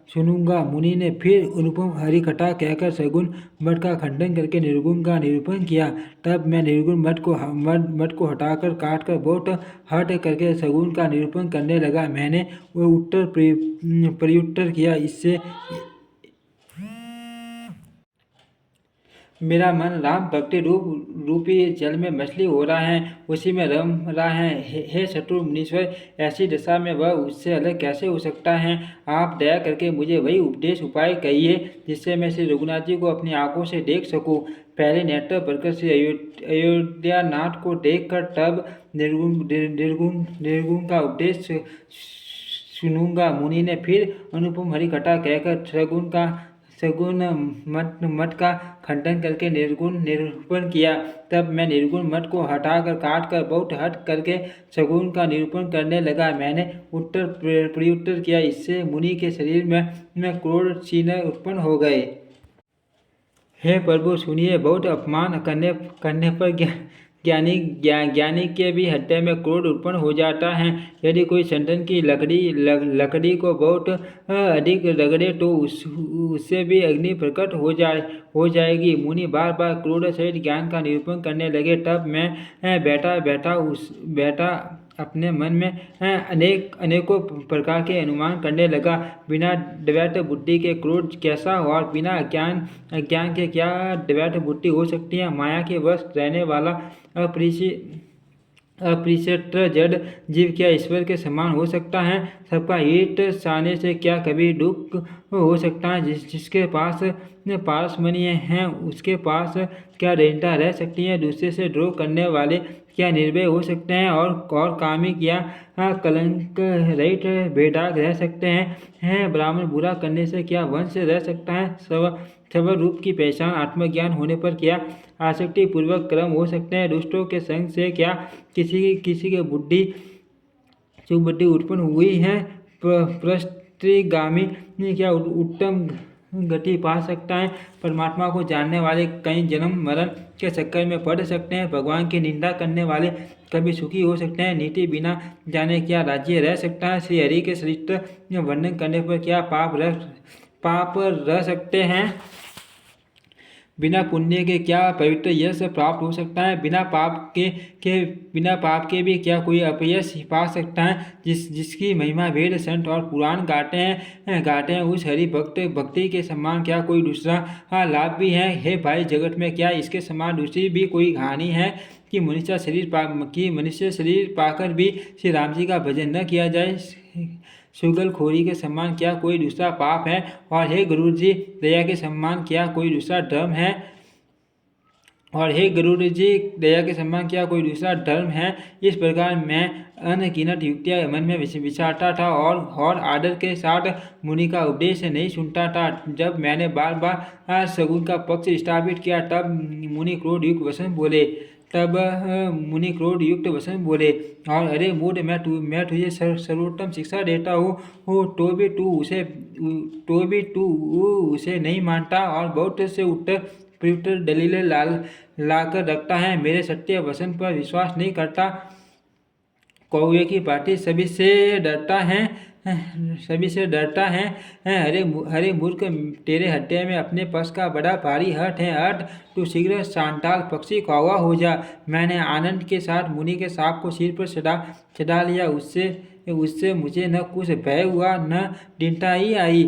सुनूंगा। मुनि ने फिर अनुपम हरिकथा कहकर सगुण मठ का खंडन करके निर्गुण का निरूपण किया। तब मैं निर्गुण मठ को हटाकर काटकर बहुत हट करके सगुण का निरूपण करने लगा। मैंने वो उत्तर प्रत्युत्तर किया, इससे मेरा मन राम भक्ति रूपी जल में मछली हो रहा है, उसी में रम रहा है। हे चतुर मुनीश्वर, ऐसी दशा में वह उससे अलग कैसे हो सकता है? आप दया करके मुझे वही उपदेश उपाय कहिए, जिससे मैं श्री रघुनाथ जी को अपनी आंखों से देख सकूं। पहले नेत्र भरकर श्री अयोध्या नाथ को देखकर तब निर्गुण का उपदेश सुनूंगा। मुनि ने फिर अनुपम हरिकथा कहकर सगुण मठ का खंडन करके निर्गुण निरूपण किया। तब मैं निर्गुण मठ को हटाकर काटकर बहुत हट करके सगुण का निरूपण करने लगा। मैंने उत्तर प्रत्युत्तर किया, इससे मुनि के शरीर में क्रोध चिन्ह उत्पन्न हो गए। हे प्रभु सुनिए, बहुत अपमान करने पर ज्ञानी के भी हृदय में क्रोध उत्पन्न हो जाता है। यदि कोई चंदन की लकड़ी को बहुत अधिक रगड़े तो उससे भी अग्नि प्रकट हो जाएगी। मुनि बार बार क्रोध सहित ज्ञान का निरूपण करने लगे। तब मैं बैठा अपने मन में अनेकों प्रकार के अनुमान करने लगा। बिना द्वैत बुद्धि के क्रोध कैसा, और बिना अज्ञान के क्या द्वैत बुद्धि हो सकती है? माया के वश रहने वाला अपरिचित जड़ जीव क्या ईश्वर के समान हो सकता है? सबका हित चाहने से क्या कभी दुख हो सकता है? जिसके पास पारसमणि है, उसके पास क्या दरिद्रता रह सकती है? दूसरे से द्रोह करने वाले क्या निर्भय हो सकते हैं? और कामी क्या कलंक रहित बेदाग रह सकते हैं? ब्राह्मण बुरा करने से क्या वंश रह सकता है? सबर रूप की पहचान आत्मज्ञान होने पर क्या आसक्ति पूर्वक कर्म हो सकते हैं? दुष्टों के संग से क्या किसी के सुबुद्धि उत्पन्न हुई है? प्रस्त्रीगामी क्या उत्तम गति पा सकता है? परमात्मा को जानने वाले कई जन्म मरण के चक्कर में पड़ सकते हैं। भगवान की निंदा करने वाले कभी सुखी हो सकते हैं। नीति बिना जाने क्या राज्य रह सकता है? श्री हरि के चरित्र वर्णन करने पर क्या पाप रह सकते हैं? बिना पुण्य के क्या पवित्र यश प्राप्त हो सकता है? बिना पाप के भी क्या कोई अपयश पा सकता है? जिसकी महिमा वेद संत और पुराण गाते हैं, उस हरि भक्ति के समान क्या कोई दूसरा लाभ भी है? हे भाई, जगत में क्या इसके समान दूसरी भी कोई हानि है कि मनुष्य शरीर पाकर भी श्री राम जी का भजन न किया जाए? शुगलखोरी के समान क्या कोई दूसरा पाप है? और हे गुरु जी, दया के समान क्या कोई दूसरा धर्म है? इस प्रकार मैं अनगिनत युक्तियाँ मन में विचारता था और आदर के साथ मुनि का उपदेश नहीं सुनता था। जब मैंने बार बार सगुन का पक्ष स्थापित किया, तब मुनि क्रोध युक्त वचन बोले, और अरे मूढ़, मैं तुझे सर्वोत्तम शिक्षा देता हूँ, तो भी तू उसे नहीं मानता और बहुत से उत्तर प्रत्युत्तर दलीलें लाकर रखता है। मेरे सत्य वचन पर विश्वास नहीं करता। कौवे की भांति सभी से डरता है। अरे मूर्ख, तेरे हृदय में अपने पक्ष का बड़ा भारी हठ है। तू शीघ्र सांडाल पक्षी कौवा हो जा। मैंने आनंद के साथ मुनि के सांप को सिर पर चढ़ा लिया। उससे मुझे न कुछ भय हुआ न दीनता ही आई।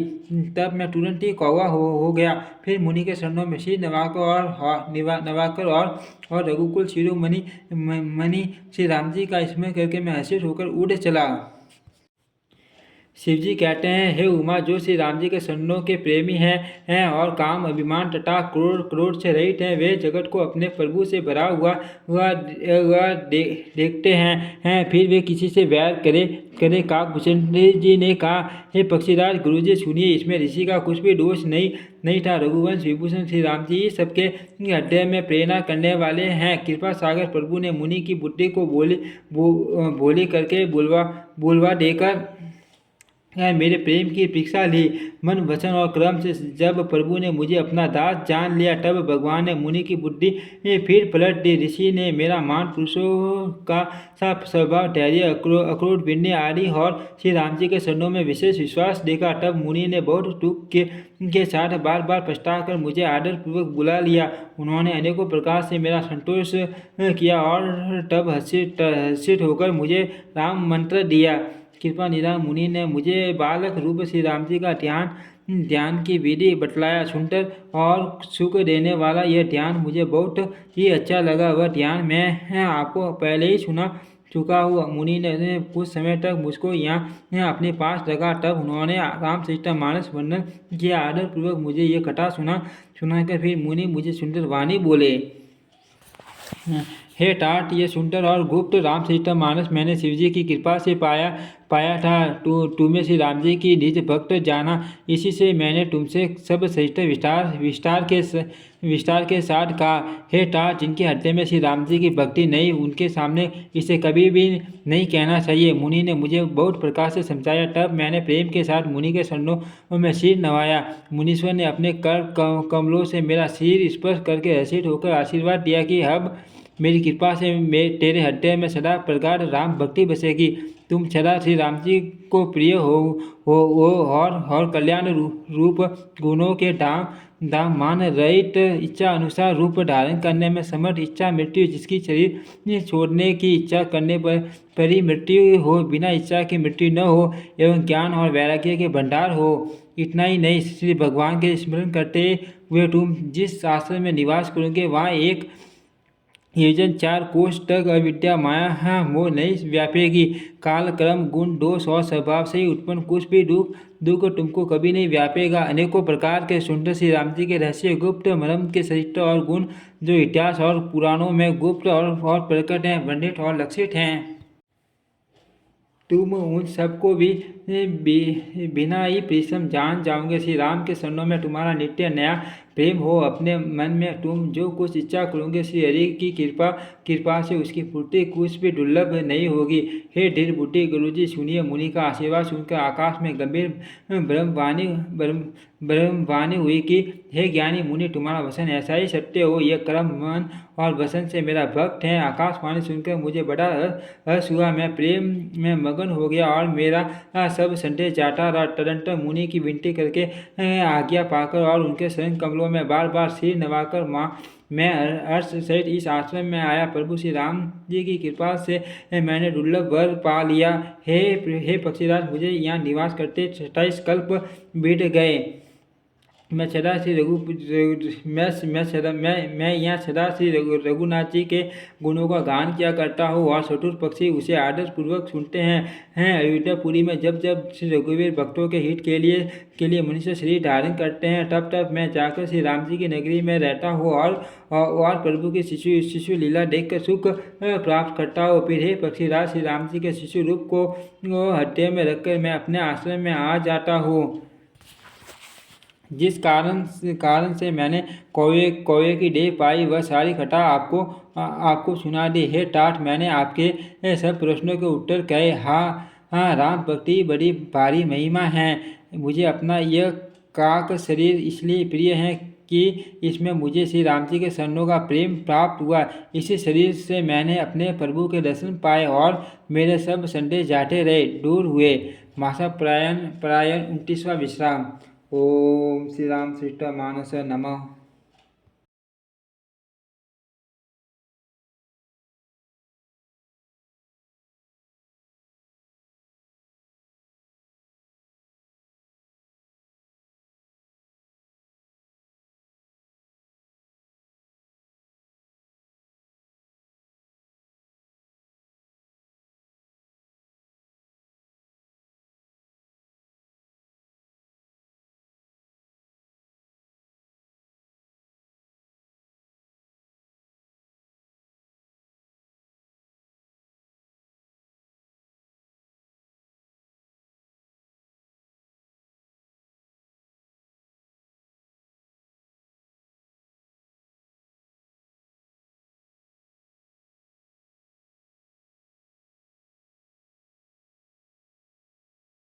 तब मैं तुरंत ही कौवा हो गया। फिर मुनि के चरणों में सिर नवाकर और रघुकुल शिरोमणि मणि श्री राम जी का स्मरण करके मैं हर्षित होकर उड़ चला। शिव जी कहते हैं, हे उमा, जो श्री राम जी के चरणों के प्रेमी हैं और काम अभिमान तथा क्रोध से रहित हैं, वे जगत को अपने प्रभु से भरा हुआ देखते हैं। फिर वे किसी से वैर करे। काकभूषण जी ने कहा, हे पक्षीराज, गुरु जी सुनिए, इसमें ऋषि का कुछ भी दोष नहीं था। रघुवंश विभूषण श्री राम जी सबके हृदय में प्रेरणा करने वाले हैं। कृपा सागर प्रभु ने मुनि की बुद्धि को भोली करके बुलवा देकर मेरे प्रेम की परीक्षा ली। मन, वचन और कर्म से जब प्रभु ने मुझे अपना दास जान लिया, तब भगवान ने मुनि की बुद्धि फिर पलट दी। ऋषि ने मेरा मान, पुरुषों का सा स्वभाव, धैर्य, अक्रोध, विनय आदि और श्री राम जी के चरणों में विशेष विश्वास देखा। तब मुनि ने बहुत दुख के साथ बार बार पछता कर मुझे आदर पूर्वक बुला लिया। उन्होंने अनेकों प्रकार से मेरा संतोष किया और तब हर्षित होकर मुझे राम मंत्र दिया। कृपा निधान मुनि ने मुझे बालक रूप श्री राम जी का ध्यान की विधि बतलाया। सुंदर और सुख देने वाला यह ध्यान मुझे बहुत ही अच्छा लगा। वह ध्यान मैं आपको पहले ही सुना चुका हूँ। मुनि ने कुछ समय तक मुझको यहाँ अपने पास रखा। तब उन्होंने रामचरितमानस वर्णन किया। आदर पूर्वक मुझे ये कथा सुनाकर फिर मुनि मुझे सुंदर वाणी बोले, हे तात, ये सुंदर और गुप्त रामचरितमानस मैंने शिवजी की कृपा से पाया था। तुम्हें श्री राम जी की निज भक्त जाना, इसी से मैंने तुमसे सब सहित विस्तार के साथ कहा। हे तात, जिनके हृदय में श्री राम जी की भक्ति नहीं, उनके सामने इसे कभी भी नहीं कहना चाहिए। मुनि ने मुझे बहुत प्रकार से समझाया। तब मैंने प्रेम के साथ मुनि के चरणों में सिर नवाया। मुनीश्वर ने अपने कर कमलों से मेरा सिर स्पर्श करके हर्षित होकर आशीर्वाद दिया कि अब मेरी कृपा से तेरे हृदय में सदा प्रगाढ़ राम भक्ति बसेगी। तुम सदा श्री राम जी को प्रिय हो और कल्याण रूप गुणों के दाम मान रहित, इच्छा अनुसार रूप धारण करने में समर्थ, इच्छा मृत्यु, जिसकी शरीर छोड़ने की इच्छा करने पर ही मृत्यु हो, बिना इच्छा की मृत्यु न हो, एवं ज्ञान और वैराग्य के भंडार हो। इतना ही नहीं, श्री भगवान के स्मरण करते हुए तुम जिस आश्रम में निवास करोगे, वहाँ एक योजन 4 कोष तक अविद्या माया मोह नहीं व्यापेगी। काल, क्रम, गुण, दोष और स्वभाव से ही उत्पन्न कुछ भी दुख तुमको कभी नहीं व्यापेगा। अनेकों प्रकार के सुंदर श्री राम जी के रहस्य, गुप्त मर्म के चरित्र और गुण जो इतिहास और पुराणों में गुप्त और प्रकट हैं, वर्णित और लक्षित हैं, तुम उन सबको भी बिना ही परिश्रम जान जाओगे। श्री राम के चरणों में तुम्हारा नित्य नया प्रेम हो। अपने मन में तुम जो कुछ इच्छा करोगे, श्री हरि की कृपा से उसकी पूर्ति कुछ भी दुर्लभ नहीं होगी। हे धीर बुद्धि गुरुजी, सुनिए, मुनि का आशीर्वाद सुनकर आकाश में गंभीर ब्रह्मवाणी हुई कि हे ज्ञानी मुनि, तुम्हारा वचन ऐसा ही सत्य हो। यह कर्म, मन और वचन से मेरा भक्त है। आकाशवाणी सुनकर मुझे बड़ा हर्ष हुआ। मैं प्रेम में मगन हो गया और मेरा सब संदेह जाता रहा। तदंतर मुनि की विनती करके आज्ञा पाकर और उनके शरण कमलों में बार बार सिर नवाकर मैं हर्ष सहित इस आश्रम में आया। प्रभु श्री राम जी की कृपा से मैंने दुर्लभ वर पा लिया। हे पक्षीराज, मुझे यहाँ निवास करते 27 कल्प बीत गए। मैं यहाँ सदा श्री रघुनाथ जी के गुणों का गान किया करता हूँ और चतुर पक्षी उसे आदर पूर्वक सुनते हैं। अयोध्यापुरी में जब श्री रघुवीर भक्तों के हित के लिए मनुष्य शरीर धारण करते हैं, तब मैं जाकर श्री राम जी की नगरी में रहता हूँ और प्रभु की शिशु लीला देखकर सुख प्राप्त करता हूँ। फिर हे पक्षीराज, श्री राम जी के शिशु रूप को हृदय में रखकर मैं अपने आश्रम में आ जाता हूँ। जिस कारण से मैंने कौवे की देह पाई, वह सारी कथा आपको सुना दी। हे तात, मैंने आपके सब प्रश्नों के उत्तर कहे। हाँ, राम भक्ति बड़ी भारी महिमा है। मुझे अपना यह काक शरीर इसलिए प्रिय है कि इसमें मुझे श्री राम जी के चरणों का प्रेम प्राप्त हुआ। इसी शरीर से मैंने अपने प्रभु के दर्शन पाए और मेरे सब संदेह जाते रहे, दूर हुए। मासा प्रायण 29वां विश्राम। ओम श्री रामचरितमानस नमः।